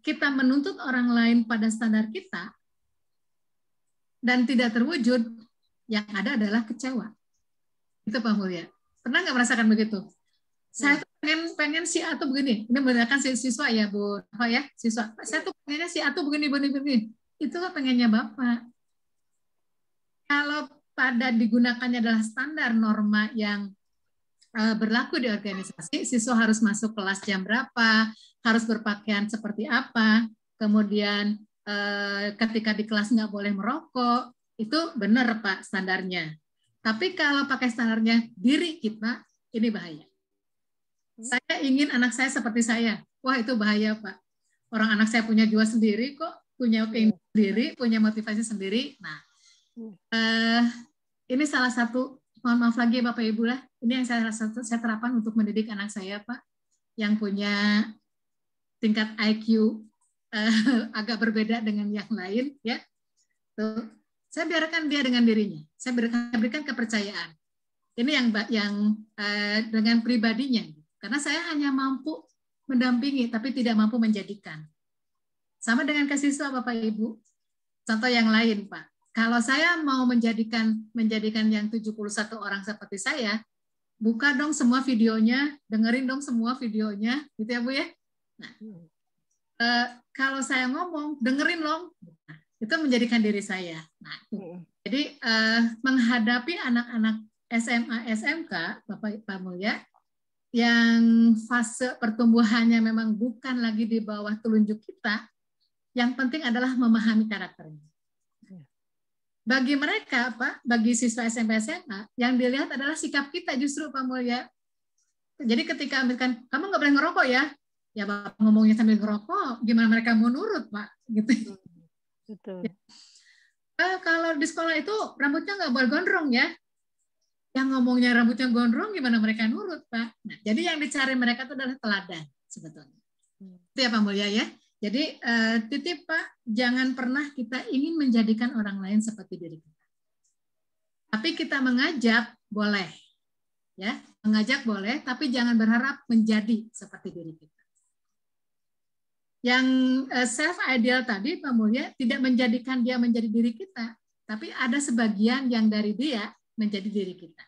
kita menuntut orang lain pada standar kita, dan tidak terwujud, yang ada adalah kecewa. Itu Pak Mulya. Pernah nggak merasakan begitu? Saya tuh pengen si A tuh begini. Ini menggunakan siswa ya, Bu. Oh ya, siswa. Saya tuh pengennya si A tuh begini. Itu kan pengennya Bapak. Kalau pada digunakannya adalah standar norma yang berlaku di organisasi, siswa harus masuk kelas jam berapa, harus berpakaian seperti apa, kemudian ketika di kelas nggak boleh merokok, itu benar Pak standarnya. Tapi kalau pakai standarnya diri kita, ini bahaya. Saya ingin anak saya seperti saya. Wah, itu bahaya Pak. Orang anak saya punya jiwa sendiri kok, punya keinginan sendiri, punya motivasi sendiri. Nah, ini salah satu, mohon maaf lagi ya Bapak Ibu lah, ini yang saya terapkan untuk mendidik anak saya Pak, yang punya tingkat IQ agak berbeda dengan yang lain ya. Tuh, saya biarkan dia dengan dirinya, saya berikan kepercayaan. Ini yang dengan pribadinya, karena saya hanya mampu mendampingi, tapi tidak mampu menjadikan. Sama dengan ke siswa Bapak Ibu. Contoh yang lain Pak. Kalau saya mau menjadikan yang 71 orang seperti saya, buka dong semua videonya, dengerin dong semua videonya, gitu ya Bu ya. Nah, kalau saya ngomong, dengerin dong. Nah, itu menjadikan diri saya. Nah, jadi menghadapi anak-anak SMA, SMK, Pak Mulya, yang fase pertumbuhannya memang bukan lagi di bawah telunjuk kita, yang penting adalah memahami karakternya. Bagi mereka, Pak, bagi siswa SMP SMA, yang dilihat adalah sikap kita justru, Pak Mulya. Jadi ketika misalkan, kamu nggak boleh ngerokok ya, ya Bapak ngomongnya sambil ngerokok, gimana mereka mau nurut, Pak? Gitu. Betul. Kalau di sekolah itu rambutnya nggak boleh gondrong ya, yang ngomongnya rambutnya gondrong, gimana mereka nurut, Pak? Nah, jadi yang dicari mereka itu adalah teladan, sebetulnya. Itu ya Pak Mulya ya. Jadi titip Pak, jangan pernah kita ingin menjadikan orang lain seperti diri kita. Tapi kita mengajak boleh, ya, mengajak boleh, tapi jangan berharap menjadi seperti diri kita. Yang self ideal tadi Pak Mulya tidak menjadikan dia menjadi diri kita, tapi ada sebagian yang dari dia menjadi diri kita.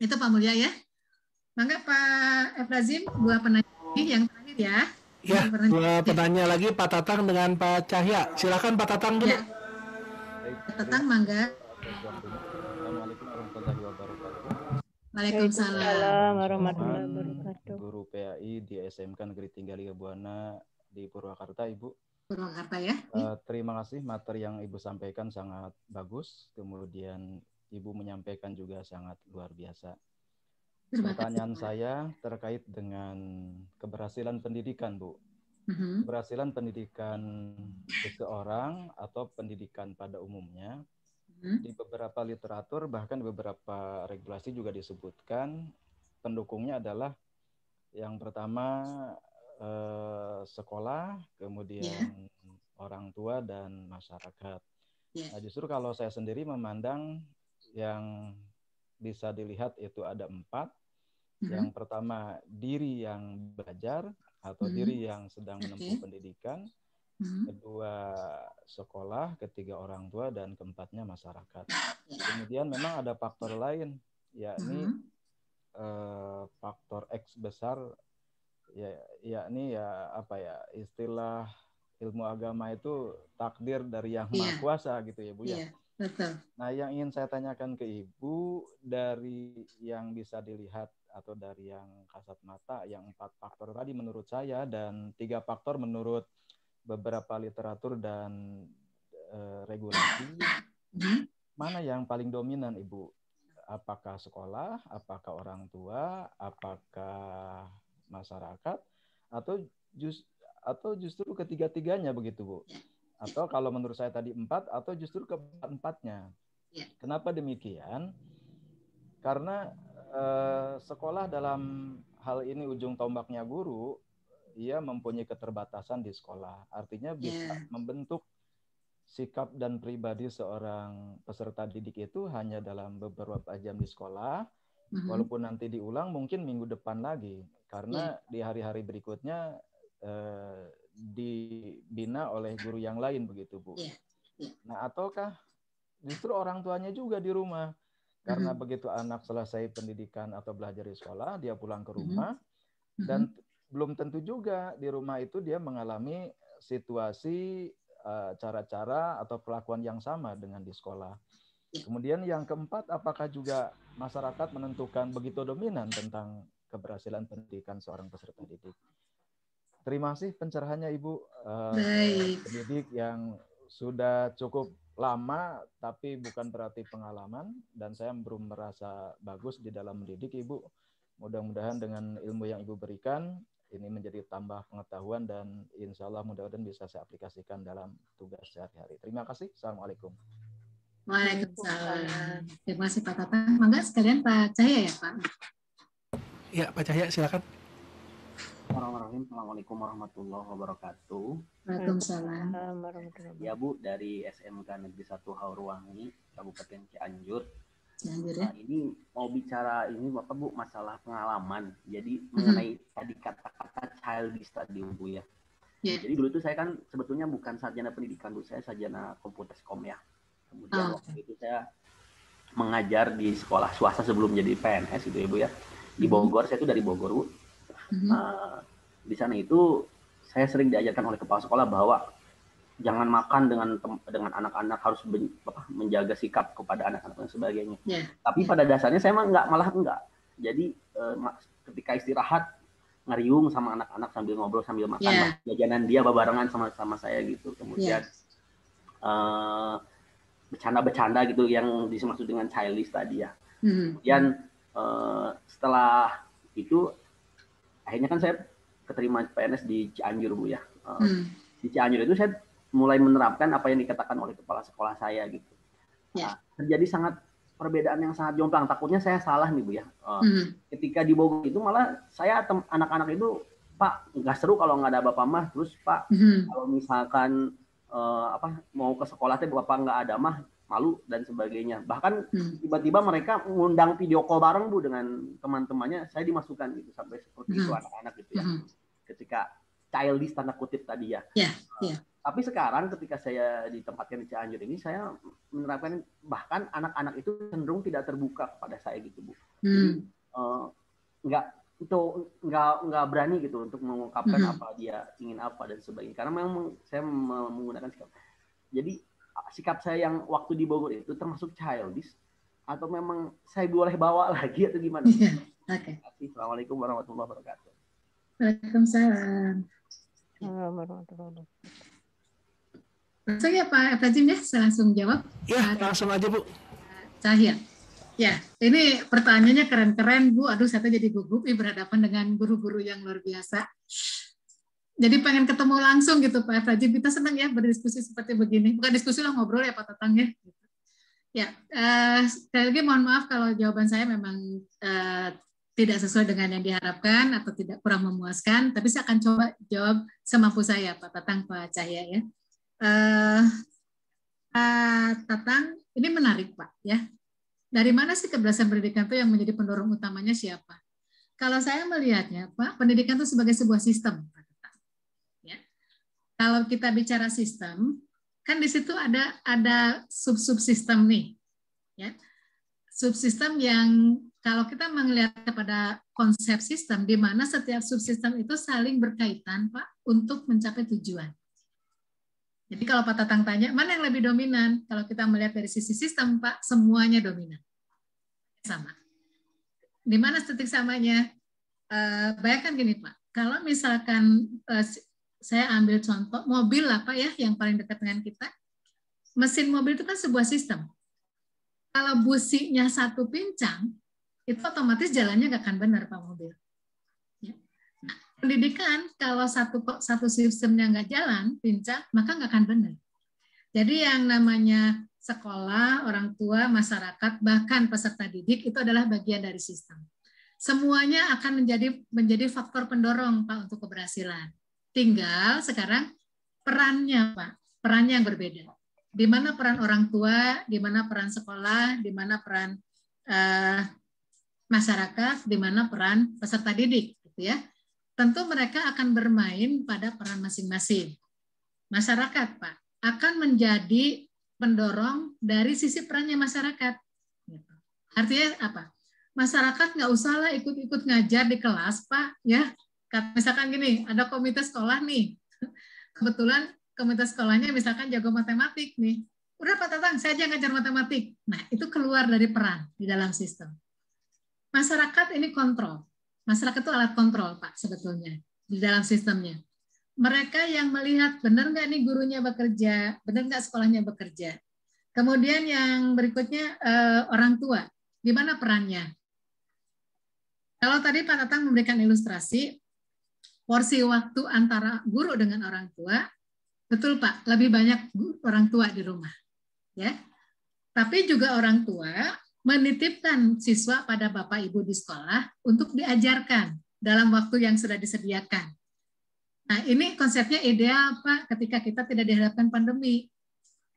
Itu Pak Mulya ya. Mangga Pak Efrazim, 2 penanya yang terakhir ya. Ya, 2 penanya lagi Pak Tatang dengan Pak Cahya. Silakan Pak Tatang dulu. Ya. Pak Tatang, mangga. Assalamualaikum warahmatullahi wabarakatuh. Waalaikumsalam warahmatullahi wabarakatuh. Guru PAI di SMK Negeri 3 Liga Buana di Purwakarta, Ibu. Purwakarta ya. Terima kasih, materi yang Ibu sampaikan sangat bagus. Kemudian Ibu menyampaikan juga sangat luar biasa. Pertanyaan saya terkait dengan keberhasilan pendidikan, Bu. Keberhasilan pendidikan seseorang atau pendidikan pada umumnya, di beberapa literatur, bahkan beberapa regulasi juga disebutkan, pendukungnya adalah yang pertama sekolah, kemudian orang tua dan masyarakat. Nah, justru kalau saya sendiri memandang yang bisa dilihat itu ada 4. Yang pertama, diri yang belajar atau diri yang sedang menempuh pendidikan. Kedua, sekolah. Ketiga, orang tua. Dan keempatnya, masyarakat. Kemudian memang ada faktor lain, yakni faktor X besar, yakni istilah ilmu agama itu takdir dari Yang Maha Kuasa gitu ya Bu ya. Betul. Nah, yang ingin saya tanyakan ke Ibu, dari yang bisa dilihat atau dari yang kasat mata, yang 4 faktor tadi menurut saya dan 3 faktor menurut beberapa literatur dan regulasi, mana yang paling dominan Ibu? Apakah sekolah, apakah orang tua, apakah masyarakat, atau justru ketiga-tiganya begitu Bu? Atau kalau menurut saya tadi 4, atau justru keempat-empatnya. Kenapa demikian? Karena sekolah dalam hal ini ujung tombaknya guru, ia mempunyai keterbatasan di sekolah. Artinya bisa membentuk sikap dan pribadi seorang peserta didik itu hanya dalam beberapa jam di sekolah, walaupun nanti diulang mungkin minggu depan lagi. Karena di hari-hari berikutnya dibina oleh guru yang lain begitu Bu. Nah, ataukah justru orang tuanya juga di rumah, karena begitu anak selesai pendidikan atau belajar di sekolah, dia pulang ke rumah dan belum tentu juga di rumah itu dia mengalami situasi cara-cara atau perlakuan yang sama dengan di sekolah. Kemudian yang keempat, apakah juga masyarakat menentukan begitu dominan tentang keberhasilan pendidikan seorang peserta didik? Terima kasih pencerahannya Ibu. Pendidik yang sudah cukup lama, tapi bukan berarti pengalaman, dan saya belum merasa bagus di dalam mendidik Ibu. Mudah-mudahan dengan ilmu yang Ibu berikan, ini menjadi tambah pengetahuan dan insya Allah mudah-mudahan bisa saya aplikasikan dalam tugas sehari-hari. Terima kasih. Assalamualaikum. Waalaikumsalam. Terima kasih Pak Tatang. Mangga sekalian Pak Cahya ya Pak. Ya Pak Cahya silakan. Assalamualaikum warahmatullahi wabarakatuh. Waalaikumsalam. Ya Bu, dari SMK Negeri 1 Hauruwangi, Kabupaten Cianjur. Ya. Ini mau bicara ini Bapak Bu, masalah pengalaman. Jadi mengenai tadi kata-kata childish tadi Bu ya. Jadi dulu itu saya kan sebetulnya bukan sarjana pendidikan Bu, saya sarjana komputerskom ya. Kemudian waktu itu saya mengajar di sekolah swasta sebelum jadi PNS gitu ya Bu ya. Di Bogor, saya itu dari Bogor Bu. Di sana itu saya sering diajarkan oleh kepala sekolah bahwa jangan makan dengan anak-anak, harus menjaga sikap kepada anak-anak dan sebagainya. Tapi pada dasarnya saya malah enggak. Jadi ketika istirahat ngeriung sama anak-anak sambil ngobrol sambil makan jajanan dia barengan sama saya gitu. Kemudian bercanda-bercanda gitu yang dimaksud dengan childish tadi ya. Kemudian setelah itu akhirnya kan saya keterima PNS di Cianjur Bu ya. Di Cianjur itu saya mulai menerapkan apa yang dikatakan oleh kepala sekolah saya gitu. Terjadi perbedaan yang sangat jomplang. Takutnya saya salah nih Bu ya. Ketika di Bogor itu malah saya anak-anak itu, Pak nggak seru kalau nggak ada Bapak mah. Terus Pak kalau misalkan mau ke sekolah teh Bapak nggak ada mah malu dan sebagainya. Bahkan tiba-tiba mereka mengundang video call bareng Bu dengan teman-temannya, saya dimasukkan gitu sampai seperti itu anak-anak gitu ya. Ketika childish tanda kutip tadi ya. Tapi sekarang ketika saya ditempatkan di Cianjur ini, saya menerapkan bahkan anak-anak itu cenderung tidak terbuka kepada saya gitu Bu. Jadi nggak berani gitu untuk mengungkapkan apa dia ingin apa dan sebagainya. Karena memang saya menggunakan sikap. Jadi sikap saya yang waktu di Bogor itu termasuk childish atau memang saya boleh bawa lagi atau gimana? Oke. Assalamualaikum warahmatullahi wabarakatuh. Waalaikumsalam. Langsung ya Pak Fajim ya, saya langsung jawab. Ya, langsung aja Bu. Cahya. Ya, ini pertanyaannya keren-keren Bu. Aduh, saya jadi gugup berhadapan dengan guru-guru yang luar biasa. Jadi pengen ketemu langsung gitu Pak Fajim. Kita senang ya berdiskusi seperti begini. Bukan diskusi lah, ngobrol ya Pak Tatang ya. Ya, sekali lagi mohon maaf kalau jawaban saya memang tidak sesuai dengan yang diharapkan atau tidak kurang memuaskan. Tapi saya akan coba jawab semampu saya Pak Tatang, Pak Cahya ya. ini menarik Pak ya. Dari mana sih keberhasilan pendidikan itu yang menjadi pendorong utamanya siapa? Kalau saya melihatnya Pak, pendidikan itu sebagai sebuah sistem. Ya. Kalau kita bicara sistem, kan di situ ada subsistem nih. Ya. Subsistem yang kalau kita melihat kepada konsep sistem, di mana setiap subsistem itu saling berkaitan Pak untuk mencapai tujuan. Jadi kalau Pak Tatang tanya, mana yang lebih dominan? Kalau kita melihat dari sisi sistem, Pak, semuanya dominan. Sama. Di mana titik samanya? Bayangkan gini, Pak. Kalau misalkan saya ambil contoh, mobil lah, Pak, ya, yang paling dekat dengan kita. Mesin mobil itu kan sebuah sistem. Kalau businya satu pincang, itu otomatis jalannya nggak akan benar, Pak, mobil. Pendidikan kalau satu sistemnya nggak jalan, pincang, maka nggak akan benar. Jadi yang namanya sekolah, orang tua, masyarakat, bahkan peserta didik itu adalah bagian dari sistem. Semuanya akan menjadi faktor pendorong Pak untuk keberhasilan. Tinggal sekarang perannya Pak, perannya yang berbeda. Di mana peran orang tua, di mana peran sekolah, di mana peran masyarakat, di mana peran peserta didik, gitu ya. Tentu mereka akan bermain pada peran masing-masing. Masyarakat, Pak, akan menjadi pendorong dari sisi perannya masyarakat. Artinya apa? Masyarakat nggak usahlah ikut-ikut ngajar di kelas, Pak. Ya, misalkan gini, ada komite sekolah nih. Kebetulan komite sekolahnya misalkan jago matematik nih. Udah Pak Tatang, saya aja ngajar matematik. Nah, itu keluar dari peran di dalam sistem. Masyarakat ini kontrol. Masyarakat itu alat kontrol, Pak, sebetulnya, di dalam sistemnya. Mereka yang melihat, benar nggak nih gurunya bekerja, benar nggak sekolahnya bekerja. Kemudian yang berikutnya, orang tua, di mana perannya? Kalau tadi Pak Tatang memberikan ilustrasi, porsi waktu antara guru dengan orang tua, betul Pak, lebih banyak orang tua di rumah. Ya. Tapi juga orang tua menitipkan siswa pada Bapak Ibu di sekolah untuk diajarkan dalam waktu yang sudah disediakan. Nah, ini konsepnya ideal Pak ketika kita tidak dihadapkan pandemi.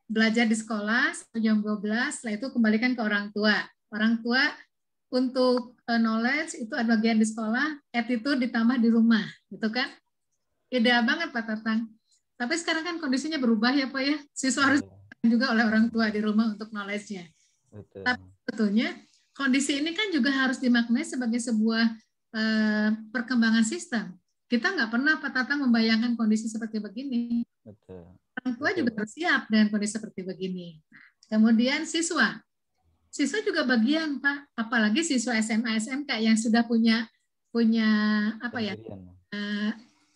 Belajar di sekolah sampai jam 12, setelah itu kembalikan ke orang tua. Orang tua untuk knowledge itu ada bagian di sekolah, attitude ditambah di rumah, gitu kan? Ideal banget Pak Tatang. Tapi sekarang kan kondisinya berubah ya Pak ya. Siswa harus juga oleh orang tua di rumah untuk knowledge-nya. Betul. Tapi sebetulnya kondisi ini kan juga harus dimaknai sebagai sebuah perkembangan sistem. Kita nggak pernah Pak Tatang membayangkan kondisi seperti begini. Betul. Orang tua juga harus siap dengan kondisi seperti begini. Kemudian siswa juga bagian Pak, apalagi siswa SMA SMK yang sudah punya apa ya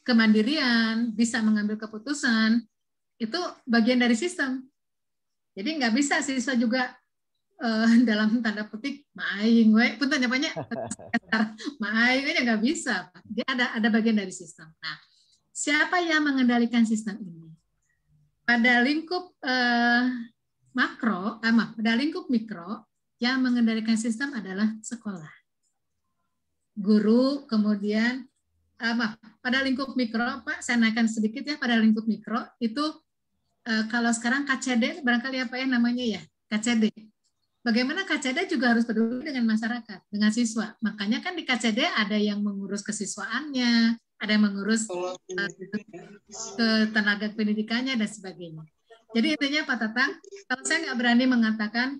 kemandirian, bisa mengambil keputusan, itu bagian dari sistem. Jadi nggak bisa siswa juga dalam tanda petik maing, punten apanya maing aja nggak bisa. Dia ada bagian dari sistem. Nah, siapa yang mengendalikan sistem ini? Pada lingkup makro, pada lingkup mikro yang mengendalikan sistem adalah sekolah, guru, kemudian pada lingkup mikro, Pak, saya naikkan sedikit ya, pada lingkup mikro itu kalau sekarang KCD barangkali apa ya namanya ya, KCD. Bagaimana KCD juga harus peduli dengan masyarakat, dengan siswa. Makanya kan di KCD ada yang mengurus kesiswaannya, ada yang mengurus tenaga pendidikannya dan sebagainya. Jadi intinya Pak Tatang, kalau saya nggak berani mengatakan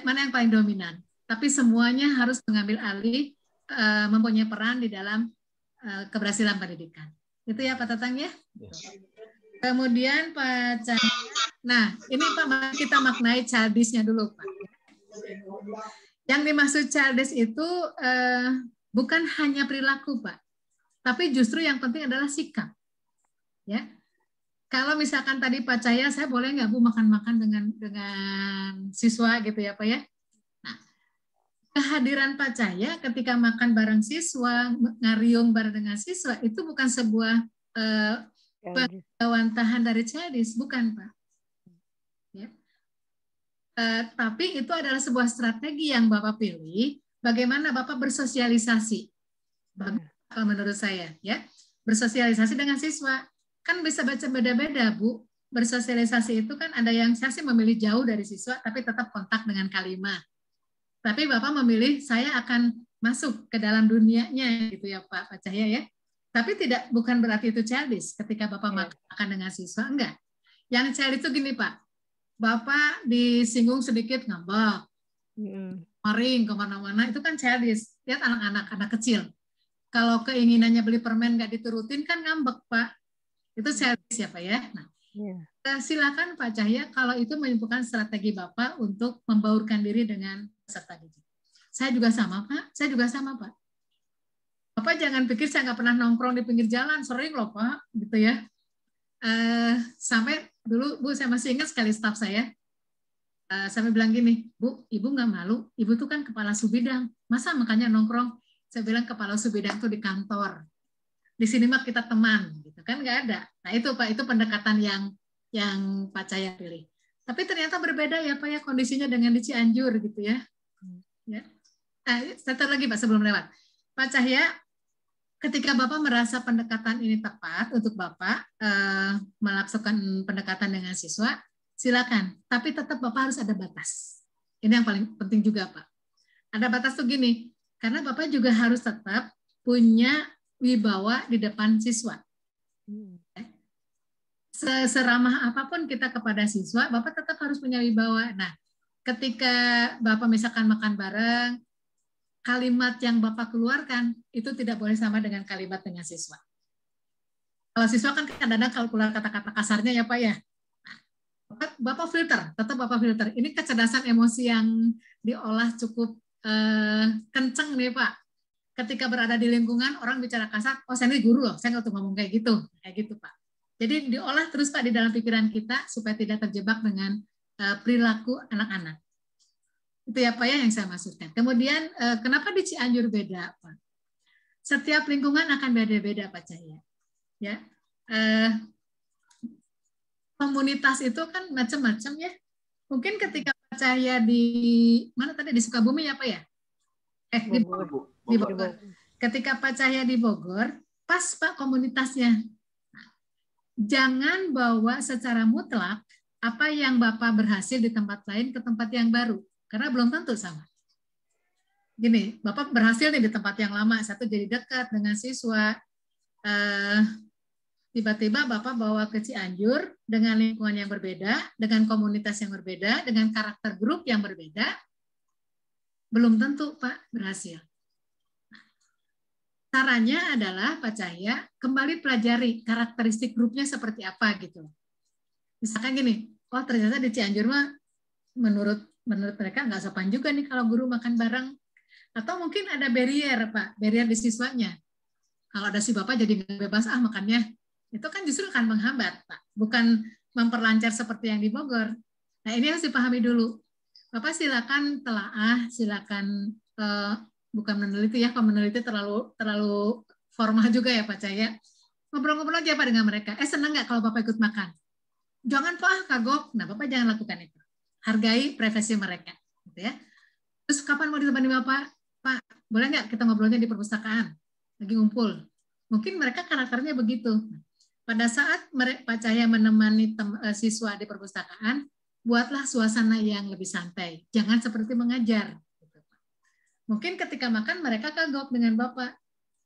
mana yang paling dominan, tapi semuanya harus mengambil alih, mempunyai peran di dalam keberhasilan pendidikan. Itu ya Pak Tatang ya. Kemudian Pak Cahya, nah ini Pak kita maknai childish-nya dulu Pak. Yang dimaksud childish itu bukan hanya perilaku Pak, tapi justru yang penting adalah sikap. Ya, kalau misalkan tadi Pak Cahya, saya boleh nggak Bu makan-makan dengan siswa gitu ya Pak ya. Nah, kehadiran Pak Cahya ketika makan bareng siswa, ngariung bareng dengan siswa itu bukan sebuah penggawantahan dari childish, bukan Pak. Ya. Tapi itu adalah sebuah strategi yang Bapak pilih, bagaimana Bapak bersosialisasi. Menurut saya, ya, bersosialisasi dengan siswa. Kan bisa baca beda-beda, Bu. bersosialisasi itu kan ada yang saya sih memilih jauh dari siswa tapi tetap kontak dengan K5. Tapi Bapak memilih saya akan masuk ke dalam dunianya gitu ya Pak Cahya ya. Tapi bukan berarti itu childish ketika Bapak makan dengan siswa, enggak. Yang childish itu gini Pak, Bapak disinggung sedikit ngambek, maring kemana-mana, itu kan childish. Lihat anak-anak, anak kecil. Kalau keinginannya beli permen nggak diturutin kan ngambek Pak. Itu childish ya Pak ya. Nah, silakan Pak Cahya kalau itu menyebutkan strategi Bapak untuk membaurkan diri dengan peserta didik. Saya juga sama Pak, Pak. Bapak jangan pikir saya nggak pernah nongkrong di pinggir jalan, sering loh Pak, gitu ya. Sampai dulu Bu, saya masih ingat sekali staf saya, sampai bilang gini, Bu, Ibu nggak malu, Ibu tuh kan kepala subidang, masa makanya nongkrong? Saya bilang kepala subidang tuh di kantor, di sini mah kita teman, gitu kan nggak ada. Nah itu Pak, itu pendekatan yang Pak Cahya pilih. Tapi ternyata berbeda ya Pak ya kondisinya dengan di Cianjur gitu ya. Ya. Satu lagi Pak sebelum lewat, Pak Cahya. Ketika Bapak merasa pendekatan ini tepat untuk Bapak melakukan pendekatan dengan siswa, silakan. Tapi tetap Bapak harus ada batas. Ini yang paling penting juga, Pak. Ada batas tuh gini, karena Bapak juga harus tetap punya wibawa di depan siswa. Seramah apapun kita kepada siswa, Bapak tetap harus punya wibawa. Nah, ketika Bapak misalkan makan bareng, kalimat yang Bapak keluarkan itu tidak boleh sama dengan kalimat dengan siswa. Kalau siswa kan kadang-kadang kalau keluar kata-kata kasarnya ya Pak ya. Bapak filter, tetap Bapak filter. Ini kecerdasan emosi yang diolah cukup kenceng nih Pak. Ketika berada di lingkungan orang bicara kasar, oh saya ini guru loh, saya nggak tuh ngomong kayak gitu Pak. Jadi diolah terus Pak di dalam pikiran kita supaya tidak terjebak dengan perilaku anak-anak. Itu ya Pak ya yang saya maksudkan. Kemudian kenapa di Cianjur beda Pak? Setiap lingkungan akan beda-beda Pak Cahya. Ya, komunitas itu kan macam-macam ya. Mungkin ketika Pak Cahya di mana tadi di Sukabumi ya Pak ya? Di Bogor. Ketika Pak Cahya di Bogor, pas Pak komunitasnya. Jangan bawa secara mutlak apa yang Bapak berhasil di tempat lain ke tempat yang baru. Karena belum tentu sama. Gini, Bapak berhasil nih di tempat yang lama, satu jadi dekat dengan siswa. Tiba-tiba Bapak bawa ke Cianjur dengan lingkungan yang berbeda, dengan komunitas yang berbeda, dengan karakter grup yang berbeda. Belum tentu Pak berhasil. Caranya adalah Pak Cahya kembali pelajari karakteristik grupnya seperti apa gitu. Misalkan gini, oh ternyata di Cianjur mah menurut mereka nggak sopan juga nih kalau guru makan bareng. Atau mungkin ada barrier, Pak, barrier di siswanya. Kalau ada si Bapak jadi nggak bebas makannya, itu kan justru akan menghambat, Pak. Bukan memperlancar seperti yang di Bogor. Nah ini harus dipahami dulu. Bapak silakan telaah, silakan bukan meneliti ya, kalau meneliti terlalu formal juga ya Pak Cahya. Ngobrol-ngobrol aja Pak dengan mereka. Senang nggak kalau Bapak ikut makan? Jangan Pak, kagok. Nah Bapak jangan lakukan itu. Hargai privasi mereka, gitu ya. Terus kapan mau ditemani Bapak? Pak, boleh nggak kita ngobrolnya di perpustakaan? Lagi ngumpul. Mungkin mereka karakternya begitu. Pada saat Pak Cahya menemani siswa di perpustakaan, buatlah suasana yang lebih santai. Jangan seperti mengajar. Gitu. Mungkin ketika makan mereka kagok dengan Bapak.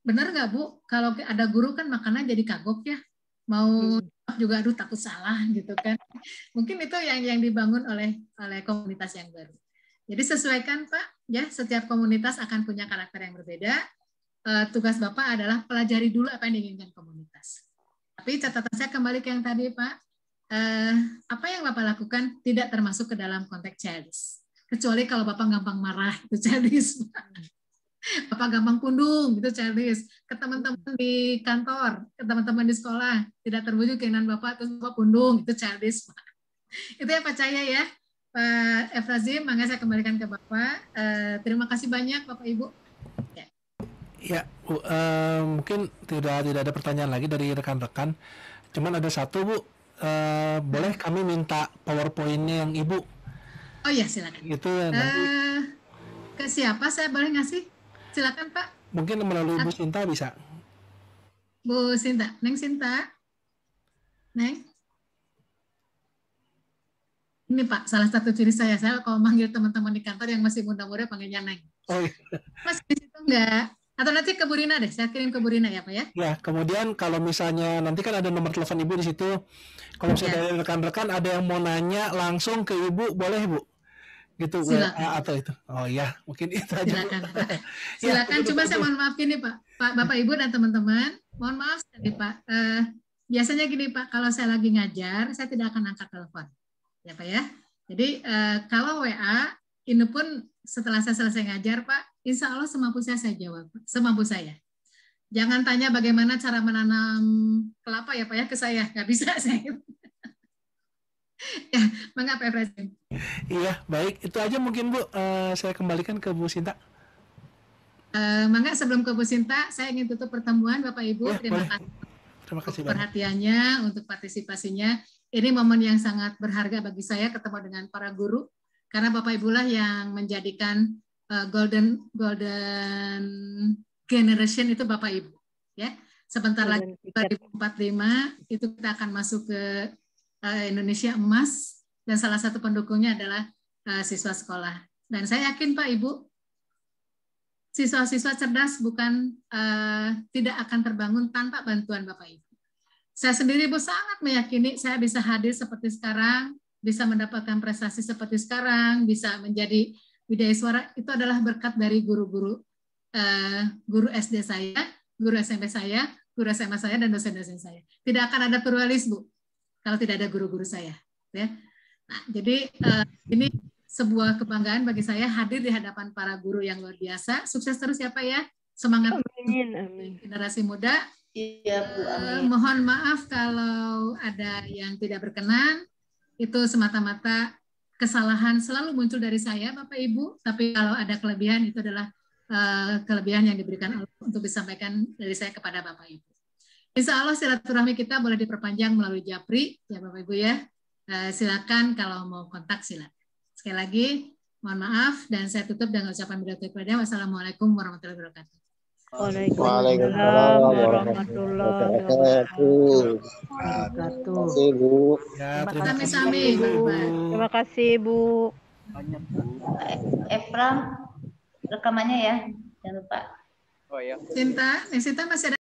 Benar nggak Bu? Kalau ada guru kan makanan jadi kagok ya. Mau juga aduh takut salah gitu kan. Mungkin itu yang dibangun oleh komunitas yang baru. Jadi sesuaikan Pak, ya setiap komunitas akan punya karakter yang berbeda. Tugas Bapak adalah pelajari dulu apa yang diinginkan komunitas. Tapi catatan saya kembali ke yang tadi Pak, apa yang Bapak lakukan tidak termasuk ke dalam konteks childish. Kecuali kalau Bapak gampang marah, itu childish. Bapak gampang pundung, itu childish. Ke teman-teman di kantor, ke teman-teman di sekolah, tidak terwujud keinginan Bapak, terus Bapak pundung, itu childish. Itu ya Pak Cahya ya. Pak Efrazim, mangga saya kembalikan ke Bapak. Terima kasih banyak Bapak Ibu. Ya, Bu, mungkin tidak ada pertanyaan lagi dari rekan-rekan. Cuman ada satu Bu, boleh kami minta PowerPoint-nya yang Ibu? Oh ya silakan. Itu nanti. Ke siapa saya boleh ngasih? Silakan Pak. Mungkin melalui Bu Sinta bisa. Bu Sinta, Neng Sinta. Neng. Ini Pak, salah satu ciri saya kalau manggil teman-teman di kantor yang masih muda-muda panggilnya Neng. Oh iya. Mas di situ enggak? Atau nanti ke Bu Rina deh, saya kirim ke Bu Rina ya Pak ya? Ya, kemudian kalau misalnya nanti kan ada nomor telepon Ibu di situ. Kalau misalnya dari rekan-rekan ada yang mau nanya langsung ke Ibu, boleh Bu? Gitu silakan. Atau itu. Oh iya, mungkin itu aja. Silakan Pak. Silakan, ya, cuma saya mohon maaf gini Pak. Bapak Ibu dan teman-teman, mohon maaf sekali Pak. Biasanya gini Pak, kalau saya lagi ngajar, saya tidak akan angkat telepon. Ya Pak ya. Jadi kalau WA, ini pun setelah saya selesai ngajar Pak, insya Allah semampu saya jawab, semampu saya. Jangan tanya bagaimana cara menanam kelapa ya Pak ya ke saya, nggak bisa saya. Ya, mengapa ya Presiden? Iya, baik. Itu aja mungkin Bu. Saya kembalikan ke Bu Sinta. Mangga sebelum ke Bu Sinta, saya ingin tutup pertemuan Bapak Ibu. Ya, terima kasih untuk perhatiannya, untuk partisipasinya. Ini momen yang sangat berharga bagi saya ketemu dengan para guru, karena Bapak Ibulah yang menjadikan golden generation itu Bapak Ibu. Ya, sebentar lagi 2045 itu kita akan masuk ke Indonesia emas, dan salah satu pendukungnya adalah siswa sekolah. Dan saya yakin Pak Ibu, siswa-siswa cerdas bukan tidak akan terbangun tanpa bantuan Bapak Ibu. Saya sendiri Bu sangat meyakini saya bisa hadir seperti sekarang, bisa mendapatkan prestasi seperti sekarang, bisa menjadi Widya Suara, itu adalah berkat dari guru-guru, guru SD saya, guru SMP saya, guru SMA saya, dan dosen-dosen saya. Tidak akan ada pluralis Bu, kalau tidak ada guru-guru saya. Ya. Nah, jadi ini sebuah kebanggaan bagi saya hadir di hadapan para guru yang luar biasa. Sukses terus ya Pak ya. Semangat. Amin. Generasi muda. Iya Bu. Mohon maaf kalau ada yang tidak berkenan. Itu semata-mata kesalahan selalu muncul dari saya Bapak Ibu. Tapi kalau ada kelebihan itu adalah kelebihan yang diberikan Allah untuk disampaikan dari saya kepada Bapak Ibu. Insya Allah silaturahmi kita boleh diperpanjang melalui Japri ya Bapak Ibu ya. Silakan kalau mau kontak silakan. Sekali lagi mohon maaf dan saya tutup dengan ucapan berdoa. Wassalamualaikum warahmatullahi wabarakatuh. Waalaikumsalam warahmatullahi wabarakatuh. Terima kasih Bu. Terima kasih Bu. Efram, rekamannya ya, jangan lupa. Sinta masih ada.